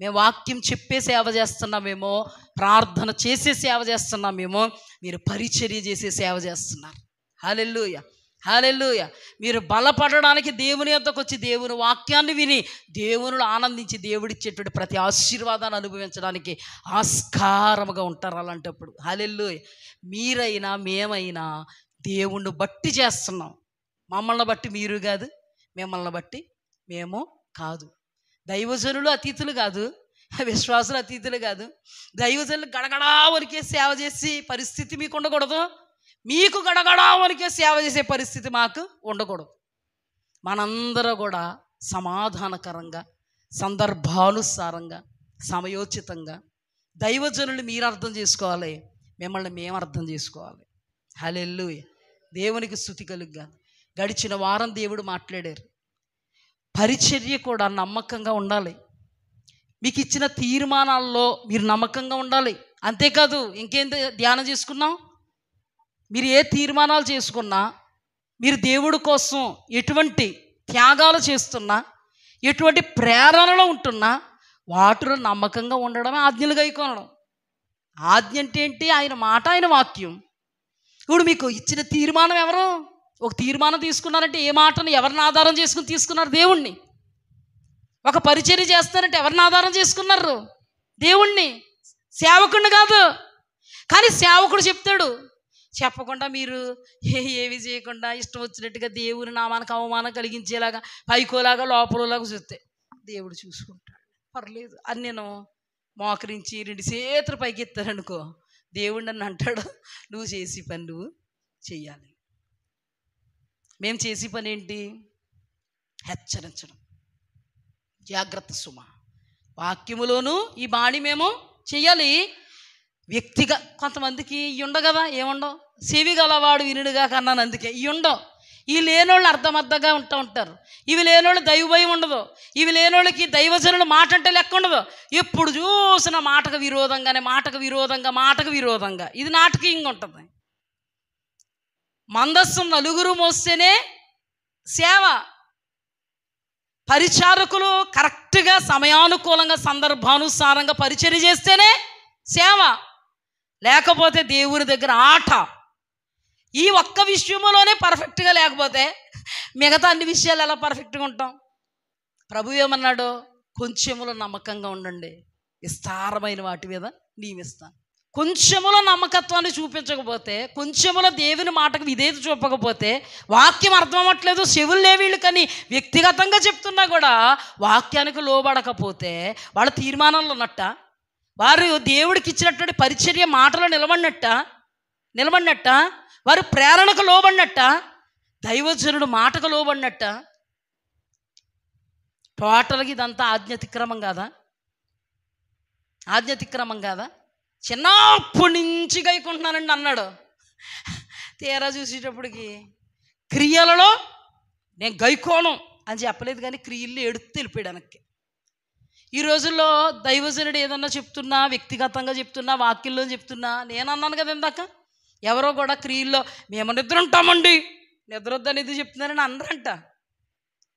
A: మేము వాక్యం చెప్పే సేవ చేస్తున్నామేమో, ప్రార్థన చేసే సేవ చేస్తున్నామేమో, మీరు పరిచర్య చేసే సేవ చేస్తున్నారు. హల్లెలూయా. హల్లెలూయా. మీరు బలపడడానికి దేవుని యొద్దకు వచ్చి దేవుని వాక్యాన్ని విని దేవునిలో ఆనందించి దేవుడిచ్చేటువంటి ప్రతి ఆశీర్వాదాన్ని అనుభవించడానికి ఆస్కారముగా ఉంటారు అలాంటప్పుడు. హల్లెలూయా. మీరైనా మేమైనా దేవుణ్ణి బట్టి చేస్తున్నాం. మమ్మల్ని బట్టి మీరు కాదు, మిమ్మల్ని బట్టి మేము కాదు. దైవజనులు అతీతులు కాదు, విశ్వాసులు అతీతులు కాదు. దైవజనులు గడగడా వరకే సేవ చేసి పరిస్థితి మీకు ఉండకూడదు, మీకు గడగడా వరకే సేవ చేసే పరిస్థితి మాకు ఉండకూడదు. మనందరూ కూడా సమాధానకరంగా, సందర్భానుసారంగా, సమయోచితంగా దైవజనులు మీరు అర్థం చేసుకోవాలి, మిమ్మల్ని మేము అర్థం చేసుకోవాలి. హల్లెలూయా. దేవునికి స్తుతి కలుగ్గా. గడిచిన వారం దేవుడు మాట్లాడారు. పరిచర్య కూడా నమ్మకంగా ఉండాలి. మీకు ఇచ్చిన తీర్మానాల్లో మీరు నమ్మకంగా ఉండాలి. అంతేకాదు ఇంకేం ధ్యానం చేసుకున్నాం, మీరు ఏ తీర్మానాలు చేసుకున్నా, మీరు దేవుడి కోసం ఎటువంటి త్యాగాలు చేస్తున్నా, ఎటువంటి ప్రేరణలో ఉంటున్నా వాటిలో నమ్మకంగా ఉండడమే ఆజ్ఞలు గైకొనడం. ఆజ్ఞ అంటే ఏంటి? ఆయన మాట, ఆయన వాక్యం. ఇప్పుడు మీకు ఇచ్చిన తీర్మానం ఎవరు? ఒక తీర్మానం తీసుకున్నారంటే ఏ మాటను ఎవరిని ఆధారం చేసుకుని తీసుకున్నారు? దేవుణ్ణి. ఒక పరిచర్య చేస్తారంటే ఎవరిని ఆధారం చేసుకున్నారు? దేవుణ్ణి, సేవకుడిని కాదు. కానీ సేవకుడు చెప్తాడు, చెప్పకుండా మీరు ఏవి చేయకుండా ఇష్టం వచ్చినట్టుగా దేవుని నామానికి అవమానం కలిగించేలాగా పైకోలాగా లోపలలాగా చూస్తే దేవుడు చూసుకుంటాడు, పర్లేదు అని నేను మోకరించి 2 చేతులు పైకి ఎత్తారనుకో, దేవుడు నన్ను అంటాడు, నువ్వు చేసి పని నువ్వు చెయ్యాలి. మేము చేసే పని ఏంటి? హెచ్చరించడం. జాగ్రత్త సుమ, వాక్యములోను ఈ బాణి మేము చెయ్యాలి. వ్యక్తిగా కొంతమందికి ఇవి ఉండవు కదా, ఏముండవు, చెవి గలవాడు వినుడుగా కన్నాను, అందుకే ఇవి ఉండవు. ఈ లేనోళ్ళు అర్థమర్థంగా ఉంటారు. ఇవి లేనోళ్ళు దైవ భయం ఉండదు. ఇవి లేనోళ్ళకి దైవజనులు మాట అంటే లెక్క ఉండదు. ఎప్పుడు చూసిన మాటకు విరోధంగా ఇది నాటకీయంగా ఉంటుంది. మందస్సం నలుగురు మోస్తేనే సేవ. పరిచారకులు కరెక్ట్గా సమయానుకూలంగా సందర్భానుసారంగా పరిచర్య చేస్తేనే సేవ. లేకపోతే దేవుని దగ్గర ఆట. ఈ ఒక్క విషయంలోనే పర్ఫెక్ట్గా లేకపోతే మిగతా అన్ని విషయాలు ఎలా పర్ఫెక్ట్గా ఉంటాం? ప్రభు ఏమన్నాడు? కొంచెములో నమ్మకంగా ఉండండి, విస్తారమైన వాటి మీద నియమిస్తాను. కొంచెములో నమ్మకత్వాన్ని చూపించకపోతే, కొంచెములో దేవుని మాటకు విధేయత చూపకపోతే, వాక్యం అర్థం అవ్వట్లేదు, చెవులు లేవీళ్ళు కానీ వ్యక్తిగతంగా చెప్తున్నా కూడా వాక్యానికి లోబడకపోతే వాళ్ళ తీర్మానంలో ఉన్నట్ట, వారు దేవుడికి ఇచ్చినటువంటి పరిచర్య మాటలో నిలబడినట్ట, వారు ప్రేరణకు లోబడినట్ట, దైవజనుడు మాటకు లోబడినట్ట. టోటల్గా ఇదంతా ఆజ్ఞాతిక్రమం కాదా? చిన్నప్పటి నుంచి గైకుంటున్నానండి అన్నాడు. తీరా చూసేటప్పటికి క్రియలలో నేను గైకోను అని చెప్పలేదు, కానీ క్రియల్లో ఎడుతూ వెళ్ళిపోయాడు వెనక్కి. ఈ రోజుల్లో దైవజనుడు ఏదన్నా చెప్తున్నా, వ్యక్తిగతంగా చెప్తున్నా, వాక్యంలో చెప్తున్నా, నేను అన్నాను కదా ఇందాక, ఎవరో కూడా క్రియల్లో మేము నిద్ర ఉంటామండి, నిద్ర వద్దనేది చెప్తున్నారని అందరంట.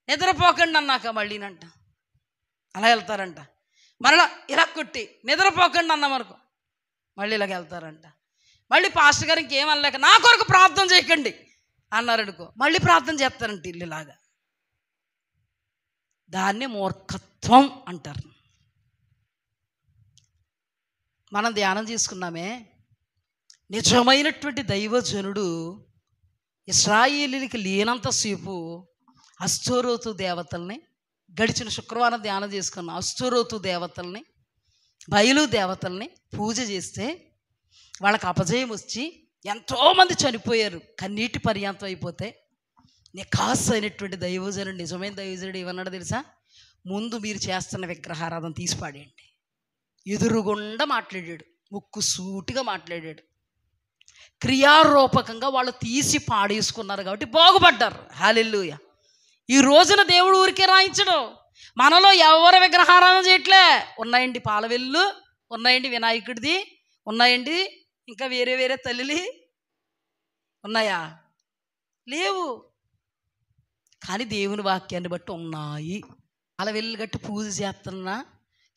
A: నిద్రపోకండి అన్నాక మళ్ళీనంట అలా వెళ్తారంట. మరలా ఇలా కొట్టి నిద్రపోకండి అన్నామనుకో మళ్ళీ ఇలాగ వెళ్తారంట. మళ్ళీ పాస్టర్ గారు ఇంకేం అనలేక నా కొరకు ప్రార్థన చేయకండి అన్నారనుకో, మళ్ళీ ప్రార్థన చేస్తారంట ఇల్లులాగా. దాన్ని మూర్ఖత్వం అంటారు. మనం ధ్యానం చేసుకున్నామే, నిజమైనటువంటి దైవజనుడు ఇశ్రాయేలీయులకి లేనంతసేపు అష్టోరోతు దేవతల్ని, గడిచిన శుక్రవారం ధ్యానం చేసుకున్న అష్టోరోతు దేవతల్ని, బయలు దేవతల్ని పూజ చేస్తే వాళ్ళకి అపజయం వచ్చి ఎంతోమంది చనిపోయారు, కన్నీటి పర్యాంతం అయిపోతే. నిఖాస్ అయినటువంటి దైవజనుడు, నిజమైన దైవజనుడు ఏమన్నాడు తెలుసా? ముందు మీరు చేస్తున్న విగ్రహారాధన తీసి పాడేయండి. ఎదురుగుండా మాట్లాడాడు, ముక్కు సూటిగా మాట్లాడాడు. క్రియారూపకంగా వాళ్ళు తీసి పాడేసుకున్నారు కాబట్టి బాగుపడ్డారు. హల్లెలూయా. ఈ రోజున దేవుడు ఊరికే రాయించడు. మనలో ఎవరు విగ్రహారాధన చేయట్లే. ఉన్నాయండి పాలవెల్లు, ఉన్నాయండి వినాయకుడిది, ఉన్నాయండి ఇంకా వేరే తల్లిలి ఉన్నాయా? లేవు. కానీ దేవుని వాక్యాన్ని బట్టి ఉన్నాయి. పాలవెల్లు గట్టి పూజ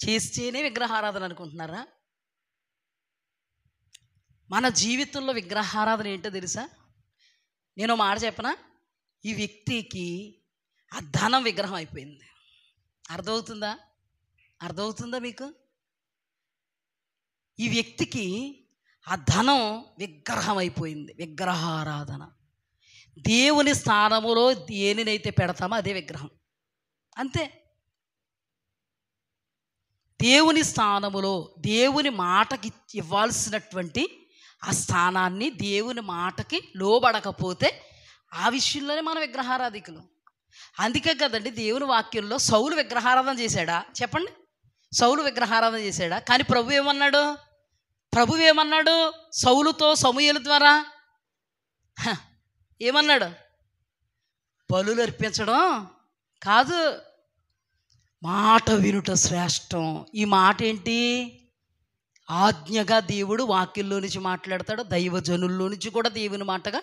A: చేస్తేనే విగ్రహారాధన అనుకుంటున్నారా? మన జీవితంలో విగ్రహారాధన ఏంటో తెలుసా? నేను మాట చెప్పనా? ఈ వ్యక్తికి ఆ ధనం విగ్రహం అయిపోయింది. అర్థమవుతుందా మీకు? ఈ వ్యక్తికి ఆ ధనం విగ్రహం అయిపోయింది. విగ్రహారాధన. దేవుని స్థానములో దేనినైతే పెడతామో అదే విగ్రహం, అంతే. దేవుని స్థానములో దేవుని మాటకి ఇవ్వాల్సినటువంటి ఆ స్థానాన్ని దేవుని మాటకి లోబడకపోతే ఆ విషయంలోనే మన విగ్రహారాధికులు. అందుకే కదండి దేవుని వాక్యంలో సౌలు విగ్రహారాధన చేశాడా? చెప్పండి, సౌలు విగ్రహారాధన చేశాడా? కానీ ప్రభు ఏమన్నాడు సౌలుతో సమూయేలు ద్వారా? ఏమన్నాడు? బలులు అర్పించడం కాదు, మాట వినుట శ్రేష్టం. ఈ మాట ఏంటి? ఆజ్ఞగా దేవుడు వాక్యంలో నుంచి మాట్లాడతాడు, దైవజనుల్లో నుంచి కూడా దేవుని మాటగా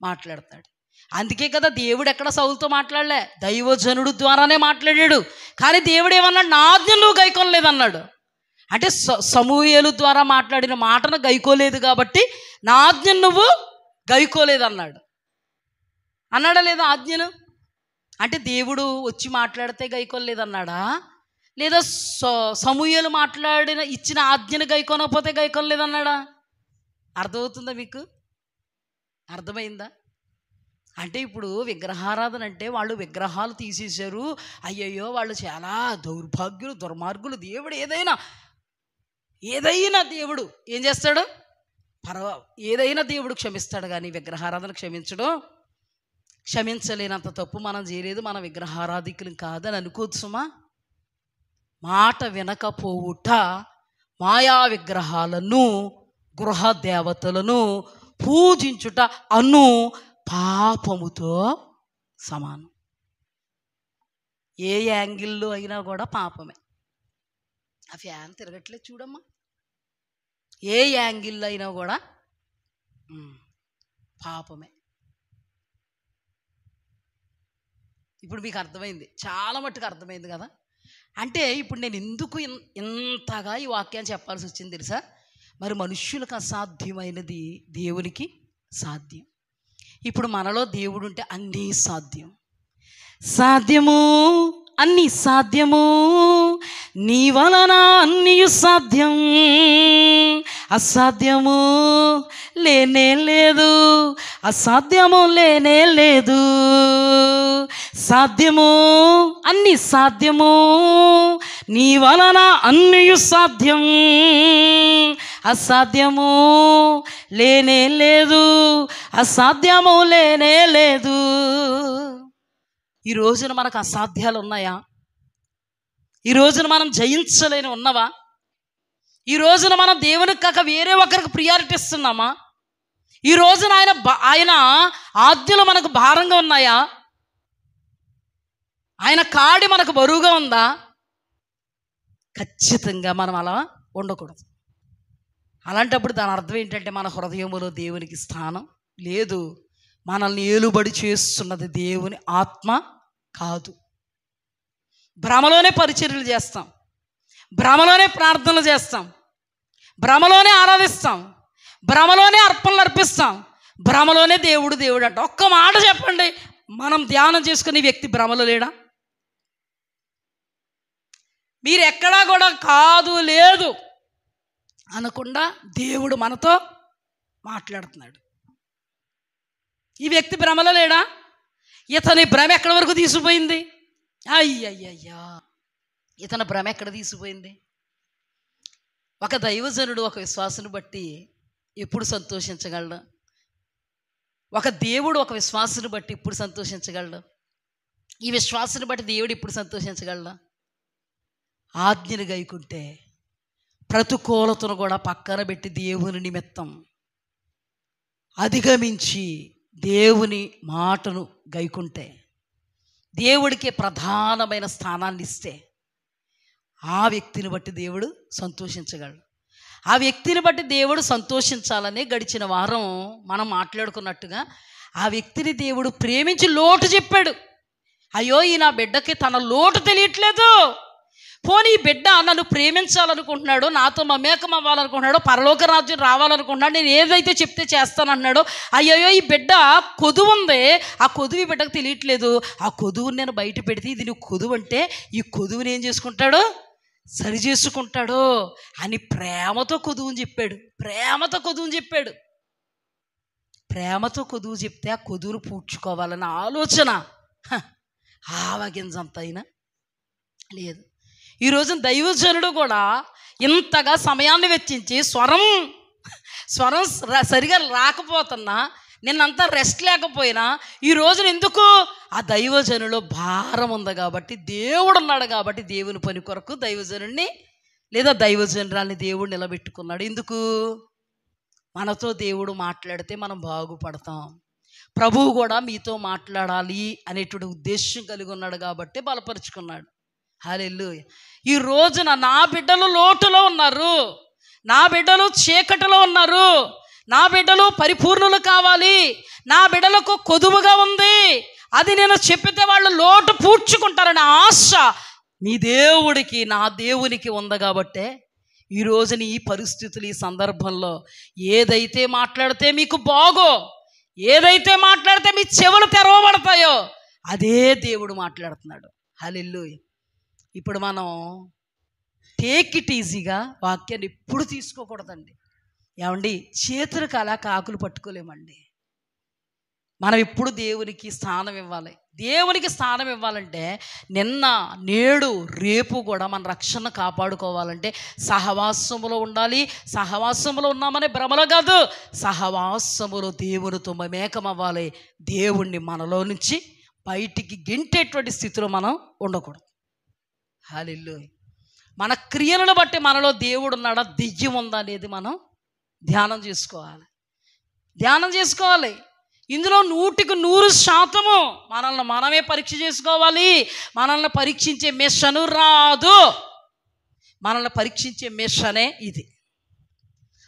A: మాట్లాడతాడు. అందుకే కదా దేవుడు ఎక్కడ సౌలుతో మాట్లాడలే, దైవజనుడు ద్వారానే మాట్లాడాడు. కానీ దేవుడు ఏమన్నాడు? నా ఆజ్ఞ నువ్వు గైకొనలేదన్నాడు. అంటే సమూయేలు ద్వారా మాట్లాడిన మాటను గైకోలేదు కాబట్టి నా ఆజ్ఞ నువ్వు గైకోలేదన్నాడు. అన్నాడా లేదా ఆజ్ఞను? అంటే దేవుడు వచ్చి మాట్లాడితే గైకొనలేదన్నాడా? లేదా సమూయేలు ఇచ్చిన ఆజ్ఞను గైకొనకపోతే గైకొనలేదన్నాడా? అర్థమవుతుందా మీకు? అర్థమైందా? అంటే ఇప్పుడు విగ్రహారాధన అంటే వాళ్ళు విగ్రహాలు తీసేశారు, అయ్యయ్యో వాళ్ళు చాలా దౌర్భాగ్యులు, దుర్మార్గులు. దేవుడు ఏదైనా దేవుడు ఏం చేస్తాడు? ఏదైనా దేవుడు క్షమిస్తాడు, కానీ విగ్రహారాధన క్షమించలేనంత తప్పు మనం చేయలేదు. మన విగ్రహారాధికులు కాదని అనుకోవచ్చుమా? మాట వినకపోవుట మాయా విగ్రహాలను, గృహ దేవతలను పూజించుట అను పాపముతో సమానం. ఏ యాంగిల్లో అయినా కూడా పాపమే. ఆ ఫ్యాన్ తిరగట్లేదు చూడమ్మా. ఏ యాంగిల్లో అయినా కూడా పాపమే. ఇప్పుడు మీకు అర్థమైంది, చాలా మట్టుకు అర్థమైంది కదా. అంటే ఇప్పుడు నేను ఎందుకు ఇంతగా ఈ వాక్యాన్ని చెప్పాల్సి వచ్చింది తెలుసా? మరి మనుష్యులకు అసాధ్యమైనది దేవునికి సాధ్యం. ఇప్పుడు మనలో దేవుడు ఉంటే అన్నీ సాధ్యము, అన్నీ సాధ్యము, నీ వలన అన్నీ సాధ్యం. అసాధ్యము లేనే లేదు, అసాధ్యము లేనే లేదు. సాధ్యము, అన్నీ సాధ్యము, నీ వలన అన్నీ సాధ్యం. అసాధ్యము లేనే లేదు, అసాధ్యము లేనే లేదు. ఈ రోజున మనకు అసాధ్యాలు ఉన్నాయా? ఈ రోజున మనం జయించలేని ఉన్నవా? ఈ రోజున మనం దేవునికి కాక వేరే ఒకరికి ప్రియారిటీ ఇస్తున్నామా? ఈ రోజున ఆయన ఆజ్ఞలు మనకు భారంగా ఉన్నాయా? ఆయన కాడి మనకు బరువుగా ఉందా? ఖచ్చితంగా మనం అలా ఉండకూడదు. అలాంటప్పుడు దాని అర్థం ఏంటంటే మన హృదయంలో దేవునికి స్థానం లేదు. మనల్ని ఏలుబడి చేస్తున్నది దేవుని ఆత్మ కాదు. భ్రమలోనే పరిచర్యలు చేస్తాం, భ్రమలోనే ప్రార్థనలు చేస్తాం, భ్రమలోనే ఆరాధిస్తాం, భ్రమలోనే అర్పణలు అర్పిస్తాం, భ్రమలోనే దేవుడు అంట. ఒక్క మాట చెప్పండి, మనం ధ్యానం చేసుకునే వ్యక్తి భ్రమలో లేడా? మీరు ఎక్కడా కూడా కాదు లేదు అనకుండా దేవుడు మనతో మాట్లాడుతున్నాడు. ఈ వ్యక్తి భ్రమలో లేడా? ఇతని భ్రమ ఎక్కడి వరకు తీసుకుపోయింది? అయ్యయ్యయ్యా, ఇతని భ్రమ ఎక్కడ తీసుకుపోయింది? ఒక దైవజనుడు ఒక విశ్వాసుని బట్టి ఎప్పుడు సంతోషించగలడు? ఒక దేవుడు ఒక విశ్వాసుని బట్టి ఇప్పుడు సంతోషించగలడు? ఈ విశ్వాసుని బట్టి దేవుడు ఇప్పుడు సంతోషించగలడు? ఆజ్ఞను గైకుంటే ప్రతికూలతను కూడా పక్కన పెట్టి దేవుని నిమిత్తం అధిగమించి దేవుని మాటను గైకుంటే, దేవుడికి ప్రధానమైన స్థానాన్ని ఇస్తే ఆ వ్యక్తిని బట్టి దేవుడు సంతోషించగలడు. ఆ వ్యక్తిని బట్టి దేవుడు సంతోషించాలని గడిచిన వారం మనం మాట్లాడుకున్నట్టుగా ఆ వ్యక్తిని దేవుడు ప్రేమించి లోటు చెప్పాడు. అయ్యో ఈ నా బిడ్డకి తన లోటు తెలియట్లేదు, పోనీ ఈ బిడ్డ నన్ను ప్రేమించాలనుకుంటున్నాడో, నాతో మమేకం అవ్వాలనుకుంటున్నాడో, పరలోక రాజ్యం రావాలనుకుంటున్నాడు, నేను ఏదైతే చెప్తే చేస్తానన్నాడో, అయ్యో ఈ బిడ్డ కొదువు ఉంది, ఆ కొదువు ఈ బిడ్డకు తెలియట్లేదు, ఆ కొదువుని నేను బయట పెడితే ఇది నువ్వు కొదువు అంటే ఈ కొదువుని ఏం చేసుకుంటాడు, సరి చేసుకుంటాడు అని ప్రేమతో కొదువుని చెప్పాడు. ప్రేమతో కొదువు చెప్తే ఆ కొదువును పూడ్చుకోవాలన్న ఆలోచన ఆవగింజంత అయినా లేదు. ఈరోజు దైవజనుడు కూడా ఇంతగా సమయాన్ని వెచ్చించి స్వరం సరిగా రాకపోతున్నా, నిన్నంతా రెస్ట్ లేకపోయినా ఈ రోజున ఎందుకు ఆ దైవజనులో భారం ఉంది కాబట్టి, దేవుడు ఉన్నాడు కాబట్టి, దేవుని పని కొరకు దైవజనుడిని లేదా దైవజనురాల్ని దేవుడు నిలబెట్టుకున్నాడు. ఎందుకు? మనతో దేవుడు మాట్లాడితే మనం బాగుపడతాం. ప్రభువు కూడా మీతో మాట్లాడాలి అనేటువంటి ఉద్దేశం కలిగి ఉన్నాడు కాబట్టి బలపరుచుకున్నాడు. హల్లెలూయా. ఈ రోజున నా బిడ్డలు లోటులో ఉన్నారు, నా బిడ్డలు చీకటిలో ఉన్నారు, నా బిడ్డలు పరిపూర్ణులు కావాలి, నా బిడ్డలకు కొదువుగా ఉంది, అది నేను చెప్పితే వాళ్ళు లోటు పూడ్చుకుంటారనే ఆశ మీ దేవుడికి, నా దేవునికి ఉంది. కాబట్టే ఈ రోజున ఈ పరిస్థితులు, ఈ సందర్భంలో ఏదైతే మాట్లాడితే మీకు బాగో, ఏదైతే మాట్లాడితే మీ చెవులు తెరవబడతాయో అదే దేవుడు మాట్లాడుతున్నాడు. హల్లెలూయా. ఇప్పుడు మనం టేక్ ఇట్ ఈజీగా వాక్యాన్ని ఎప్పుడు తీసుకోకూడదండి. ఏమండి, చేతులకు అలా కాకులు పట్టుకోలేమండి. మనం ఎప్పుడు దేవునికి స్థానం ఇవ్వాలి. దేవునికి స్థానం ఇవ్వాలంటే నిన్న, నేడు, రేపు కూడా మన రక్షణ కాపాడుకోవాలంటే సహవాసములో ఉండాలి. సహవాసములో ఉన్నామనే భ్రమలో కాదు, సహవాసములో దేవునితో మమేకం అవ్వాలి. దేవుణ్ణి మనలో నుంచి బయటికి గెంటేటువంటి స్థితిలో మనం ఉండకూడదు. హల్లెలూయా. మన క్రియలను బట్టి మనలో దేవుడు ఉన్నాడా, దెయ్యం ఉందా అనేది మనం ధ్యానం చేసుకోవాలి. ఇందులో 100% మనల్ని మనమే పరీక్ష చేసుకోవాలి. మనల్ని పరీక్షించే మిషను రాదు. మనల్ని పరీక్షించే మిషనే ఇది.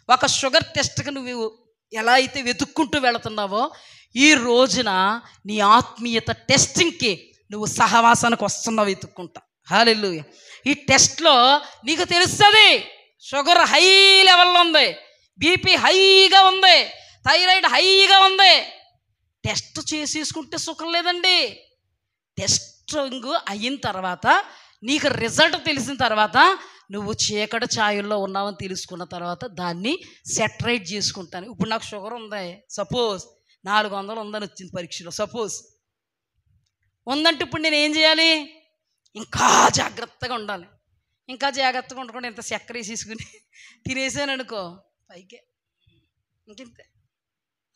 A: ఒక షుగర్ టెస్ట్కి నువ్వు ఎలా అయితే వెతుక్కుంటూ వెళుతున్నావో, ఈ రోజున నీ ఆత్మీయత టెస్టింగ్కి నువ్వు సహవాసానికి వస్తున్నావు వెతుక్కుంటా. హల్లెలూయా. ఈ టెస్ట్లో నీకు తెలుస్తుంది షుగర్ హై లెవెల్లో ఉంది, బీపీ హైగా ఉంది, థైరాయిడ్ హైగా ఉంది. టెస్ట్ చేసేసుకుంటే సుఖం లేదండి. టెస్టింగ్ అయిన తర్వాత నీకు రిజల్ట్ తెలిసిన తర్వాత నువ్వు చీకటి ఛాయల్లో ఉన్నావని తెలుసుకున్న తర్వాత దాన్ని సెటరైట్ చేసుకుంటాను. ఇప్పుడు నాకు షుగర్ ఉంది, సపోజ్ 400 ఉందని వచ్చింది పరీక్షలో, సపోజ్ ఉందంటే ఇప్పుడు నేను ఏం చేయాలి? ఇంకా జాగ్రత్తగా ఉండాలి. ఇంకా జాగ్రత్తగా ఉండకుండా ఇంత చక్కెర వేసేసుకుని తినేసాను అనుకో, పైకే ఇంకింతే.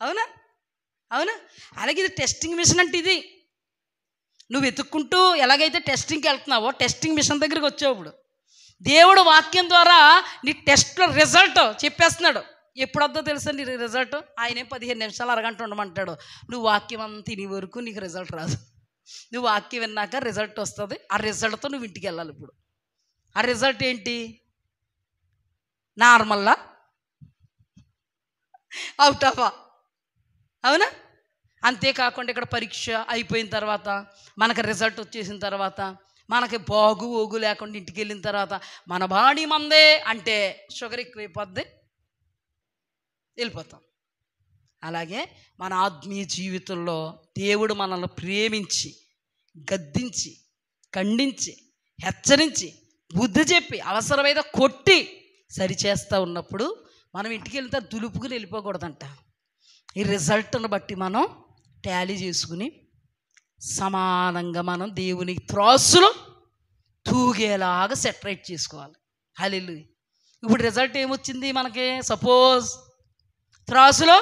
A: అవునా? అలాగే ఇది టెస్టింగ్ మిషన్ అంటే ఇది. నువ్వు వెతుక్కుంటూ ఎలాగైతే టెస్టింగ్కి వెళ్తున్నావో, టెస్టింగ్ మిషన్ దగ్గరికి వచ్చావు. ఇప్పుడు దేవుడు వాక్యం ద్వారా నీ టెస్ట్లో రిజల్ట్ చెప్పేస్తున్నాడు. ఎప్పుడు వద్దో తెలుసా నీ రిజల్ట్? ఆయనే 15 నిమిషాలు, అరగంట ఉండమంటాడు. నువ్వు వాక్యం అంతా తినే వరకు నీకు రిజల్ట్ రాదు. నువ్వు వాక్యం విన్నాక రిజల్ట్ వస్తుంది. ఆ రిజల్ట్తో నువ్వు ఇంటికి వెళ్ళాలి. ఇప్పుడు ఆ రిజల్ట్ ఏంటి? నార్మల్లా, అవుట్ ఆఫా? అవునా? అంతేకాకుండా ఇక్కడ పరీక్ష అయిపోయిన తర్వాత, మనకు రిజల్ట్ వచ్చేసిన తర్వాత, మనకి బాగు ఓగు లేకుండా ఇంటికి వెళ్ళిన తర్వాత మన బాడీ మందే అంటే షుగర్ ఎక్కువైపోద్ది, వెళ్ళిపోతాం. అలాగే మన ఆత్మీయ జీవితంలో దేవుడు మనల్ని ప్రేమించి, గద్దించి, ఖండించి, హెచ్చరించి, బుద్ధి చెప్పి, అవసరమైతే కొట్టి సరిచేస్తూ ఉన్నప్పుడు మనం ఇంటికి వెళ్తే దులుపుకుని వెళ్ళిపోకూడదంట. ఈ రిజల్ట్ను బట్టి మనం టాలీ చేసుకుని సమానంగా మనం దేవుని త్రాసులో తూగేలాగా సెటరేట్ చేసుకోవాలి. హల్లెలూయా. ఇప్పుడు రిజల్ట్ ఏమొచ్చింది మనకి? సపోజ్ త్రాసులో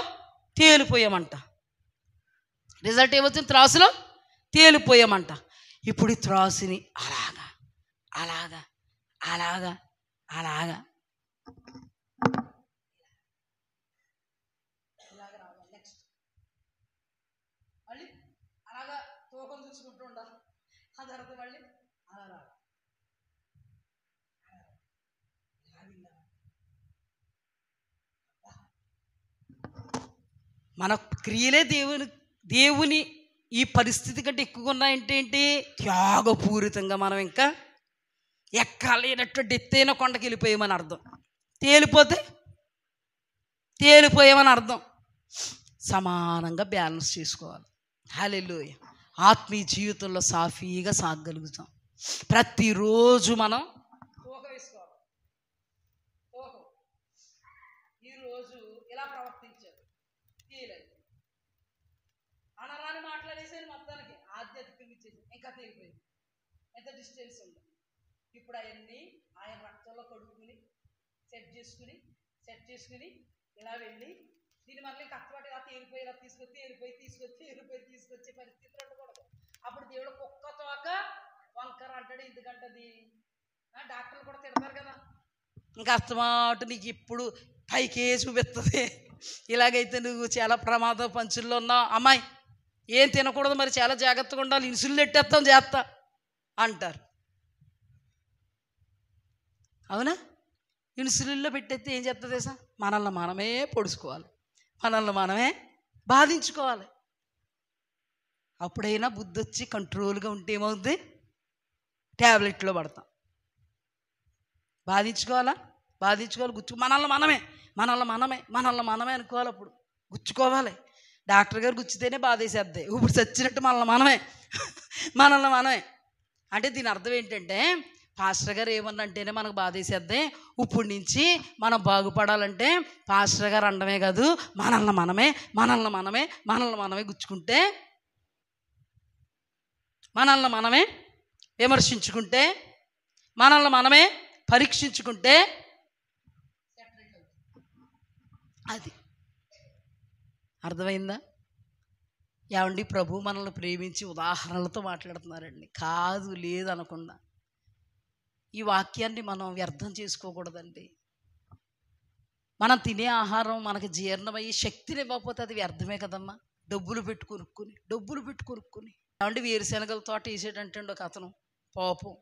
A: తేలిపోయామంట. రిజల్ట్ ఏమొచ్చింది? త్రాసులో తేలిపోయామంట. ఇప్పుడు ఈ త్రాసుని అలాగా అలాగా అలాగా అలాగా మళ్ళీ అలాగా తూకం చూసుకుంటూ ఉండాలి. ఆ తర్వాత మళ్ళీ అలా మన క్రియలే దేవుని ఈ పరిస్థితి కంటే ఎక్కువగా ఉన్నాయంటే ఏంటి? త్యాగపూరితంగా మనం ఇంకా ఎక్కలేనట్టు ఎత్తైన కొండకి వెళ్ళిపోయామని అర్థం. తేలిపోయామని అర్థం. సమానంగా బ్యాలెన్స్ చేసుకోవాలి. హల్లెలూయా. ఆత్మీయ జీవితంలో సాఫీగా సాగగలుగుతాం. ప్రతిరోజు మనం తూకం వేసుకోవాలి. ఈరోజు ఇలా ప్రవర్తించారు, తేలేదు. అనరాని మాట్లాడేసారు, మొత్తానికి ఆధ్యాత్మికంగా ఇచ్చేసి ఇంకా తేలిపోయింది. ఎంత డిస్టెన్స్ ఉంది. ఇప్పుడు అవన్నీ ఆయన రక్తంలో కడుక్కుని సెట్ చేసుకుని ఇలా వెళ్ళి దీన్ని మళ్ళీ కష్టపడి ఇలా తేలిపోయి తీసుకొచ్చే పరిస్థితులు ఉండకూడదు. అప్పుడు దేవుడు కుక్క తోక వంకర అంటాడు. ఎందుకంటది డాక్టర్లు కూడా తిడతారు కదా. ఇంకా అస్తమాట నీకు ఇప్పుడు పైకే చూపిస్తుంది. ఇలాగైతే నువ్వు చాలా ప్రమాద పంచుల్లో ఉన్నావు అమ్మాయి, ఏం తినకూడదు, మరి చాలా జాగ్రత్తగా ఉండాలి, ఇన్సులిన్ ఎట్టేస్తాం చేస్తా అంటారు. అవునా? ఇన్సులిన్లో పెట్టేస్తే ఏం చేస్తుంది సార్? మనల్ని మనమే పొడుచుకోవాలి, మనల్ని మనమే బాధించుకోవాలి. అప్పుడైనా బుద్ధి వచ్చి కంట్రోల్గా ఉంటే ఏమవుతుంది? ట్యాబ్లెట్లో పడతాం. బాధించుకోవాలి, మనల్ని మనమే అనుకోవాలి. అప్పుడు గుచ్చుకోవాలి. డాక్టర్ గారు గుచ్చితేనే బాధేసేద్ది. ఇప్పుడు చచ్చినట్టు మనల్ని మనమే అంటే దీని అర్థం ఏంటంటే, పాస్టర్ గారు ఏమన్నంటేనే మనకు బాధేసేద్ది. ఇప్పుడు నుంచి మనం బాగుపడాలంటే పాస్టర్ గారు అనడమే కాదు, మనల్ని మనమే గుచ్చుకుంటే, మనల్ని మనమే విమర్శించుకుంటే, మనల్ని మనమే పరీక్షించుకుంటే అది అర్థమైందా? ఏమండి, ప్రభు మనల్ని ప్రేమించి ఉదాహరణలతో మాట్లాడుతున్నారండి. కాదు, లేదనకుండా ఈ వాక్యాన్ని మనం వ్యర్థం చేసుకోకూడదండి. మనం తినే ఆహారం మనకి జీర్ణమయ్యి శక్తిని ఇవ్వకపోతే అది వ్యర్థమే కదమ్మా. డబ్బులు పెట్టి కొనుక్కుని ఏమంటే వేరుశనగల తోట వేసేటంటే ఒక అతను పాపం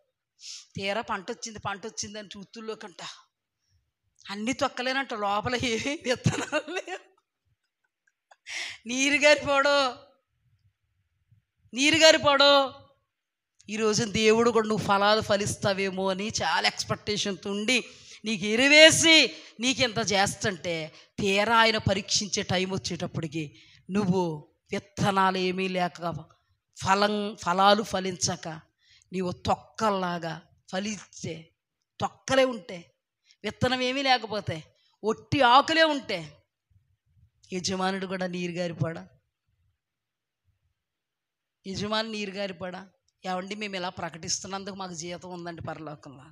A: తీరా పంట వచ్చింది అని చూతుల్లోకంట అన్నీ తొక్కలేనంట, లోపల ఏమీ విత్తనాలు లేవు. నీరు గారిపోడు. ఈరోజు దేవుడు కూడా నువ్వు ఫలాలు ఫలిస్తావేమో అని చాలా ఎక్స్పెక్టేషన్తో ఉండి నీకు ఎరువేసి నీకు ఎంత చేస్తుంటే, తీరా ఆయన పరీక్షించే టైం వచ్చేటప్పటికి నువ్వు విత్తనాలు ఏమీ లేక ఫలాలు ఫలించక నీవు తొక్కల్లాగా ఫలిస్తే, తొక్కలే ఉంటే, విత్తనం ఏమీ లేకపోతే ఒట్టి ఆకులే ఉంటే యజమానుడు కూడా నీరు గారిపడా. ఏమండి, మేము ఇలా ప్రకటిస్తున్నందుకు మాకు జీతం ఉందండి పరలోకంలో.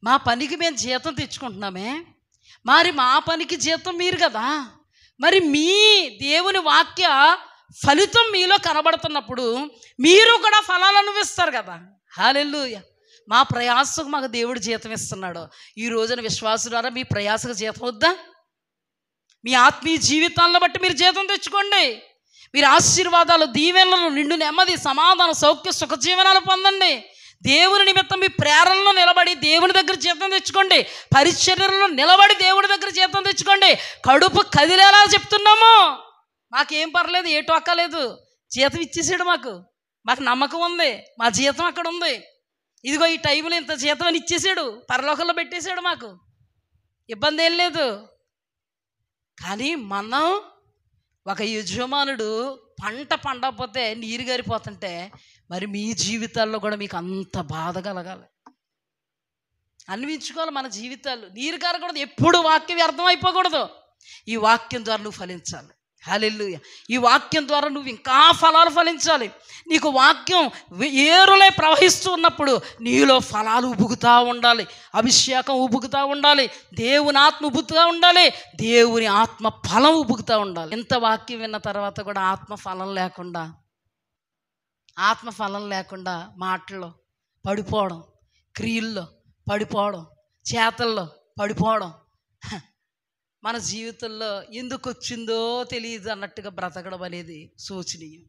A: మా పనికి మేము జీతం తెచ్చుకుంటున్నామే, మరి మా పనికి జీతం మీరు కదా. మరి మీ దేవుని వాక్య ఫలితం మీలో కనబడుతున్నప్పుడు మీరు కూడా ఫలాలు అనుభవిస్తారు కదా. హల్లెలూయా. మా ప్రయాసకు మాకు దేవుడు జీతం ఇస్తున్నాడు. ఈ రోజున విశ్వాసులారా, మీ ప్రయాసకు జీతం వద్దా? మీ ఆత్మీయ జీవితాలను బట్టి మీరు జీతం తెచ్చుకోండి. మీరు ఆశీర్వాదాలు, దీవెనలను, నిండు నెమ్మది, సమాధానం, సౌఖ్య, సుఖజీవనాలు పొందండి. దేవుని నిమిత్తం మీ ప్రేరణలో నిలబడి దేవుని దగ్గర జీతం తెచ్చుకోండి. పరిచర్యలో నిలబడి దేవుడి దగ్గర జీతం తెచ్చుకోండి. కడుపు కదిలేలా చెప్తున్నాము. మాకేం పర్లేదు, ఏ టొక్కలేదు, జీతం ఇచ్చేసాడు. మాకు నమ్మకం ఉంది, మా జీతం అక్కడ ఉంది. ఇదిగో ఈ టైంలో ఇంత జీతం అని ఇచ్చేసాడు, పరలోకంలో పెట్టేశాడు. మాకు ఇబ్బంది ఏం లేదు. కానీ మనం ఒక యజమానుడు పంట పండకపోతే నీరు గారిపోతుంటే, మరి మీ జీవితాల్లో కూడా మీకు అంత బాధ కలగాలి, అన్వించుకోవాలి. మన జీవితాలు నీరు గారకూడదు, ఎప్పుడు వాక్యం వ్యర్థం అయిపోకూడదు. ఈ వాక్యం ద్వారా నువ్వు ఫలించాలి. హల్లెలూయా. ఈ వాక్యం ద్వారా నువ్వు ఇంకా ఫలాలు ఫలించాలి. నీకు వాక్యం ఏరులై ప్రవహిస్తూ ఉన్నప్పుడు నీలో ఫలాలు ఉబుకుతూ ఉండాలి, అభిషేకం ఉబుకుతూ ఉండాలి, దేవుని ఆత్మ ఉబుకుతూ ఉండాలి, దేవుని ఆత్మ ఫలం ఉబుకుతూ ఉండాలి. ఎంత వాక్యం విన్న తర్వాత కూడా ఆత్మ ఫలం లేకుండా మాటల్లో పడిపోవడం, క్రియల్లో పడిపోవడం, చేతల్లో పడిపోవడం, మన జీవితంలో ఎందుకు వచ్చిందో తెలియదు అన్నట్టుగా బ్రతకడం అనేది శోచనీయం.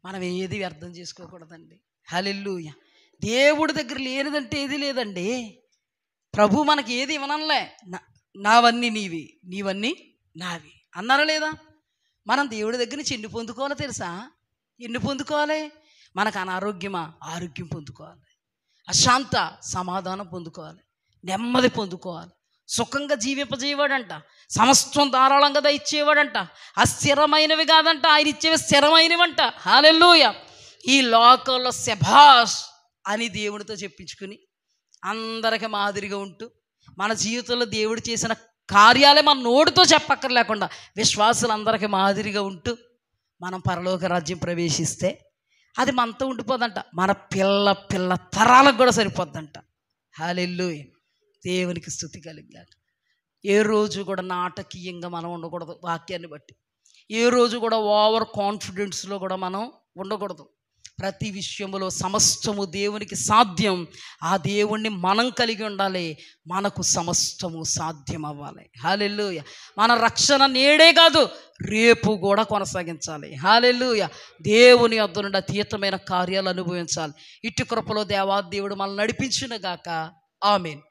A: మనం ఏది వ్యర్థం చేసుకోకూడదండి. హల్లెలూయా. దేవుడి దగ్గర లేనిదంటే ఏది లేదండి. ప్రభు మనకి ఏది ఇవ్వనంలే. నావన్నీ నీవి, నీవన్నీ నావి అన్నారా లేదా? మనం దేవుడి దగ్గర నుంచి ఎన్ని పొందుకోవాలో తెలుసా? ఎన్ని పొందుకోవాలి? మనకు అనారోగ్యమా? ఆరోగ్యం పొందుకోవాలి. అశాంత సమాధానం పొందుకోవాలి. నెమ్మది పొందుకోవాలి. సుఖంగా జీవింపజేయవాడంట. సమస్తం ధారాళంగా దయచేవాడంట. అస్థిరమైనవి కాదంట, ఆయన ఇచ్చేవి స్థిరమైనవంట. హల్లెలూయా. ఈ లోకంలో శభాష్ అని దేవుడితో చెప్పించుకుని అందరికి మాదిరిగా ఉంటూ మన జీవితంలో దేవుడు చేసిన కార్యాలే మన నోటితో చెప్పక్కర్లేకుండా విశ్వాసులందరికీ మాదిరిగా ఉంటూ మనం పరలోక రాజ్యం ప్రవేశిస్తే అది మనతో ఉండిపోదంట. మన పిల్ల తరాలకు కూడా సరిపోద్దంట. హల్లెలూయా. దేవునికి స్తుతి కలిగాక. ఏ రోజు కూడా నాటకీయంగా మనం ఉండకూడదు. వాక్యాన్ని బట్టి ఏ రోజు కూడా ఓవర్ కాన్ఫిడెన్స్లో కూడా మనం ఉండకూడదు. ప్రతి విషయంలో సమస్తము దేవునికి సాధ్యం. ఆ దేవుణ్ణి మనం కలిగి ఉండాలి. మనకు సమస్తము సాధ్యం అవ్వాలి. హల్లెలూయా. మన రక్షణ నేడే కాదు, రేపు కూడా కొనసాగించాలి. హల్లెలూయా. దేవుని యొద్ద నుండి అతీతమైన కార్యాలు అనుభవించాలి. ఇటు కృపలో దేవాదేవుడు మనల్ని నడిపించును గాక. ఆమేన్.